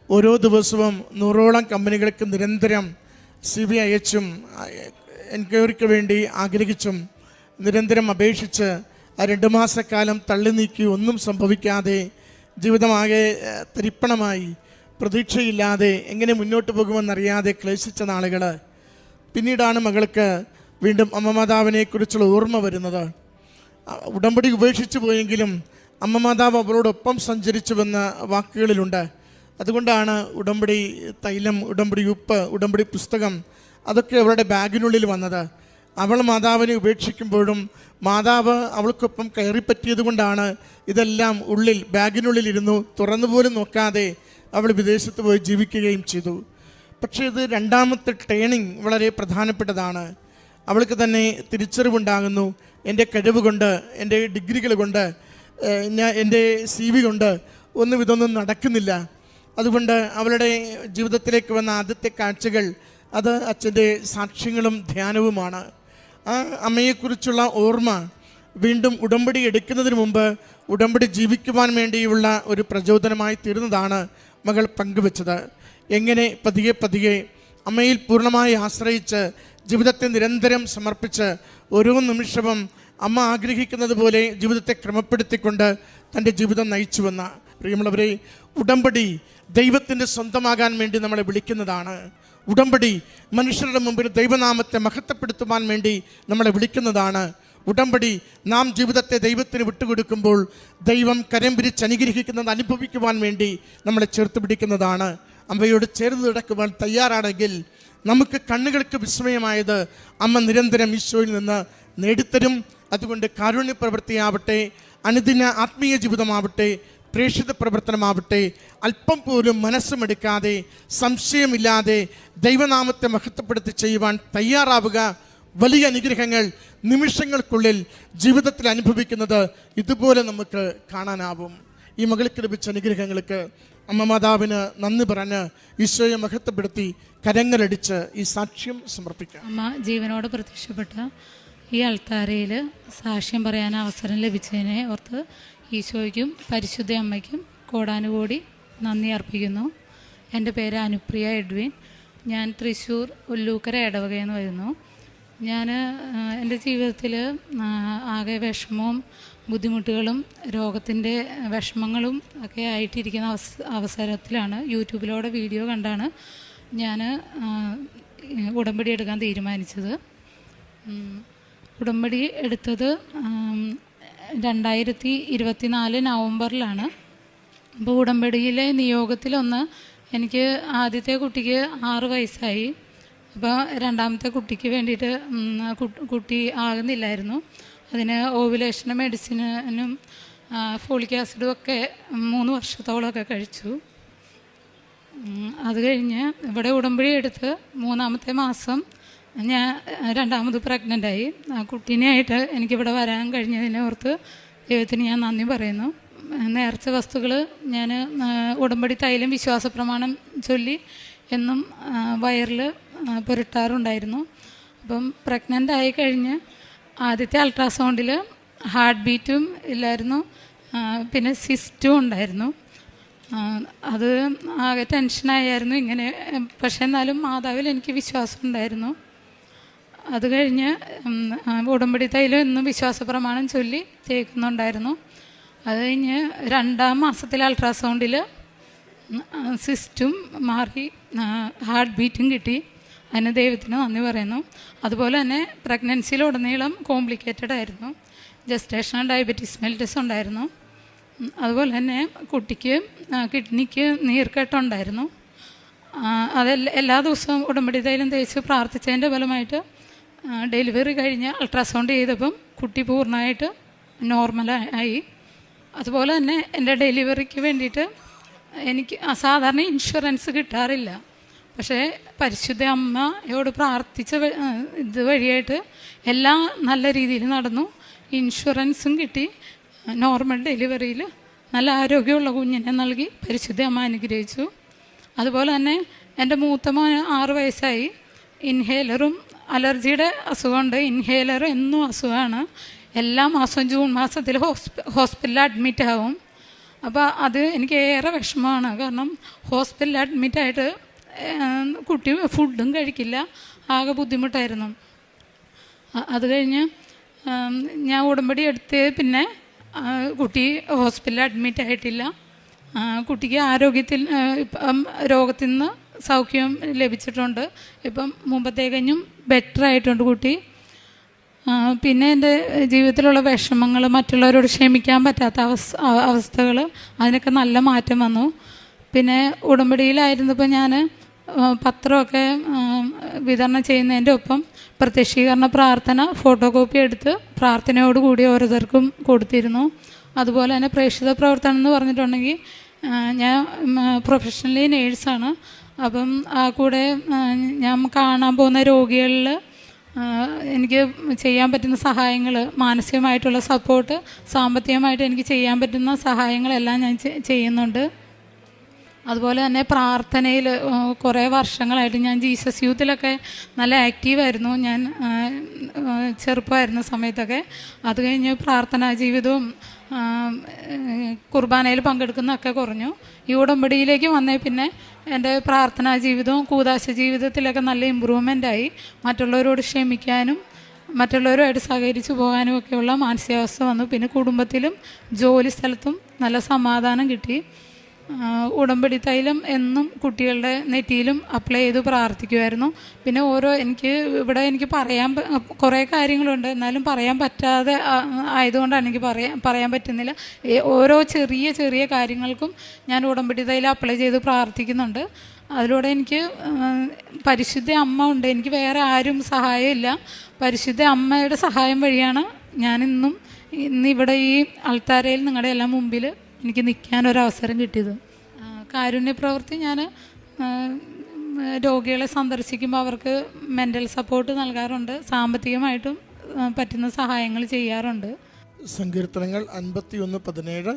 [SPEAKER 5] ഓരോ ദിവസവും 100ഓളം കമ്പനികൾക്ക് നിരന്തരം CV അയച്ചും എൻക്വയറിക്ക് വേണ്ടി ആഗ്രഹിച്ചും നിരന്തരം അപേക്ഷിച്ച് 2 മാസക്കാലം തള്ളി നീക്കി ഒന്നും സംഭവിക്കാതെ ജീവിതമാകെ തരിപ്പണമായി, പ്രതീക്ഷയില്ലാതെ എങ്ങനെ മുന്നോട്ട് പോകുമെന്നറിയാതെ ക്ലേശിച്ച നാളുകൾ. പിന്നീടാണ് മകൾക്ക് വീണ്ടും അമ്മ മാതാവിനെക്കുറിച്ചുള്ള ഓർമ്മ വരുന്നത്. ഉടമ്പടി ഉപേക്ഷിച്ചു പോയെങ്കിലും അമ്മ മാതാവ് അവളോടൊപ്പം സഞ്ചരിച്ചുവെന്ന വാക്കുകളിലുണ്ട്. അതുകൊണ്ടാണ് ഉടമ്പടി തൈലം, ഉടമ്പടി ഉപ്പ്, ഉടമ്പടി പുസ്തകം അതൊക്കെ അവളുടെ ബാഗിനുള്ളിൽ വന്നത്. അവൾ മാതാവിനെ ഉപേക്ഷിക്കുമ്പോഴും മാതാവ് അവൾക്കൊപ്പം കയറിപ്പറ്റിയത് കൊണ്ടാണ് ഇതെല്ലാം ഉള്ളിൽ ബാഗിനുള്ളിലിരുന്നു. തുറന്നുപോലും നോക്കാതെ അവൾ വിദേശത്ത് പോയി ജീവിക്കുകയും ചെയ്തു. പക്ഷേ ഇത് രണ്ടാമത്തെ ടേണിംഗ് വളരെ പ്രധാനപ്പെട്ടതാണ്. അവൾക്ക് തന്നെ തിരിച്ചറിവുണ്ടാകുന്നു. എൻ്റെ കഴിവ് കൊണ്ട്, എൻ്റെ ഡിഗ്രികൾ കൊണ്ട്, എൻ്റെ CV കൊണ്ട് ഒന്നും ഇതൊന്നും നടക്കുന്നില്ല. അതുകൊണ്ട് അവളുടെ ജീവിതത്തിലേക്ക് വന്ന ആദ്യത്തെ കാഴ്ചകൾ അത് അച്ഛൻ്റെ സാക്ഷ്യങ്ങളും ധ്യാനവുമാണ്. ആ അമ്മയെക്കുറിച്ചുള്ള ഓർമ്മ വീണ്ടും ഉടമ്പടി എടുക്കുന്നതിന് മുമ്പ് ഉടമ്പടി ജീവിക്കുവാൻ വേണ്ടിയുള്ള ഒരു പ്രചോദനമായി തീർന്നതാണ് മകൾ പങ്കുവെച്ചത്. എങ്ങനെ പതിയെ പതിയെ അമ്മയിൽ പൂർണ്ണമായി ആശ്രയിച്ച് ജീവിതത്തെ നിരന്തരം സമർപ്പിച്ച് ഓരോ നിമിഷവും അമ്മ ആഗ്രഹിക്കുന്നത് പോലെ ജീവിതത്തെ ക്രമപ്പെടുത്തിക്കൊണ്ട് തൻ്റെ ജീവിതം നയിച്ചുവെന്ന. പ്രിയമുള്ളവരെ, ഉടമ്പടി ദൈവത്തിൻ്റെ സ്വന്തമാകാൻ വേണ്ടി നമ്മളെ വിളിക്കുന്നതാണ്. ഉടമ്പടി മനുഷ്യരുടെ മുമ്പിൽ ദൈവനാമത്തെ മഹത്വപ്പെടുത്തുവാൻ വേണ്ടി നമ്മളെ വിളിക്കുന്നതാണ്. ഉടമ്പടി നാം ജീവിതത്തെ ദൈവത്തിന് വിട്ടുകൊടുക്കുമ്പോൾ ദൈവം കരം പിരിച്ച് അനുഗ്രഹിക്കുന്നത് അനുഭവിക്കുവാൻ വേണ്ടി നമ്മളെ ചേർത്ത് പിടിക്കുന്നതാണ്. അമ്മയോട് ചേർന്ന് കിടക്കുവാൻ തയ്യാറാണെങ്കിൽ നമുക്ക് കണ്ണുകൾക്ക് വിസ്മയമായത് അമ്മ നിരന്തരം ഈശോയിൽ നിന്ന് നേടിത്തരും. അതുകൊണ്ട് കാരുണ്യ പ്രവൃത്തിയാവട്ടെ, അനുദിന ആത്മീയ ജീവിതമാവട്ടെ, പ്രേക്ഷിത പ്രവർത്തനമാവട്ടെ, അല്പം പോലും മനസ്സുമെടുക്കാതെ സംശയമില്ലാതെ ദൈവനാമത്തെ മഹത്വപ്പെടുത്തി ചെയ്യുവാൻ തയ്യാറാവുക. വലിയ അനുഗ്രഹങ്ങൾ നിമിഷങ്ങൾക്കുള്ളിൽ ജീവിതത്തിൽ അനുഭവിക്കുന്നത് ഇതുപോലെ നമുക്ക് കാണാനാവും. ഈ മകൾക്ക് ലഭിച്ച അനുഗ്രഹങ്ങൾക്ക് അമ്മ മാതാവിന് നന്ദി പറഞ്ഞ് ഈശോയെ മഹത്വപ്പെടുത്തി കരങ്ങളടിച്ച് ഈ സാക്ഷ്യം സമർപ്പിക്കാം.
[SPEAKER 7] അമ്മ ജീവനോട് പ്രത്യക്ഷപ്പെട്ട ഈ അൾത്താരയിൽ സാക്ഷ്യം പറയാൻ അവസരം ലഭിച്ചതിനെ ഓർത്ത് ഈശോയ്ക്കും പരിശുദ്ധ അമ്മയ്ക്കും കോടാനുകോടി നന്ദി അർപ്പിക്കുന്നു. എൻ്റെ പേര് അനുപ്രിയ എഡ്വിൻ. ഞാൻ തൃശ്ശൂർ ഉല്ലൂക്കര ഇടവകയെന്ന് വരുന്നു. ഞാൻ എൻ്റെ ജീവിതത്തിൽ ആകെ വിഷമവും ബുദ്ധിമുട്ടുകളും രോഗത്തിൻ്റെ വിഷമങ്ങളും ഒക്കെ ആയിട്ടിരിക്കുന്ന അവസരത്തിലാണ് യൂട്യൂബിലൂടെ വീഡിയോ കണ്ടാണ് ഞാൻ ഉടമ്പടി എടുക്കാൻ തീരുമാനിച്ചത്. ഉടമ്പടി എടുത്തത് 2024 നവംബറിലാണ്. അപ്പോൾ ഉടമ്പടിയിലെ നിയോഗത്തിലൊന്ന് എനിക്ക് ആദ്യത്തെ കുട്ടിക്ക് 6 വയസ്സായി. അപ്പോൾ രണ്ടാമത്തെ കുട്ടിക്ക് വേണ്ടിയിട്ട് കുട്ടി ആകുന്നില്ലായിരുന്നു. അതിന് ഓവുലേഷൻ മെഡിസിനും ഫോളിക് ആസിഡും ഒക്കെ 3 വർഷത്തോളമൊക്കെ കഴിച്ചു. അത് കഴിഞ്ഞ് ഇവിടെ ഉടമ്പടി എടുത്ത് 3-ാമത്തെ മാസം ഞാൻ രണ്ടാമത് പ്രഗ്നൻ്റായി. കുട്ടീനെയായിട്ട് എനിക്കിവിടെ വരാൻ കഴിഞ്ഞതിനെ ഓർത്ത് ദൈവത്തിന് ഞാൻ നന്ദി പറയുന്നു. നേർച്ച വസ്തുക്കൾ ഞാൻ ഉടമ്പടി തൈലം വിശ്വാസ പ്രമാണം ചൊല്ലി എന്നും വയറിൽ പുരട്ടാറുണ്ടായിരുന്നു. അപ്പം പ്രഗ്നൻ്റ് ആയി കഴിഞ്ഞ് ആദ്യത്തെ അൾട്രാസൗണ്ടിൽ ഹാർട്ട് ബീറ്റും ഇല്ലായിരുന്നു, പിന്നെ സിസ്റ്റും ഉണ്ടായിരുന്നു. അത് ആകെ ടെൻഷനായിരുന്നു ഇങ്ങനെ. പക്ഷെ എന്നാലും മാതാവിൽ എനിക്ക് വിശ്വാസം ഉണ്ടായിരുന്നു. അത് കഴിഞ്ഞ് ഉടമ്പടി തൈലം എന്നും വിശ്വാസ പ്രമാണം ചൊല്ലി തേക്കുന്നുണ്ടായിരുന്നു. അത് കഴിഞ്ഞ് 2-ാം മാസത്തിലെ അൾട്രാസൗണ്ടിൽ സിസ്റ്റും മാറി, ഹാർട്ട് ബീറ്റും കിട്ടി. അതിന് ദൈവത്തിന് നന്ദി പറയുന്നു. അതുപോലെ തന്നെ പ്രഗ്നൻസിയിലുടനീളം കോംപ്ലിക്കേറ്റഡ് ആയിരുന്നു. ജസ്റ്റേഷണൽ ഡയബറ്റീസ് മെൽറ്റസ് ഉണ്ടായിരുന്നു. അതുപോലെ തന്നെ കുട്ടിക്ക് കിഡ്നിക്ക് നീർക്കെട്ടുണ്ടായിരുന്നു. എല്ലാ ദിവസവും ഉടമ്പടി തൈലം തേച്ച് പ്രാർത്ഥിച്ചതിൻ്റെ ഫലമായിട്ട് ഡെലിവറി കഴിഞ്ഞ് അൾട്രാസൗണ്ട് ചെയ്തപ്പം കുട്ടി പൂർണ്ണമായിട്ട് നോർമലായി. അതുപോലെ തന്നെ എൻ്റെ ഡെലിവറിക്ക് വേണ്ടിയിട്ട് എനിക്ക് സാധാരണ ഇൻഷുറൻസ് കിട്ടാറില്ല. പക്ഷേ പരിശുദ്ധ അമ്മയോട് പ്രാർത്ഥിച്ച ഇത് വഴിയായിട്ട് എല്ലാം നല്ല രീതിയിൽ നടന്നു. ഇൻഷുറൻസും കിട്ടി. നോർമൽ ഡെലിവറിയിൽ നല്ല ആരോഗ്യമുള്ള കുഞ്ഞിനെ നൽകി പരിശുദ്ധ അമ്മ അനുഗ്രഹിച്ചു. അതുപോലെ തന്നെ എൻ്റെ മൂത്ത മോന് 6 വയസ്സായി. ഇൻഹേലറും അലർജിയുടെ അസുഖമുണ്ട്. ഇൻഹേലർ എന്നും അസുഖമാണ്. എല്ലാ മാസവും ജൂൺ മാസത്തിൽ ഹോസ്പിറ്റലിൽ അഡ്മിറ്റ് ആവും. അപ്പോൾ അത് എനിക്ക് ഏറെ വിഷമമാണ്. കാരണം ഹോസ്പിറ്റലിൽ അഡ്മിറ്റായിട്ട് കുട്ടി ഫുഡും കഴിക്കില്ല, ആകെ ബുദ്ധിമുട്ടായിരുന്നു. അത് കഴിഞ്ഞ് ഞാൻ ഉടമ്പടി എടുത്ത് പിന്നെ കുട്ടി ഹോസ്പിറ്റലിൽ അഡ്മിറ്റ് ആയിട്ടില്ല. കുട്ടിക്ക് ആരോഗ്യത്തിൽ ഇപ്പം രോഗത്തിൽ നിന്ന് സൗഖ്യം ലഭിച്ചിട്ടുണ്ട്. ഇപ്പം മുമ്പത്തെ കഴിഞ്ഞും ബെറ്റർ ആയിട്ടുണ്ട് കുട്ടി. പിന്നെ എൻ്റെ ജീവിതത്തിലുള്ള വിഷമങ്ങൾ, മറ്റുള്ളവരോട് ക്ഷമിക്കാൻ പറ്റാത്ത അവസ്ഥകൾ, അതിനൊക്കെ നല്ല മാറ്റം വന്നു. പിന്നെ ഉടമ്പടിയിലായിരുന്നപ്പോൾ ഞാൻ പത്രമൊക്കെ വിതരണം ചെയ്യുന്നതിൻ്റെ ഒപ്പം പ്രത്യക്ഷീകരണ പ്രാർത്ഥന ഫോട്ടോ കോപ്പി എടുത്ത് പ്രാർത്ഥനയോടുകൂടി ഓരോരുത്തർക്കും കൊടുത്തിരുന്നു. അതുപോലെ തന്നെ പ്രേക്ഷിത പ്രവർത്തനം എന്ന് പറഞ്ഞിട്ടുണ്ടെങ്കിൽ ഞാൻ പ്രൊഫഷണലി നേഴ്സാണ്. അപ്പം ആ കൂടെ ഞാൻ കാണാൻ പോകുന്ന രോഗികളിൽ എനിക്ക് ചെയ്യാൻ പറ്റുന്ന സഹായങ്ങൾ, മാനസികമായിട്ടുള്ള സപ്പോർട്ട്, സാമ്പത്തികമായിട്ട് എനിക്ക് ചെയ്യാൻ പറ്റുന്ന സഹായങ്ങളെല്ലാം ഞാൻ ചെയ്യുന്നുണ്ട്. അതുപോലെ തന്നെ പ്രാർത്ഥനയിൽ കുറേ വർഷങ്ങളായിട്ട് ഞാൻ ജീസസ് യൂത്തിലൊക്കെ നല്ല ആക്റ്റീവായിരുന്നു. ഞാൻ ചെറുപ്പമായിരുന്ന സമയത്തൊക്കെ. അത് കഴിഞ്ഞ് പ്രാർത്ഥനാ ജീവിതവും കുർബാനയിൽ പങ്കെടുക്കുന്നതൊക്കെ കുറഞ്ഞു. ഈ ഉടമ്പടിയിലേക്ക് വന്നേ പിന്നെ എൻ്റെ പ്രാർത്ഥനാ ജീവിതവും കൂദാശ ജീവിതത്തിലൊക്കെ നല്ല ഇമ്പ്രൂവ്മെൻ്റായി. മറ്റുള്ളവരോട് ക്ഷമിക്കാനും മറ്റുള്ളവരുമായിട്ട് സഹകരിച്ചു പോകാനും ഒക്കെയുള്ള മാനസികാവസ്ഥ വന്നു. പിന്നെ കുടുംബത്തിലും ജോലി സ്ഥലത്തും നല്ല സമാധാനം കിട്ടി. ഉടമ്പടി തൈലം എന്നും കുട്ടികളുടെ നെറ്റിയിലും അപ്ലൈ ചെയ്ത് പ്രാർത്ഥിക്കുമായിരുന്നു. പിന്നെ എനിക്ക് പറയാൻ കുറേ കാര്യങ്ങളുണ്ട്, എന്നാലും പറയാൻ പറ്റാതെ ആയതുകൊണ്ടാണ് എനിക്ക് പറയാൻ പറ്റുന്നില്ല. ഓരോ ചെറിയ ചെറിയ കാര്യങ്ങൾക്കും ഞാൻ ഉടമ്പടി തൈലം അപ്ലൈ ചെയ്ത് പ്രാർത്ഥിക്കുന്നുണ്ട്. അതിലൂടെ എനിക്ക് പരിശുദ്ധ അമ്മ ഉണ്ട്, എനിക്ക് വേറെ ആരും സഹായമില്ല. പരിശുദ്ധ അമ്മയുടെ സഹായം വഴിയാണ് ഞാൻ ഇന്നിവിടെ ഈ അൾത്താരയിൽ നിങ്ങളുടെ എല്ലാം മുമ്പിൽ എനിക്ക് നിൽക്കാനൊരവസരം കിട്ടിയത്. കാരുണ്യ പ്രവൃത്തി ഞാൻ രോഗികളെ സന്ദർശിക്കുമ്പോൾ അവർക്ക് മെൻ്റൽ സപ്പോർട്ട് നൽകാറുണ്ട്, സാമ്പത്തികമായിട്ടും പറ്റുന്ന സഹായങ്ങൾ ചെയ്യാറുണ്ട്.
[SPEAKER 5] സങ്കീർത്തനങ്ങൾ 51:17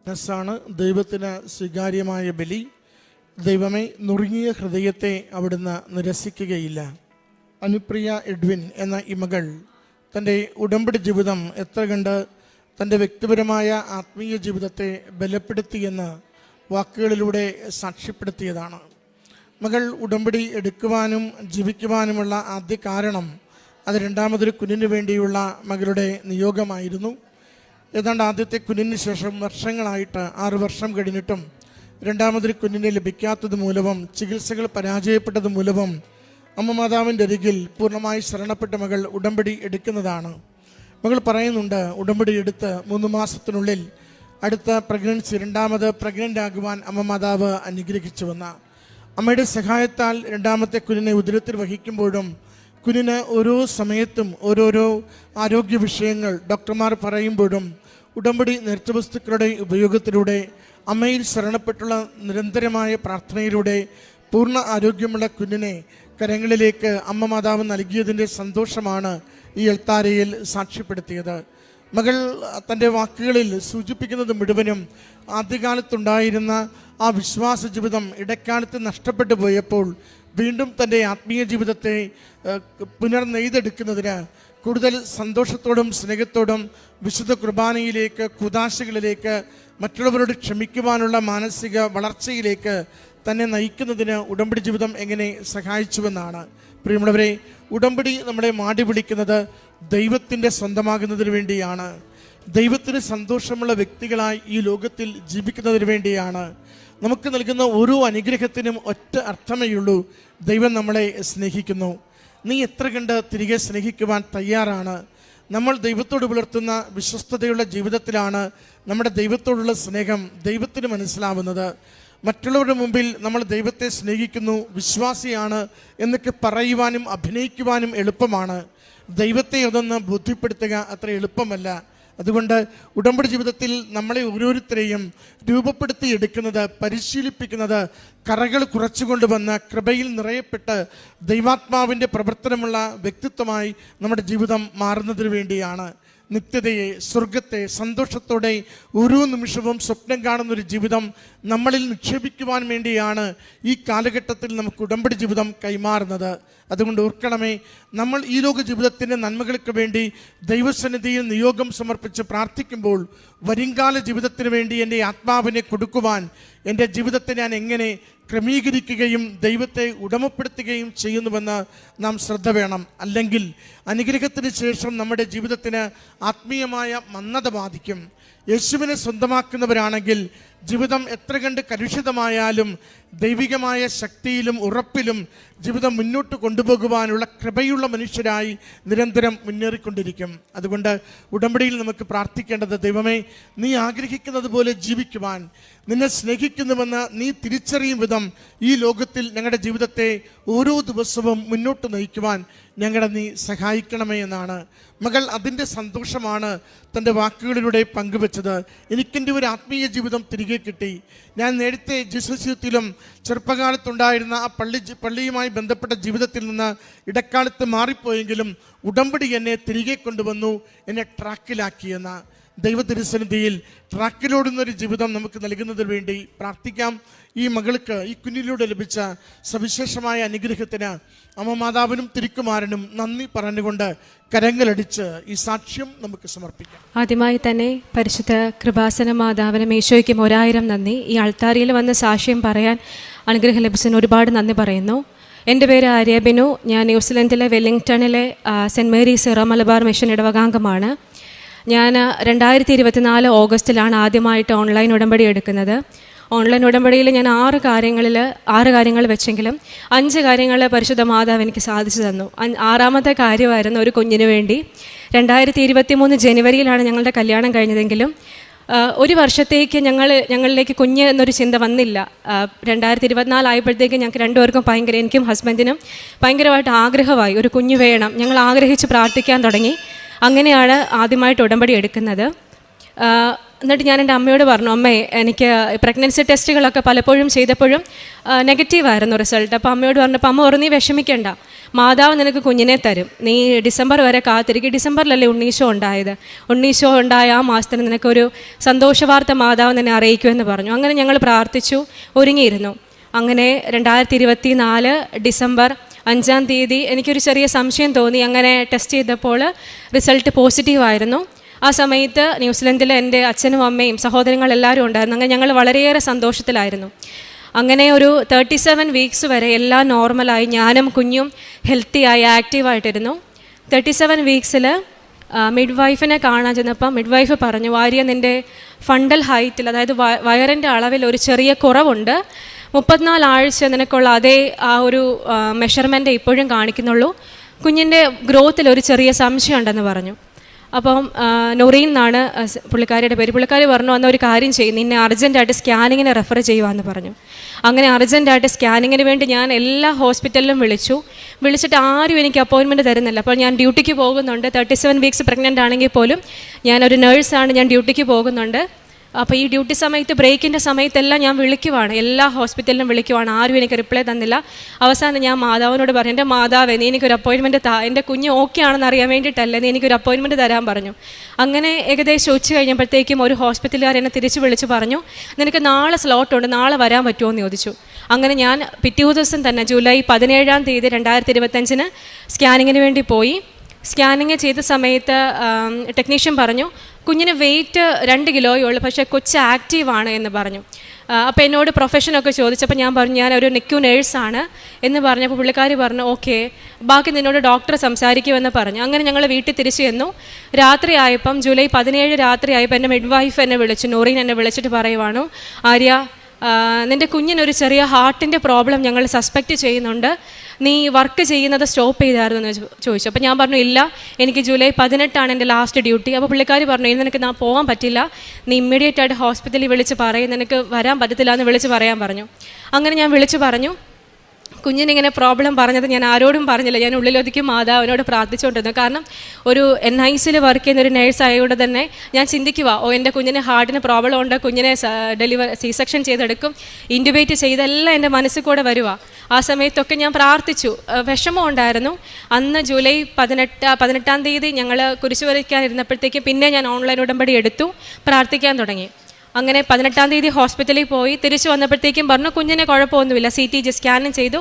[SPEAKER 5] മനസ്സാണ് ദൈവത്തിന് സ്വീകാര്യമായ ബലി, ദൈവമേ നുറുങ്ങിയ ഹൃദയത്തെ അവിടുന്ന് നിരസിക്കുകയില്ല. അനുപ്രിയ എഡ്വിൻ എന്ന ഈ മകൾ തൻ്റെ ഉടമ്പടി ജീവിതം എത്ര കണ്ട് തൻ്റെ വ്യക്തിപരമായ ആത്മീയ ജീവിതത്തെ ബലപ്പെടുത്തിയെന്ന് വാക്കുകളിലൂടെ സാക്ഷ്യപ്പെടുത്തിയതാണ്. മകൾ ഉടമ്പടി എടുക്കുവാനും ജീവിക്കുവാനുമുള്ള ആദ്യ കാരണം അത് രണ്ടാമതൊരു കുഞ്ഞിന് വേണ്ടിയുള്ള മകളുടെ നിയോഗമായിരുന്നു. ഏതാണ്ട് ആദ്യത്തെ കുഞ്ഞിന് ശേഷം വർഷങ്ങളായിട്ട് 6 വർഷം കഴിഞ്ഞിട്ടും രണ്ടാമതൊരു കുഞ്ഞിനെ ലഭിക്കാത്തത് മൂലവും ചികിത്സകൾ പരാജയപ്പെട്ടത് മൂലവും അമ്മ മാതാവിൻ്റെ അരികിൽ പൂർണ്ണമായി ശരണപ്പെട്ട മകൾ ഉടമ്പടി എടുക്കുന്നതാണ്. മകൾ പറയുന്നുണ്ട്, ഉടമ്പടി എടുത്ത് 3 മാസത്തിനുള്ളിൽ അടുത്ത പ്രഗ്നൻസി, രണ്ടാമത് പ്രഗ്നൻ്റ് ആകുവാൻ അമ്മ മാതാവ് അനുഗ്രഹിച്ചുവെന്ന അമ്മയുടെ സഹായത്താൽ രണ്ടാമത്തെ കുഞ്ഞിനെ ഉദരത്തിൽ വഹിക്കുമ്പോഴും കുഞ്ഞിന് ഓരോ സമയത്തും ഓരോരോ ആരോഗ്യ വിഷയങ്ങൾ ഡോക്ടർമാർ പറയുമ്പോഴും ഉടമ്പടി നേർച്ചവസ്തുക്കളുടെ ഉപയോഗത്തിലൂടെ അമ്മയിൽ ശരണപ്പെട്ടുള്ള നിരന്തരമായ പ്രാർത്ഥനയിലൂടെ പൂർണ്ണ ആരോഗ്യമുള്ള കുഞ്ഞിനെ കരങ്ങളിലേക്ക് അമ്മ മാതാവ് നൽകിയതിൻ്റെ സന്തോഷമാണ് ഈ എൽത്താരയിൽ സാക്ഷ്യപ്പെടുത്തിയത്. മകൾ തൻ്റെ വാക്കുകളിൽ സൂചിപ്പിക്കുന്നത് മുഴുവനും ആദ്യകാലത്തുണ്ടായിരുന്ന ആ വിശ്വാസ ജീവിതം ഇടക്കാലത്ത് നഷ്ടപ്പെട്ടു പോയപ്പോൾ വീണ്ടും തൻ്റെ ആത്മീയ ജീവിതത്തെ പുനർനെയ്തെടുക്കുന്നതിന് കൂടുതൽ സന്തോഷത്തോടും സ്നേഹത്തോടും വിശുദ്ധ കുർബാനയിലേക്ക്, കുദാശകളിലേക്ക്, മറ്റുള്ളവരോട് ക്ഷമിക്കുവാനുള്ള മാനസിക വളർച്ചയിലേക്ക് തന്നെ നയിക്കുന്നതിന് ഉടമ്പടി ജീവിതം എങ്ങനെ സഹായിച്ചുവെന്നാണ്. പ്രിയമുള്ളവരെ, ഉടമ്പടി നമ്മളെ മാടി വിളിക്കുന്നത് ദൈവത്തിൻ്റെ സ്വന്തമാകുന്നതിന് വേണ്ടിയാണ്. ദൈവത്തിന് സന്തോഷമുള്ള വ്യക്തികളായി ഈ ലോകത്തിൽ ജീവിക്കുന്നതിന് വേണ്ടിയാണ്. നമുക്ക് നൽകുന്ന ഓരോ അനുഗ്രഹത്തിനും ഒറ്റ അർത്ഥമേയുള്ളൂ, ദൈവം നമ്മളെ സ്നേഹിക്കുന്നു. നീ എത്ര കണ്ട് തിരികെ സ്നേഹിക്കുവാൻ തയ്യാറാണ്? നമ്മൾ ദൈവത്തോട് പുലർത്തുന്ന വിശ്വസ്തതയുള്ള ജീവിതത്തിലാണ് നമ്മുടെ ദൈവത്തോടുള്ള സ്നേഹം ദൈവത്തിന് മനസ്സിലാവുന്നത്. മറ്റുള്ളവരുടെ മുമ്പിൽ നമ്മൾ ദൈവത്തെ സ്നേഹിക്കുന്നു, വിശ്വാസിയാണ് എന്നൊക്കെ പറയുവാനും അഭിനയിക്കുവാനും എളുപ്പമാണ്. ദൈവത്തെ അതൊന്ന് ബോധ്യപ്പെടുത്തുക അത്ര എളുപ്പമല്ല. അതുകൊണ്ട് ഉടമ്പടി ജീവിതത്തിൽ നമ്മളെ ഓരോരുത്തരെയും രൂപപ്പെടുത്തിയെടുക്കുന്നത്, പരിശീലിപ്പിക്കുന്നത്, കറകൾ കുറച്ചുകൊണ്ടുവന്ന് കൃപയിൽ നിറയപ്പെട്ട് ദൈവാത്മാവിൻ്റെ പ്രവർത്തനമുള്ള വ്യക്തിത്വമായി നമ്മുടെ ജീവിതം മാറുന്നതിന് വേണ്ടിയാണ്. നിത്യതയെ, സ്വർഗത്തെ സന്തോഷത്തോടെ ഓരോ നിമിഷവും സ്വപ്നം കാണുന്നൊരു ജീവിതം നമ്മളിൽ നിക്ഷേപിക്കുവാൻ വേണ്ടിയാണ് ഈ കാലഘട്ടത്തിൽ നമുക്ക് ഉടമ്പടി ജീവിതം കൈമാറുന്നത്. അതുകൊണ്ട് ഓർക്കണമേ, നമ്മൾ ഈ ലോക ജീവിതത്തിൻ്റെ നന്മകൾക്ക് വേണ്ടി ദൈവസന്നിധിയിൽ നിയോഗം സമർപ്പിച്ച് പ്രാർത്ഥിക്കുമ്പോൾ വരുംകാല ജീവിതത്തിന് വേണ്ടി എൻ്റെ ആത്മാവിനെ കൊടുക്കുവാൻ എൻ്റെ ജീവിതത്തെ ഞാൻ എങ്ങനെ ക്രമീകരിക്കുകയും ദൈവത്തെ ഉടമപ്പെടുത്തുകയും ചെയ്യുന്നുവെന്ന് നാം ശ്രദ്ധ വേണം. അല്ലെങ്കിൽ അനുഗ്രഹത്തിന് ശേഷം നമ്മുടെ ജീവിതത്തിന് ആത്മീയമായ മന്ദത ബാധിക്കും. യേശുവിനെ സ്വന്തമാക്കുന്നവരാണെങ്കിൽ ജീവിതം എത്ര കണ്ട് കലുഷിതമായാലും ദൈവികമായ ശക്തിയിലും ഉറപ്പിലും ജീവിതം മുന്നോട്ട് കൊണ്ടുപോകുവാനുള്ള കൃപയുള്ള മനുഷ്യരായി നിരന്തരം മുന്നേറിക്കൊണ്ടിരിക്കും. അതുകൊണ്ട് ഉടമ്പടിയിൽ നമുക്ക് പ്രാർത്ഥിക്കേണ്ടത്, ദൈവമേ, നീ ആഗ്രഹിക്കുന്നത് പോലെ ജീവിക്കുവാൻ, നിന്നെ സ്നേഹിക്കുന്നുവെന്ന് നീ തിരിച്ചറിയും വിധം ഈ ലോകത്തിൽ ഞങ്ങളുടെ ജീവിതത്തെ ഓരോ ദിവസവും മുന്നോട്ട് നയിക്കുവാൻ ഞങ്ങളെ നീ സഹായിക്കണമേ എന്നാണ്. മകൾ അതിൻ്റെ സന്തോഷമാണ് തൻ്റെ വാക്കുകളിലൂടെ പങ്കുവെച്ചത്. എനിക്കെൻ്റെ ഒരു ആത്മീയ ജീവിതം തിരികെ കിട്ടി. ഞാൻ നേരത്തെ ജീസസ് യൂത്തിലും ചെറുപ്പകാലത്തുണ്ടായിരുന്ന ആ പള്ളിയുമായി ബന്ധപ്പെട്ട ജീവിതത്തിൽ നിന്ന് ഇടക്കാലത്ത് മാറിപ്പോയെങ്കിലും ഉടമ്പടി എന്നെ തിരികെ കൊണ്ടുവന്നു, എന്നെ ട്രാക്കിലാക്കിയെന്ന ദൈവതിരുസന്നിധിയിൽ ട്രാക്കിലോടുന്നൊരു ജീവിതം നമുക്ക് നൽകുന്നതിന് വേണ്ടി പ്രാർത്ഥിക്കാം. ഈ മകൾക്ക് ഈ കുഞ്ഞിലൂടെ ലഭിച്ച സവിശേഷമായ അനുഗ്രഹത്തിന് അമ്മ മാതാവിനും തിരുക്കുമാരനും നന്ദി പറഞ്ഞുകൊണ്ട് കരങ്ങളടിച്ച് ഈ സാക്ഷ്യം നമുക്ക് സമർപ്പിക്കാം.
[SPEAKER 8] ആദ്യമായി തന്നെ പരിശുദ്ധ കൃപാസന മാതാവിനും ഈശോയ്ക്കും 1000 നന്ദി. ഈ അൾത്താരിയിൽ വന്ന് സാക്ഷ്യം പറയാൻ അനുഗ്രഹം ലഭിച്ചതിന് ഒരുപാട് നന്ദി പറയുന്നു. എൻ്റെ പേര് ആര്യ ബിനു. ഞാൻ ന്യൂസിലൻഡിലെ വെല്ലിംഗ്ടണിലെ സെൻറ്റ് മേരീസ് ഇറ മലബാർ മിഷൻ ഇടവകാംഗമാണ്. ഞാൻ 2024 ഓഗസ്റ്റിലാണ് ആദ്യമായിട്ട് ഓൺലൈൻ ഉടമ്പടി എടുക്കുന്നത്. ഓൺലൈൻ ഉടമ്പടിയിൽ ഞാൻ 6 കാര്യങ്ങൾ വെച്ചെങ്കിലും 5 കാര്യങ്ങൾ പരിശുദ്ധ മാതാവ് എനിക്ക് സാധിച്ചു തന്നു. 6ാമത്തെ കാര്യമായിരുന്നു ഒരു കുഞ്ഞിന് വേണ്ടി. 2023 ജനുവരിയിലാണ് ഞങ്ങളുടെ കല്യാണം കഴിഞ്ഞതെങ്കിലും 1 വർഷത്തേക്ക് ഞങ്ങളിലേക്ക് കുഞ്ഞ് എന്നൊരു ചിന്ത വന്നില്ല. 2024 ആയപ്പോഴത്തേക്ക് ഞങ്ങൾക്ക് രണ്ടുപേർക്കും എനിക്കും ഹസ്ബൻഡിനും ഭയങ്കരമായിട്ട് ആഗ്രഹമായി, ഒരു കുഞ്ഞ് വേണം. ഞങ്ങൾ ആഗ്രഹിച്ച് പ്രാർത്ഥിക്കാൻ തുടങ്ങി. അങ്ങനെയാണ് ആദ്യമായിട്ട് ഉടമ്പടി എടുക്കുന്നത്. എന്നിട്ട് ഞാൻ എൻ്റെ അമ്മയോട് പറഞ്ഞു, അമ്മേ, എനിക്ക് പ്രഗ്നൻസി ടെസ്റ്റുകളൊക്കെ പലപ്പോഴും ചെയ്തപ്പോഴും നെഗറ്റീവായിരുന്നു റിസൾട്ട്. അപ്പോൾ അമ്മയോട് പറഞ്ഞപ്പോൾ അമ്മ പറഞ്ഞു, നീ വിഷമിക്കേണ്ട, മാതാവ് നിനക്ക് കുഞ്ഞിനെ തരും, നീ ഡിസംബർ വരെ കാത്തിരിക്കും. ഡിസംബറിലല്ലേ ഉണ്ണീശോ ഉണ്ടായത്, ഉണ്ണീശോ ഉണ്ടായ ആ മാസത്തിന് നിനക്കൊരു സന്തോഷവാർത്ത മാതാവ് നിന്നെ അറിയിക്കുമെന്ന് പറഞ്ഞു. അങ്ങനെ ഞങ്ങൾ പ്രാർത്ഥിച്ചു, ഒരുങ്ങിയിരുന്നു. അങ്ങനെ 2024 ഡിസംബർ 5-ാം തീയതി എനിക്കൊരു ചെറിയ സംശയം തോന്നി. അങ്ങനെ ടെസ്റ്റ് ചെയ്തപ്പോൾ റിസൾട്ട് പോസിറ്റീവായിരുന്നു. ആ സമയത്ത് ന്യൂസിലൻഡിലെ എൻ്റെ അച്ഛനും അമ്മയും സഹോദരങ്ങളെല്ലാവരും ഉണ്ടായിരുന്നു. അങ്ങനെ ഞങ്ങൾ വളരെയേറെ സന്തോഷത്തിലായിരുന്നു. അങ്ങനെ ഒരു 37 വീക്സ് വരെ എല്ലാം നോർമലായി, ഞാനും കുഞ്ഞും ഹെൽത്തിയായി ആക്റ്റീവായിട്ടിരുന്നു. 37 വീക്സിൽ മിഡ് വൈഫിനെ കാണാൻ ചെന്നപ്പം മിഡ് വൈഫ് പറഞ്ഞു, വാര്യ, നിൻ്റെ ഫണ്ടൽ ഹൈറ്റിൽ, അതായത് വയറിൻ്റെ അളവിൽ ഒരു ചെറിയ കുറവുണ്ട്. 34 ആഴ്ച നിനക്കുള്ള അതേ ആ ഒരു മെഷർമെൻറ്റ് ഇപ്പോഴും കാണിക്കുന്നുള്ളൂ. കുഞ്ഞിൻ്റെ ഗ്രോത്തിൽ ഒരു ചെറിയ സംശയം ഉണ്ടെന്ന് പറഞ്ഞു. അപ്പം നൊറീൻ എന്നാണ് പുള്ളിക്കാരിയുടെ പേര്. പുള്ളിക്കാരി പറഞ്ഞു, വന്ന ഒരു കാര്യം ചെയ്യും, നിന്നെ അർജൻറ്റായിട്ട് സ്കാനിങ്ങിന് റെഫർ ചെയ്യുവാന്ന് പറഞ്ഞു. അങ്ങനെ അർജൻറ്റായിട്ട് സ്കാനിങ്ങിന് വേണ്ടി ഞാൻ എല്ലാ ഹോസ്പിറ്റലിലും വിളിച്ചിട്ട് ആരും എനിക്ക് അപ്പോയിൻമെൻറ്റ് തരുന്നില്ല. അപ്പോൾ ഞാൻ ഡ്യൂട്ടിക്ക് പോകുന്നുണ്ട്. 37 വീക്സ് പ്രഗ്നൻ്റ് ആണെങ്കിൽ പോലും ഞാനൊരു നേഴ്സാണ്, ഞാൻ ഡ്യൂട്ടിക്ക് പോകുന്നുണ്ട്. അപ്പോൾ ഈ ഡ്യൂട്ടി സമയത്ത്, ബ്രേക്കിൻ്റെ സമയത്തെല്ലാം ഞാൻ വിളിക്കുവാണ്, എല്ലാ ഹോസ്പിറ്റലിലും വിളിക്കുവാണ്, ആരും എനിക്ക് റിപ്ലൈ തന്നില്ല. അവസാനം ഞാൻ മാതാവിനോട് പറഞ്ഞു, എൻ്റെ മാതാവേ, നീ എനിക്കൊരു അപ്പോയിൻമെൻറ്റ് എൻ്റെ കുഞ്ഞ് ഓക്കെ ആണെന്ന് അറിയാൻ വേണ്ടിയിട്ടല്ലേ, നീ എനിക്കൊരു അപ്പോയിൻമെൻറ്റ് തരാൻ പറഞ്ഞു. അങ്ങനെ ഏകദേശം ഉച്ച കഴിഞ്ഞപ്പോഴത്തേക്കും ഒരു ഹോസ്പിറ്റലുകാർ എന്നെ തിരിച്ച് വിളിച്ച് പറഞ്ഞു, നിനക്ക് നാളെ സ്ലോട്ടുണ്ട്, നാളെ വരാൻ പറ്റുമോ എന്ന് ചോദിച്ചു. അങ്ങനെ ഞാൻ പിറ്റേ ദിവസം തന്നെ ജൂലൈ 17-ാം തീയതി 2025 സ്കാനിങ്ങിന് വേണ്ടി പോയി. സ്കാനിങ് ചെയ്ത സമയത്ത് ടെക്നീഷ്യൻ പറഞ്ഞു, കുഞ്ഞിന് വെയിറ്റ് 2 കിലോയേ ഉള്ളൂ, പക്ഷേ കൊച്ച് ആക്റ്റീവാണ് എന്ന് പറഞ്ഞു. അപ്പോൾ എന്നോട് പ്രൊഫഷനൊക്കെ ചോദിച്ചപ്പോൾ ഞാൻ പറഞ്ഞു, ഞാനൊരു NICU നേഴ്സാണ് എന്ന് പറഞ്ഞപ്പോൾ പുള്ളിക്കാരി പറഞ്ഞു, ഓക്കെ, ബാക്കി നിന്നോട് ഡോക്ടർ സംസാരിക്കുമെന്ന് പറഞ്ഞു. അങ്ങനെ ഞങ്ങൾ വീട്ടിൽ തിരിച്ചു ചെന്നു. രാത്രിയായപ്പം ജൂലൈ 17 രാത്രിയായപ്പോൾ എൻ്റെ മിഡ് വൈഫ് എന്നെ വിളിച്ചു, നൂറീൻ എന്നെ വിളിച്ചിട്ട് പറയുവാണ്, ആര്യ, നിൻ്റെ കുഞ്ഞിനൊരു ചെറിയ ഹാർട്ടിൻ്റെ പ്രോബ്ലം ഞങ്ങൾ സസ്പെക്റ്റ് ചെയ്യുന്നുണ്ട്, നീ വർക്ക് ചെയ്യുന്നത് സ്റ്റോപ്പ് ചെയ്തായിരുന്നു എന്ന് ചോദിച്ചു. അപ്പോൾ ഞാൻ പറഞ്ഞു, ഇല്ല, എനിക്ക് ജൂലൈ 18 എൻ്റെ ലാസ്റ്റ് ഡ്യൂട്ടി. അപ്പോൾ പുള്ളിക്കാരി പറഞ്ഞു, ഇനി നിനക്ക് പോകാൻ പറ്റില്ല, നീ ഇമ്മീഡിയറ്റ് ആയിട്ട് ഹോസ്പിറ്റലിൽ വിളിച്ച് പറയും, നിനക്ക് വരാൻ പറ്റത്തില്ല എന്ന് വിളിച്ച് പറയാൻ പറഞ്ഞു. അങ്ങനെ ഞാൻ വിളിച്ച് പറഞ്ഞു. കുഞ്ഞിനിങ്ങനെ പ്രോബ്ലം പറഞ്ഞത് ഞാൻ ആരോടും പറഞ്ഞില്ല. ഞാൻ ഉള്ളിലൊതുക്കി മാതാവിനോട് പ്രാർത്ഥിച്ചുകൊണ്ടിരുന്നു. കാരണം ഒരു NICയിൽ വർക്ക് ചെയ്യുന്ന ഒരു നേഴ്സ് ആയതുകൊണ്ട് തന്നെ ഞാൻ ചിന്തിക്കുക, എൻ്റെ കുഞ്ഞിന് ഹാർട്ടിന് പ്രോബ്ലം ഉണ്ട്, കുഞ്ഞിനെ C-സെക്ഷൻ ചെയ്തെടുക്കും, ഇൻറ്റുബേറ്റ് ചെയ്തെല്ലാം എൻ്റെ മനസ്സിൽ കൂടെ വരുക. ആ സമയത്തൊക്കെ ഞാൻ പ്രാർത്ഥിച്ചു. വിഷമം ഉണ്ടായിരുന്നു. അന്ന് ജൂലൈ 18-ാം തീയതി ഞങ്ങൾ കുരിശ് വരയ്ക്കാനിരുന്നപ്പോഴത്തേക്കും പിന്നെ ഞാൻ ഓൺലൈൻ ഉടമ്പടി എടുത്തു, പ്രാർത്ഥിക്കാൻ തുടങ്ങി. അങ്ങനെ 18-ാം തീയതി ഹോസ്പിറ്റലിൽ പോയി തിരിച്ചു വന്നപ്പോഴത്തേക്കും പറഞ്ഞു കുഞ്ഞിന് കുഴപ്പമൊന്നുമില്ല, CTG സ്കാനും ചെയ്തു,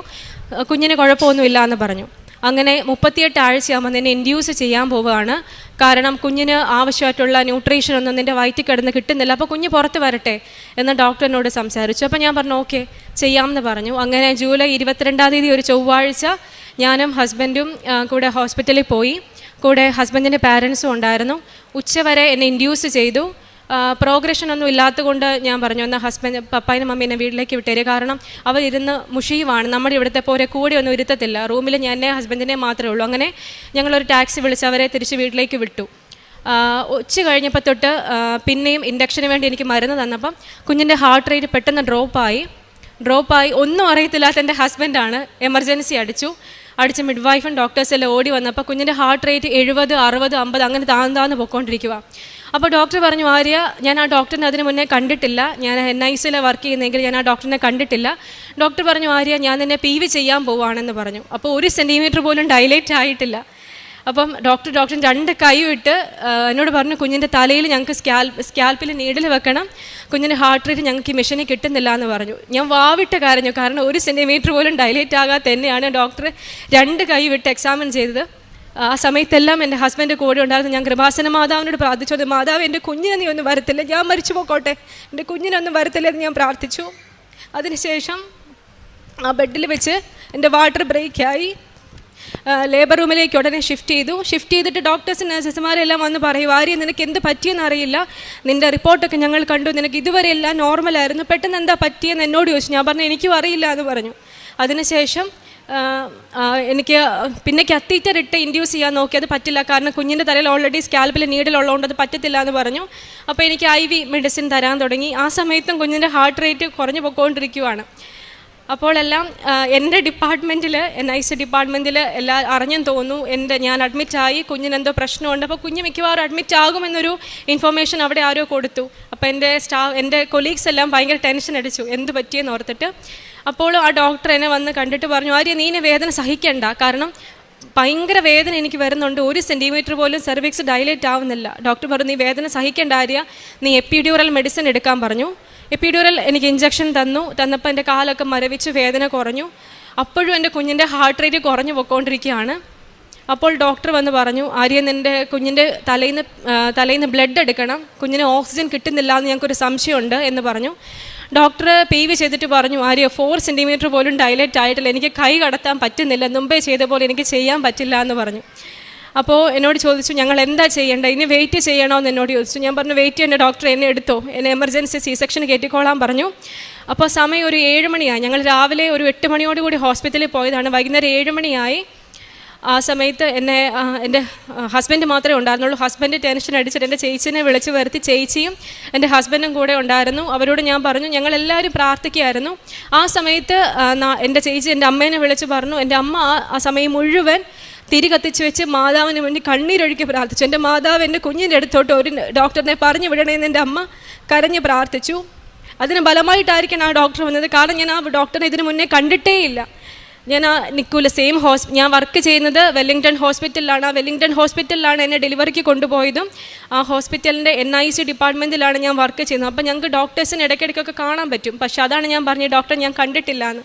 [SPEAKER 8] കുഞ്ഞിന് കുഴപ്പമൊന്നുമില്ല എന്ന് പറഞ്ഞു. അങ്ങനെ 38 ആഴ്ചയാകുമ്പോൾ നിന്നെ ഇൻഡ്യൂസ് ചെയ്യാൻ പോവുകയാണ്. കാരണം കുഞ്ഞിന് ആവശ്യമായിട്ടുള്ള ന്യൂട്രീഷൻ ഒന്നും നിൻ്റെ വയറ്റിൽ കിടന്ന് കിട്ടുന്നില്ല, അപ്പോൾ കുഞ്ഞ് പുറത്ത് വരട്ടെ എന്ന് ഡോക്ടറിനോട് സംസാരിച്ചു. അപ്പോൾ ഞാൻ പറഞ്ഞു ഓക്കെ ചെയ്യാമെന്ന് പറഞ്ഞു. അങ്ങനെ ജൂലൈ 22-ാം തീയതി ഒരു ചൊവ്വാഴ്ച ഞാനും ഹസ്ബൻഡും കൂടെ ഹോസ്പിറ്റലിൽ പോയി. കൂടെ ഹസ്ബൻഡിൻ്റെ പാരൻസും ഉണ്ടായിരുന്നു. ഉച്ചവരെ എന്നെ ഇൻഡ്യൂസ് ചെയ്തു. പ്രോഗ്രഷൻ ഒന്നും ഇല്ലാത്തതുകൊണ്ട് ഞാൻ പറഞ്ഞു എന്നാൽ പപ്പായും മമ്മീനെ വീട്ടിലേക്ക് വിട്ടേര്, കാരണം അവരിരുന്ന് മുഷിയുവാണ്, നമ്മുടെ ഇവിടുത്തെ പോലെ കൂടെ ഒന്നും ഇരുത്തത്തില്ല, റൂമിൽ എന്നെ ഹസ്ബൻഡിനെ മാത്രമേ ഉള്ളൂ. അങ്ങനെ ഞങ്ങളൊരു ടാക്സി വിളിച്ച് അവരെ തിരിച്ച് വീട്ടിലേക്ക് വിട്ടു. ഉച്ച കഴിഞ്ഞപ്പോൾ തൊട്ട് പിന്നെയും ഇൻഡക്ഷന് വേണ്ടി എനിക്ക് മരുന്ന് തന്നപ്പം കുഞ്ഞിൻ്റെ ഹാർട്ട് റേറ്റ് പെട്ടെന്ന് ഡ്രോപ്പായി. ഒന്നും അറിയത്തില്ലാത്ത എൻ്റെ ഹസ്ബൻഡാണ് എമർജൻസി അടിച്ച് മിഡ്വൈഫും ഡോക്ടേഴ്സെല്ലാം ഓടി വന്നപ്പോൾ കുഞ്ഞിൻ്റെ ഹാർട്ട് റേറ്റ് 70, 60, 50 അങ്ങനെ താഴ്ന്നു പൊയ്ക്കൊണ്ടിരിക്കുക. അപ്പോൾ ഡോക്ടർ പറഞ്ഞു ആര്യ, ഞാൻ ആ ഡോക്ടറിനെ അതിന് മുന്നേ കണ്ടിട്ടില്ല, ഞാൻ NICയിൽ വർക്ക് ചെയ്യുന്നെങ്കിൽ ഞാൻ ആ ഡോക്ടറിനെ കണ്ടിട്ടില്ല. ഡോക്ടർ പറഞ്ഞു ആര്യ, ഞാൻ നിന്നെ PV ചെയ്യാൻ പോവുകയാണെന്ന് പറഞ്ഞു. അപ്പോൾ 1 സെൻറ്റിമീറ്റർ പോലും ഡൈലേറ്റ് ആയിട്ടില്ല. അപ്പം ഡോക്ടർ 2 കൈ വിട്ട് എന്നോട് പറഞ്ഞു കുഞ്ഞിൻ്റെ തലയിൽ ഞങ്ങൾക്ക് സ്കാൽപ്പിൽ നീഡിൽ വെക്കണം, കുഞ്ഞിൻ്റെ ഹാർട്ട് റേറ്റ് ഞങ്ങൾക്ക് ഈ മെഷീനിൽ കിട്ടുന്നില്ല എന്ന് പറഞ്ഞു. ഞാൻ വാവിട്ട് കരഞ്ഞു, കാരണം 1 സെൻറ്റിമീറ്റർ പോലും ഡൈലേറ്റ് ആകാതെ തന്നെയാണ് ഡോക്ടർ 2 കൈ വിട്ട് എക്സാമിൻ ചെയ്തത്. ആ സമയത്തെല്ലാം എൻ്റെ ഹസ്ബൻഡ് കൂടെ ഉണ്ടായിരുന്നു. ഞാൻ കൃപാസന മാതാവിനോട് പ്രാർത്ഥിച്ചത്, മാതാവ് എൻ്റെ കുഞ്ഞിനെ നീ ഒന്നും വരത്തില്ല, ഞാൻ മരിച്ചു പോയിക്കോട്ടെ, എൻ്റെ കുഞ്ഞിനൊന്നും വരത്തില്ല എന്ന് ഞാൻ പ്രാർത്ഥിച്ചു. അതിനുശേഷം ആ ബെഡിൽ വെച്ച് എൻ്റെ വാട്ടർ ബ്രേക്കായി. ലേബർ റൂമിലേക്ക് ഉടനെ ഷിഫ്റ്റ് ചെയ്തിട്ട് ഡോക്ടേഴ്സ് നഴ്സസ്മാരെല്ലാം വന്ന് പറയും ആര്യ, നിനക്ക് എന്ത് പറ്റിയെന്ന് അറിയില്ല, നിൻ്റെ റിപ്പോർട്ടൊക്കെ ഞങ്ങൾ കണ്ടു, നിനക്ക് ഇതുവരെ എല്ലാം നോർമലായിരുന്നു, പെട്ടെന്ന് എന്താ പറ്റിയെന്ന് എന്നോട് ചോദിച്ചു. ഞാൻ പറഞ്ഞു എനിക്കും അറിയില്ല എന്ന് പറഞ്ഞു. അതിനുശേഷം എനിക്ക് പിന്നെ കത്തീറ്റർ ഇട്ട് ഇൻഡ്യൂസ് ചെയ്യാൻ നോക്കി, അത് പറ്റില്ല, കാരണം കുഞ്ഞിൻ്റെ തലയിൽ ഓൾറെഡി സ്കാൽപ്പിൽ നീഡിലുള്ളതുകൊണ്ട് അത് പറ്റത്തില്ല എന്ന് പറഞ്ഞു. അപ്പോൾ എനിക്ക് IV മെഡിസിൻ തരാൻ തുടങ്ങി. ആ സമയത്തും കുഞ്ഞിൻ്റെ ഹാർട്ട് റേറ്റ് കുറഞ്ഞു പോയിക്കൊണ്ടിരിക്കുകയാണ്. അപ്പോഴെല്ലാം എൻ്റെ ഡിപ്പാർട്ട്മെൻറ്റിൽ NIC ഡിപ്പാർട്ട്മെൻറ്റിൽ എല്ലാം അറിഞ്ഞെന്ന് തോന്നുന്നു, ഞാൻ അഡ്മിറ്റായി, കുഞ്ഞിനെന്തോ പ്രശ്നമുണ്ട്, അപ്പോൾ കുഞ്ഞ് മിക്കവാറും അഡ്മിറ്റ് ആകുമെന്നൊരു ഇൻഫർമേഷൻ അവിടെ ആരോ കൊടുത്തു. അപ്പോൾ എൻ്റെ കൊളീഗ്സ് എല്ലാം ഭയങ്കര ടെൻഷൻ അടിച്ചു, എന്ത് പറ്റിയെന്ന് ഓർത്തിട്ട്. അപ്പോൾ ആ ഡോക്ടർ എന്നെ വന്ന് കണ്ടിട്ട് പറഞ്ഞു ആര്യ, നീ വേദന സഹിക്കണ്ട, കാരണം ഭയങ്കര വേദന എനിക്ക് വരുന്നുണ്ട്, 1 സെൻറ്റിമീറ്റർ പോലും സെർവിക്സ് ഡൈലേറ്റ് ആവുന്നില്ല. ഡോക്ടർ പറഞ്ഞു നീ വേദന സഹിക്കേണ്ട ആര്യ, നീ എപ്പിഡ്യൂറൽ മെഡിസിൻ എടുക്കാൻ പറഞ്ഞു. എപ്പിഡ്യൂറൽ എനിക്ക് ഇഞ്ചക്ഷൻ തന്നപ്പോൾ എൻ്റെ കാലൊക്കെ മരവിച്ച് വേദന കുറഞ്ഞു. അപ്പോഴും എൻ്റെ കുഞ്ഞിൻ്റെ ഹാർട്ട് റേറ്റ് കുറഞ്ഞു പോയിക്കൊണ്ടിരിക്കുകയാണ്. അപ്പോൾ ഡോക്ടർ വന്ന് പറഞ്ഞു ആര്യ, നിൻ്റെ കുഞ്ഞിൻ്റെ തലയിന്ന് ബ്ലഡ് എടുക്കണം, കുഞ്ഞിന് ഓക്സിജൻ കിട്ടുന്നില്ല എന്ന് ഞങ്ങൾക്കൊരു സംശയമുണ്ട് എന്ന് പറഞ്ഞു. ഡോക്ടർ PV ചെയ്തിട്ട് പറഞ്ഞു ആര്യ, 4 സെൻറ്റിമീറ്റർ പോലും ഡൈലേറ്റ് ആയിട്ടില്ല, എനിക്ക് കൈ കടത്താൻ പറ്റുന്നില്ല, മുമ്പേ ചെയ്ത പോലെ എനിക്ക് ചെയ്യാൻ പറ്റില്ല എന്ന് പറഞ്ഞു. അപ്പോൾ എന്നോട് ചോദിച്ചു ഞങ്ങൾ എന്താ ചെയ്യേണ്ടത്, ഇനി വെയിറ്റ് ചെയ്യണോ എന്ന് എന്നോട് ചോദിച്ചു. ഞാൻ പറഞ്ഞു വെയിറ്റ് ചെയ്യേണ്ട ഡോക്ടർ, എന്നെ എടുത്തോ, എന്നെ എമർജൻസി C-സെക്ഷൻ കയറ്റിക്കോളാൻ പറഞ്ഞു. അപ്പോൾ സമയം ഒരു 7 മണിയായി. ഞങ്ങൾ രാവിലെ ഒരു 8 മണിയോടുകൂടി ഹോസ്പിറ്റലിൽ പോയതാണ്. വൈകുന്നേരം 7 മണിയായി. ആ സമയത്ത് എൻ്റെ ഹസ്ബൻഡ് മാത്രമേ ഉണ്ടായിരുന്നുള്ളൂ. ഹസ്ബൻഡ് ടെൻഷൻ അടിച്ചിട്ട് എൻ്റെ ചേച്ചീനെ വിളിച്ച് വരുത്തി, ചേച്ചിയും എൻ്റെ ഹസ്ബൻഡും കൂടെ ഉണ്ടായിരുന്നു. അവരോട് ഞാൻ പറഞ്ഞു ഞങ്ങളെല്ലാവരും പ്രാർത്ഥിക്കുകയായിരുന്നു. ആ സമയത്ത് എൻ്റെ ചേച്ചി എൻ്റെ അമ്മേനെ വിളിച്ച് പറഞ്ഞു, എൻ്റെ അമ്മ ആ സമയം മുഴുവൻ തിരി കത്തിച്ച് വെച്ച് മാതാവിന് വേണ്ടി കണ്ണീരൊഴുക്കി പ്രാർത്ഥിച്ചു. എൻ്റെ മാതാവ് എൻ്റെ കുഞ്ഞിൻ്റെ അടുത്തോട്ട് ഒരു ഡോക്ടറിനെ പറഞ്ഞു വിടണമെന്ന് എൻ്റെ അമ്മ കരഞ്ഞ് പ്രാർത്ഥിച്ചു. അതിന് ബലമായിട്ടായിരിക്കണം ആ ഡോക്ടർ വന്നത്, കാരണം ഞാൻ ആ ഡോക്ടറിനെ ഇതിനു മുന്നേ കണ്ടിട്ടേ ഇല്ല. ഞാൻ നിൽക്കൂല ഞാൻ വർക്ക് ചെയ്യുന്നത് വെല്ലിംഗ്ടൺ ഹോസ്പിറ്റലിലാണ്. ആ വെല്ലിംഗ്ടൺ ഹോസ്പിറ്റലിലാണ് എന്നെ ഡെലിവറിക്ക് കൊണ്ടുപോയതും. ആ ഹോസ്പിറ്റലിൻ്റെ NIC ഡിപ്പാർട്ട്മെൻറ്റിലാണ് ഞാൻ വർക്ക് ചെയ്യുന്നത്. അപ്പോൾ ഞങ്ങൾക്ക് ഡോക്ടേഴ്സിന് ഇടയ്ക്കിടയ്ക്കൊക്കെ കാണാൻ പറ്റും. പക്ഷെ അതാണ് ഞാൻ പറഞ്ഞത്, ഡോക്ടറെ ഞാൻ കണ്ടിട്ടില്ല എന്ന്.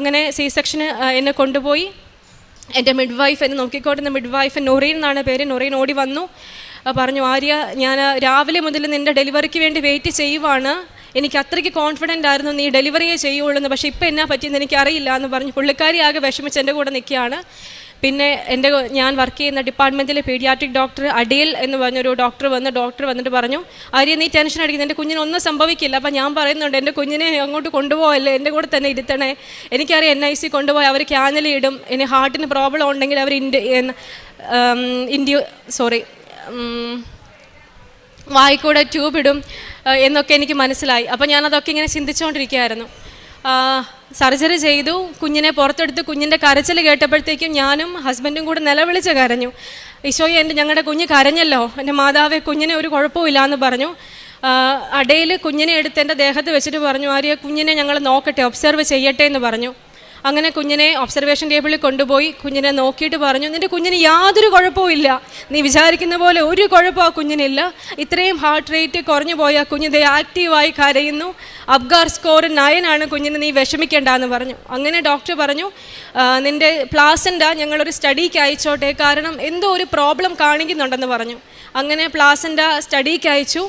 [SPEAKER 8] അങ്ങനെ C-സെക്ഷന് എന്നെ കൊണ്ടുപോയി. എൻ്റെ മിഡ്വൈഫ്, എന്നെ നോക്കിക്കൊണ്ടിരുന്ന മിഡ്വൈഫ് നൊറീൻ എന്നാണ് പേര്. നൊറീൻ ഓടി വന്നു, പറഞ്ഞു ആര്യ, ഞാൻ രാവിലെ മുതൽ നിൻ്റെ ഡെലിവറിക്ക് വേണ്ടി വെയിറ്റ് ചെയ്യുവാണ്, എനിക്ക് അത്രയ്ക്ക് കോൺഫിഡൻ്റ് ആയിരുന്നു നീ ഡെലിവറിയെ ചെയ്യുള്ളൂ എന്ന്, പക്ഷേ ഇപ്പം എന്നാ പറ്റിയെന്ന് എനിക്കറിയില്ല എന്ന് പറഞ്ഞു. പുള്ളിക്കാരി ആകെ വിഷമിച്ച് എൻ്റെ കൂടെ നിൽക്കുകയാണ്. പിന്നെ ഞാൻ വർക്ക് ചെയ്യുന്ന ഡിപ്പാർട്ട്മെൻറ്റിലെ പീഡിയാട്രിക് ഡോക്ടർ അഡിയൽ എന്ന് പറഞ്ഞൊരു ഡോക്ടർ വന്നിട്ട് പറഞ്ഞു ആര്യ, നീ ടെൻഷൻ അടിക്കുന്നത്, എൻ്റെ കുഞ്ഞിന് ഒന്നും സംഭവിക്കില്ല. അപ്പം ഞാൻ പറയുന്നുണ്ട് എൻ്റെ കുഞ്ഞിനെ അങ്ങോട്ട് കൊണ്ടുപോകല്ലേ, എൻ്റെ കൂടെ തന്നെ ഇരുത്തണേ, എനിക്കറിയാം NIC കൊണ്ടുപോയി അവർ ക്യാനൽ ഇടും, ഇനി ഹാർട്ടിന് പ്രോബ്ലം ഉണ്ടെങ്കിൽ അവർ വായിക്കൂടെ ട്യൂബ് ഇടും എന്നൊക്കെ എനിക്ക് മനസ്സിലായി. അപ്പോൾ ഞാനതൊക്കെ ഇങ്ങനെ ചിന്തിച്ചുകൊണ്ടിരിക്കുകയായിരുന്നു. സർജറി ചെയ്തു. കുഞ്ഞിനെ പുറത്തെടുത്ത് കുഞ്ഞിൻ്റെ കരച്ചിൽ കേട്ടപ്പോഴത്തേക്കും ഞാനും ഹസ്ബൻഡും കൂടെ നിലവിളിച്ച് കരഞ്ഞു. ഈശോയെ, ഞങ്ങളുടെ കുഞ്ഞ് കരഞ്ഞല്ലോ, എൻ്റെ മാതാവേ, കുഞ്ഞിനെ ഒരു കുഴപ്പമില്ല എന്ന് പറഞ്ഞു. അടയിൽ കുഞ്ഞിനെ എടുത്ത് എൻ്റെ ദേഹത്ത് വെച്ചിട്ട് പറഞ്ഞു, ആര്യ, കുഞ്ഞിനെ ഞങ്ങൾ നോക്കട്ടെ, ഒബ്സർവ് ചെയ്യട്ടെ എന്ന് പറഞ്ഞു. അങ്ങനെ കുഞ്ഞിനെ ഒബ്സർവേഷൻ ടേബിളിൽ കൊണ്ടുപോയി കുഞ്ഞിനെ നോക്കിയിട്ട് പറഞ്ഞു, നിൻ്റെ കുഞ്ഞിന് യാതൊരു കുഴപ്പവും ഇല്ല, നീ വിചാരിക്കുന്ന പോലെ ഒരു കുഴപ്പവും ആ കുഞ്ഞിനില്ല. ഇത്രയും ഹാർട്ട് റേറ്റ് കുറഞ്ഞു പോയ കുഞ്ഞ് ആക്റ്റീവായി കരയുന്നു, അബ്ഗാർ സ്കോർ 9 ആണ് കുഞ്ഞിന്, നീ വിഷമിക്കേണ്ട എന്ന് പറഞ്ഞു. അങ്ങനെ ഡോക്ടർ പറഞ്ഞു, നിൻ്റെ പ്ലാസൻ്റ ഞങ്ങളൊരു സ്റ്റഡിക്ക് അയച്ചോട്ടെ, കാരണം എന്തോ ഒരു പ്രോബ്ലം കാണിക്കുന്നുണ്ടെന്ന് പറഞ്ഞു. അങ്ങനെ പ്ലാസൻ്റ സ്റ്റഡിക്ക് അയച്ചു.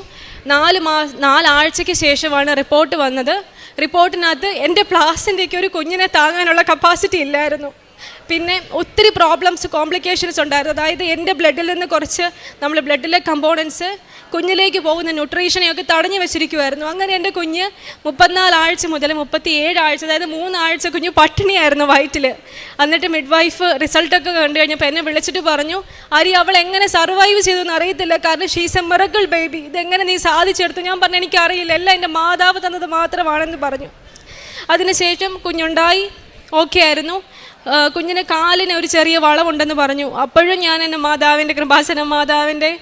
[SPEAKER 8] 4 ആഴ്ചയ്ക്ക് ശേഷമാണ് റിപ്പോർട്ട് വന്നത്. റിപ്പോർട്ടിനകത്ത് എൻ്റെ പ്ലാസൻ്റെക്ക് ഒരു കുഞ്ഞിനെ താങ്ങാനുള്ള കപ്പാസിറ്റി ഇല്ലായിരുന്നു. പിന്നെ ഒത്തിരി കോംപ്ലിക്കേഷൻസ് ഉണ്ടായിരുന്നു. അതായത് എൻ്റെ ബ്ലഡിൽ നിന്ന് കുറച്ച് ബ്ലഡിലെ കമ്പോണൻസ് കുഞ്ഞിലേക്ക് പോകുന്ന ന്യൂട്രീഷനെയൊക്കെ തടഞ്ഞു വെച്ചിരിക്കുമായിരുന്നു. അങ്ങനെ എൻ്റെ കുഞ്ഞ് 34 ആഴ്ച മുതൽ 37 ആഴ്ച, അതായത് 3 ആഴ്ച കുഞ്ഞ് പട്ടിണിയായിരുന്നു വയറ്റിൽ. എന്നിട്ട് മിഡ് വൈഫ് റിസൾട്ടൊക്കെ കണ്ടു കഴിഞ്ഞപ്പോൾ എന്നെ വിളിച്ചിട്ട് പറഞ്ഞു, ആര്യ, അവൾ എങ്ങനെ സർവൈവ് ചെയ്തു എന്ന് അറിയത്തില്ല, കാരണം ഷീസ് എ മിറക്കിൾ ബേബി, ഇതെങ്ങനെ നീ സാധിച്ചെടുത്തു? ഞാൻ പറഞ്ഞു, എനിക്കറിയില്ല, എല്ലാം എൻ്റെ മാതാവ് തന്നത് മാത്രമാണെന്ന് പറഞ്ഞു. അതിനുശേഷം കുഞ്ഞുണ്ടായി, ഓക്കെ ആയിരുന്നു. കുഞ്ഞിന് കാലിന് ഒരു ചെറിയ വളവുണ്ടെന്ന് പറഞ്ഞു. അപ്പോഴും ഞാൻ എൻ്റെ മാതാവിൻ്റെ കൃപാസന മാതാവിൻ്റെ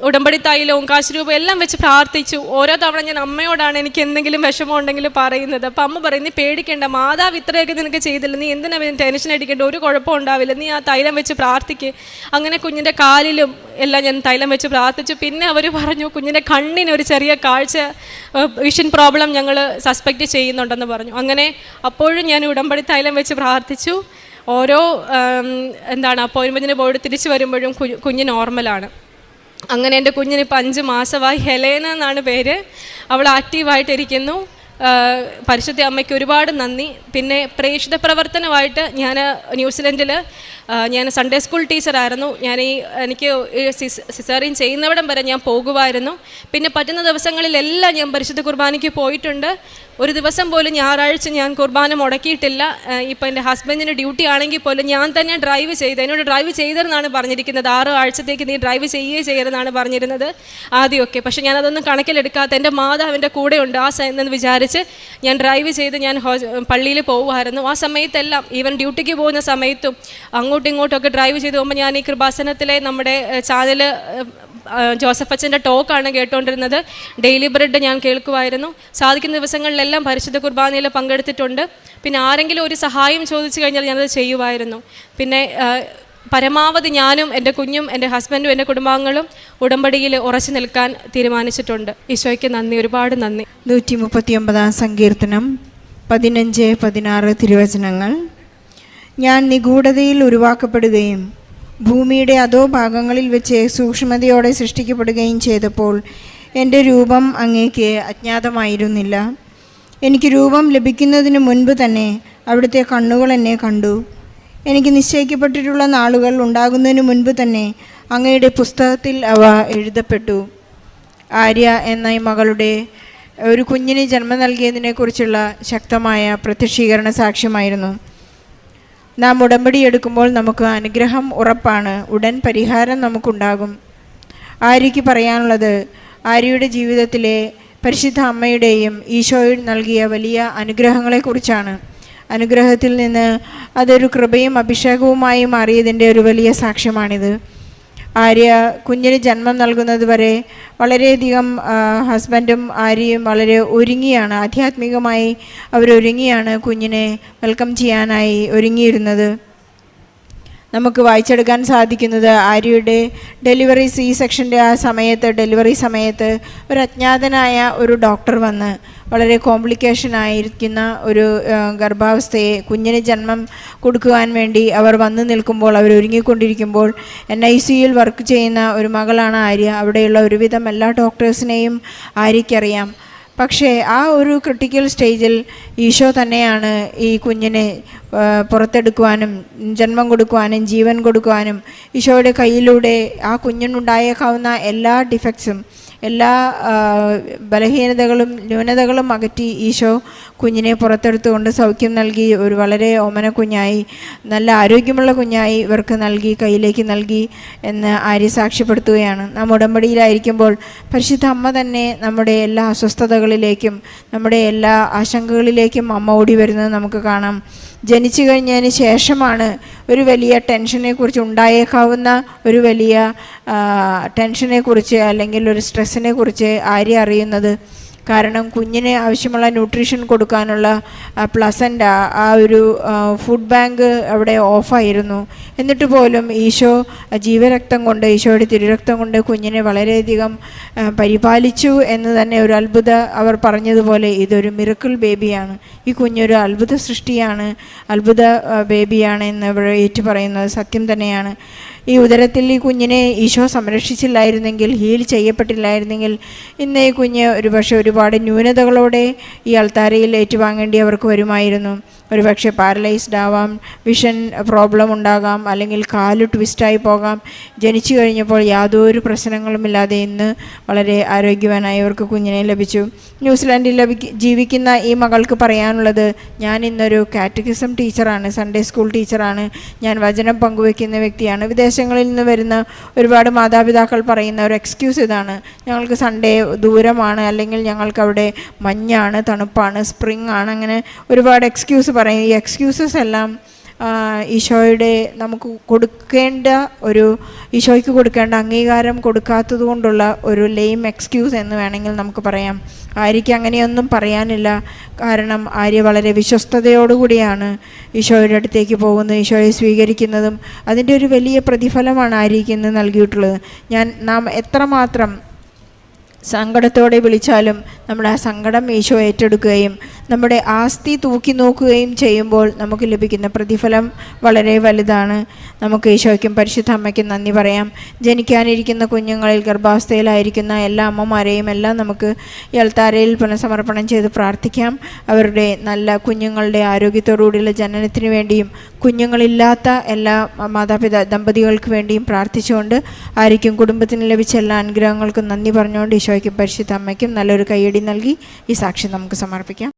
[SPEAKER 8] ഉടമ്പടി തൈലവും കാശുരൂപം എല്ലാം വെച്ച് പ്രാർത്ഥിച്ചു. ഓരോ തവണ ഞാൻ അമ്മയോടാണ് എനിക്ക് എന്തെങ്കിലും വിഷമം ഉണ്ടെങ്കിൽ പറയുന്നത്. അപ്പം അമ്മ പറയും, നീ പേടിക്കേണ്ട, മാതാവ് ഇത്രയൊക്കെ നിനക്ക് ചെയ്തില്ല, നീ എന്തിനാ ടെൻഷൻ അടിക്കേണ്ട, ഒരു കുഴപ്പം ഉണ്ടാവില്ല, നീ ആ തൈലം വെച്ച് പ്രാർത്ഥിക്ക്. അങ്ങനെ കുഞ്ഞിൻ്റെ കാലിലും എല്ലാം ഞാൻ തൈലം വെച്ച് പ്രാർത്ഥിച്ചു. പിന്നെ അവർ പറഞ്ഞു, കുഞ്ഞിൻ്റെ കണ്ണിന് ഒരു ചെറിയ കാഴ്ച വിഷൻ പ്രോബ്ലം ഞങ്ങൾ സസ്പെക്റ്റ് ചെയ്യുന്നുണ്ടെന്ന് പറഞ്ഞു. അങ്ങനെ അപ്പോഴും ഞാൻ ഉടമ്പടി തൈലം വെച്ച് പ്രാർത്ഥിച്ചു. ഓരോ അപ്പോയിൻമെൻറ്റിന് പോയിട്ട് തിരിച്ചു വരുമ്പോഴും കുഞ്ഞ് നോർമലാണ്. അങ്ങനെ എൻ്റെ കുഞ്ഞിനിപ്പോൾ 5 മാസമായി. ഹെലേന എന്നാണ് പേര്. അവൾ ആക്റ്റീവായിട്ടിരിക്കുന്നു. പരിശുദ്ധ അമ്മയ്ക്ക് ഒരുപാട് നന്ദി. പിന്നെ പ്രേക്ഷിത പ്രവർത്തനമായിട്ട് ഞാൻ ന്യൂസിലൻഡിൽ ഞാൻ സൺഡേ സ്കൂൾ ടീച്ചറായിരുന്നു. എനിക്ക് സിസേറിയൻ ചെയ്യുന്നവിടം വരെ ഞാൻ പോകുമായിരുന്നു. പിന്നെ പറ്റുന്ന ദിവസങ്ങളിലെല്ലാം ഞാൻ പരിശുദ്ധ കുർബാനയ്ക്ക് പോയിട്ടുണ്ട്. ഒരു ദിവസം പോലും ഞായറാഴ്ച ഞാൻ കുർബാന മുടക്കിയിട്ടില്ല. ഇപ്പോൾ എൻ്റെ ഹസ്ബൻഡിന് ഡ്യൂട്ടി ആണെങ്കിൽ പോലും ഞാൻ തന്നെ ഡ്രൈവ് ചെയ്ത്, എന്നോട് ഡ്രൈവ് ചെയ്തെന്നാണ് പറഞ്ഞിരിക്കുന്നത്. 6 ആഴ്ചത്തേക്ക് നീ ഡ്രൈവ് ചെയ്യരുതെന്നാണ് പറഞ്ഞിരുന്നത് ആദ്യമൊക്കെ. പക്ഷേ ഞാനതൊന്നും കണക്കിലെടുക്കാത്ത എൻ്റെ മാതാവിൻ്റെ കൂടെയുണ്ട് എന്ന് വിചാരിച്ച് ഞാൻ ഡ്രൈവ് ചെയ്ത് ഞാൻ പള്ളിയിൽ പോകുമായിരുന്നു. ആ സമയത്തെല്ലാം ഈവൻ ഡ്യൂട്ടിക്ക് പോകുന്ന സമയത്തും അങ്ങോട്ടും ഇങ്ങോട്ടുമൊക്കെ ഡ്രൈവ് ചെയ്ത് പോകുമ്പോൾ ഞാൻ ഈ കൃപാസനത്തിലെ നമ്മുടെ ചാനൽ ജോസഫ് അച്ഛൻ്റെ ടോക്കാണ് കേട്ടുകൊണ്ടിരുന്നത്. ഡെയിലി ബ്രെഡ് ഞാൻ കേൾക്കുമായിരുന്നു. സാധിക്കുന്ന ദിവസങ്ങളിലെല്ലാം പരിശുദ്ധ കുർബാനയിൽ പങ്കെടുത്തിട്ടുണ്ട്. പിന്നെ ആരെങ്കിലും ഒരു സഹായം ചോദിച്ചു കഴിഞ്ഞാൽ ഞാനത് ചെയ്യുമായിരുന്നു. പിന്നെ പരമാവധി ഞാനും എൻ്റെ കുഞ്ഞും എൻ്റെ ഹസ്ബൻഡും എൻ്റെ കുടുംബാംഗങ്ങളും ഉടമ്പടിയിൽ ഉറച്ചു നിൽക്കാൻ തീരുമാനിച്ചിട്ടുണ്ട്. ഈശോയ്ക്ക് നന്ദി, ഒരുപാട് നന്ദി.
[SPEAKER 9] 139 സങ്കീർത്തനം 15-16 തിരുവചനങ്ങൾ. ഞാൻ നിഗൂഢതയിൽ ഉരുവാക്കപ്പെടുകയും ഭൂമിയുടെ അധോ ഭാഗങ്ങളിൽ വെച്ച് സൂക്ഷ്മതയോടെ സൃഷ്ടിക്കപ്പെടുകയും ചെയ്തപ്പോൾ എൻ്റെ രൂപം അങ്ങേക്ക് അജ്ഞാതമായിരുന്നില്ല. എനിക്ക് രൂപം ലഭിക്കുന്നതിന് മുൻപ് തന്നെ അവിടുത്തെ കണ്ണുകൾ എന്നെ കണ്ടു. എനിക്ക് നിശ്ചയിക്കപ്പെട്ടിട്ടുള്ള നാളുകൾ ഉണ്ടാകുന്നതിന് മുൻപ് തന്നെ അങ്ങയുടെ പുസ്തകത്തിൽ അവ എഴുതപ്പെട്ടു. ആര്യ എന്ന മകളുടെ ഒരു കുഞ്ഞിന് ജന്മം നൽകിയതിനെക്കുറിച്ചുള്ള ശക്തമായ പ്രത്യക്ഷീകരണ സാക്ഷ്യമായിരുന്നു. നാം ഉടമ്പടി എടുക്കുമ്പോൾ നമുക്ക് അനുഗ്രഹം ഉറപ്പാണ്, ഉടൻ പരിഹാരം നമുക്കുണ്ടാകും. ആര്യയ്ക്ക് പറയാനുള്ളത് ആര്യയുടെ ജീവിതത്തിലെ പരിശുദ്ധ അമ്മയുടെയും ഈശോയിൽ നൽകിയ വലിയ അനുഗ്രഹങ്ങളെക്കുറിച്ചാണ്. അനുഗ്രഹത്തിൽ നിന്ന് അതൊരു കൃപയും അഭിഷേകവുമായി മാറിയതിൻ്റെ ഒരു വലിയ സാക്ഷ്യമാണിത്. ആര്യ കുഞ്ഞിന് ജന്മം നൽകുന്നത് വരെ വളരെയധികം ഹസ്ബൻഡും ആര്യയും വളരെ ഒരുങ്ങിയാണ്, ആധ്യാത്മികമായി അവരൊരുങ്ങിയാണ് കുഞ്ഞിനെ വെൽക്കം ചെയ്യാനായി ഒരുങ്ങിയിരുന്നത്. നമുക്ക് വായിച്ചെടുക്കാൻ സാധിക്കുന്നത് ആര്യയുടെ ഡെലിവറി സെക്ഷൻ്റെ ഡെലിവറി സമയത്ത് ഒരു അജ്ഞാതനായ ഒരു ഡോക്ടർ വന്ന് വളരെ കോംപ്ലിക്കേഷനായിരിക്കുന്ന ഒരു ഗർഭാവസ്ഥയെ കുഞ്ഞിന് ജന്മം കൊടുക്കുവാൻ വേണ്ടി അവർ വന്നു നിൽക്കുമ്പോൾ, അവരൊരുങ്ങിക്കൊണ്ടിരിക്കുമ്പോൾ NICUയിൽ വർക്ക് ചെയ്യുന്ന ഒരു മകളാണ് ആര്യ. അവിടെയുള്ള ഒരുവിധം എല്ലാ ഡോക്ടേഴ്സിനെയും ആര്യയ്ക്കറിയാം. പക്ഷേ ആ ഒരു ക്രിട്ടിക്കൽ സ്റ്റേജിൽ ഈശോ തന്നെയാണ് ഈ കുഞ്ഞിനെ പുറത്തെടുക്കുവാനും ജന്മം കൊടുക്കുവാനും ജീവൻ കൊടുക്കുവാനും ഈശോയുടെ കയ്യിലൂടെ ആ കുഞ്ഞിനുണ്ടായേക്കാവുന്ന എല്ലാ ഡിഫക്ട്സും, എല്ലാ ബലഹീനതകളും ന്യൂനതകളും അകറ്റി ഈശോ കുഞ്ഞിനെ പുറത്തെടുത്തുകൊണ്ട് സൗഖ്യം നൽകി ഒരു വളരെ ഓമന കുഞ്ഞായി, നല്ല ആരോഗ്യമുള്ള കുഞ്ഞായി ഇവർക്ക് നൽകി, കയ്യിലേക്ക് നൽകി എന്ന് ആര്യ സാക്ഷ്യപ്പെടുത്തുകയാണ്. നാം ഉടമ്പടിയിലായിരിക്കുമ്പോൾ പരിശുദ്ധ അമ്മ തന്നെ നമ്മുടെ എല്ലാ അസ്വസ്ഥതകളിലേക്കും നമ്മുടെ എല്ലാ ആശങ്കകളിലേക്കും അമ്മ ഓടി വരുന്നത് നമുക്ക് കാണാം. ജനിച്ചു കഴിഞ്ഞതിന് ശേഷമാണ് ഒരു വലിയ ടെൻഷനെക്കുറിച്ച്, ഉണ്ടായേക്കാവുന്ന ഒരു വലിയ ടെൻഷനെക്കുറിച്ച് അല്ലെങ്കിൽ ഒരു സ്ട്രെസ്സിനെക്കുറിച്ച് ആര്യ അറിയുന്നത്. കാരണം കുഞ്ഞിന് ആവശ്യമുള്ള ന്യൂട്രീഷൻ കൊടുക്കാനുള്ള പ്ലസൻ്റ് ആ ഒരു ഫുഡ് ബാങ്ക് അവിടെ ഓഫായിരുന്നു. എന്നിട്ട് പോലും ഈശോ ജീവരക്തം കൊണ്ട്, ഈശോയുടെ തിരുരക്തം കൊണ്ട് കുഞ്ഞിനെ വളരെയധികം പരിപാലിച്ചു എന്ന് തന്നെ ഒരു അത്ഭുത, അവർ പറഞ്ഞതുപോലെ ഇതൊരു മിറക്കിൾ ബേബിയാണ്, ഈ കുഞ്ഞൊരു അത്ഭുത സൃഷ്ടിയാണ്, അത്ഭുത ബേബിയാണ് എന്ന് ഇവിടെ ഏറ്റു പറയുന്നത് സത്യം തന്നെയാണ്. ഈ ഉദരത്തിൽ ഈ കുഞ്ഞിനെ ഈശോ സംരക്ഷിച്ചില്ലായിരുന്നെങ്കിൽ, ഹീൽ ചെയ്യപ്പെട്ടില്ലായിരുന്നെങ്കിൽ ഇന്ന് ഈ കുഞ്ഞ് ഒരുപാട് ന്യൂനതകളോടെ ഈ അൾത്താരയിൽ ഏറ്റുവാങ്ങേണ്ടി അവർക്ക് വരുമായിരുന്നു. ഒരുപക്ഷെ പാരലൈസ്ഡ് ആവാം, വിഷൻ പ്രോബ്ലം ഉണ്ടാകാം, അല്ലെങ്കിൽ കാല് ട്വിസ്റ്റായി പോകാം. ജനിച്ചു കഴിഞ്ഞപ്പോൾ യാതൊരു പ്രശ്നങ്ങളുമില്ലാതെ ഇന്ന് വളരെ ആരോഗ്യവാനായി അവർക്ക് കുഞ്ഞിനെ ലഭിച്ചു. ന്യൂസിലാൻഡിൽ ജീവിക്കുന്ന ഈ മകൾക്ക് പറയാനുള്ളത്, ഞാൻ ഇന്നൊരു കാറ്റഗിസം ടീച്ചറാണ്, സൺഡേ സ്കൂൾ ടീച്ചറാണ്, ഞാൻ വചനം പങ്കുവെക്കുന്ന വ്യക്തിയാണ്. വിദേശങ്ങളിൽ നിന്ന് വരുന്ന ഒരുപാട് മാതാപിതാക്കൾ പറയുന്ന ഒരു എക്സ്ക്യൂസ് ഇതാണ്, ഞങ്ങൾക്ക് സൺഡേ ദൂരമാണ്, അല്ലെങ്കിൽ ഞങ്ങൾക്ക് അവിടെ മഞ്ഞാണ്, തണുപ്പാണ്, സ്പ്രിംഗ് ആണ്, അങ്ങനെ ഒരുപാട് എക്സ്ക്യൂസ് പറയും. ഈ എക്സ്ക്യൂസസ് എല്ലാം ഈശോയുടെ നമുക്ക് കൊടുക്കേണ്ട ഈശോയ്ക്ക് കൊടുക്കേണ്ട അംഗീകാരം കൊടുക്കാത്തത് കൊണ്ടുള്ള ഒരു ലെയിം എക്സ്ക്യൂസ് എന്ന് വേണമെങ്കിൽ നമുക്ക് പറയാം. ആര്യയ്ക്ക് അങ്ങനെയൊന്നും പറയാനില്ല. കാരണം ആര്യ വളരെ വിശ്വസ്തയോടുകൂടിയാണ് ഈശോയുടെ അടുത്തേക്ക് പോകുന്നത്, ഈശോയെ സ്വീകരിക്കുന്നതും. അതിൻ്റെ ഒരു വലിയ പ്രതിഫലമാണ് ആര്യയ്ക്ക് ഇന്ന് നൽകിയിട്ടുള്ളത്. നാം എത്രമാത്രം സങ്കടത്തോടെ വിളിച്ചാലും നമ്മുടെ ആ സങ്കടം ഈശോ ഏറ്റെടുക്കുകയും നമ്മുടെ ആസ്തി തൂക്കി നോക്കുകയും ചെയ്യുമ്പോൾ നമുക്ക് ലഭിക്കുന്ന പ്രതിഫലം വളരെ വലുതാണ്. നമുക്ക് ഈശോയ്ക്കും പരിശുദ്ധ അമ്മയ്ക്കും നന്ദി പറയാം. ജനിക്കാനിരിക്കുന്ന കുഞ്ഞുങ്ങളിൽ ഗർഭാവസ്ഥയിലായിരിക്കുന്ന എല്ലാ അമ്മമാരെയും എല്ലാം നമുക്ക് ഈ അൾത്താരയിൽ പുനഃസമർപ്പണം ചെയ്ത് പ്രാർത്ഥിക്കാം. അവരുടെ നല്ല കുഞ്ഞുങ്ങളുടെ ആരോഗ്യത്തോടുകൂടിയുള്ള ജനനത്തിന് വേണ്ടിയും കുഞ്ഞുങ്ങളില്ലാത്ത എല്ലാ ദമ്പതികൾക്ക് വേണ്ടിയും പ്രാർത്ഥിച്ചുകൊണ്ട് ആയിരിക്കും കുടുംബത്തിന് ലഭിച്ച എല്ലാ അനുഗ്രഹങ്ങൾക്കും നന്ദി പറഞ്ഞുകൊണ്ട് ഈശോയ്ക്കും പരിശുദ്ധ അമ്മയ്ക്കും നല്ലൊരു കയ്യടി നൽകി ഈ സാക്ഷ്യം നമുക്ക് സമർപ്പിക്കാം.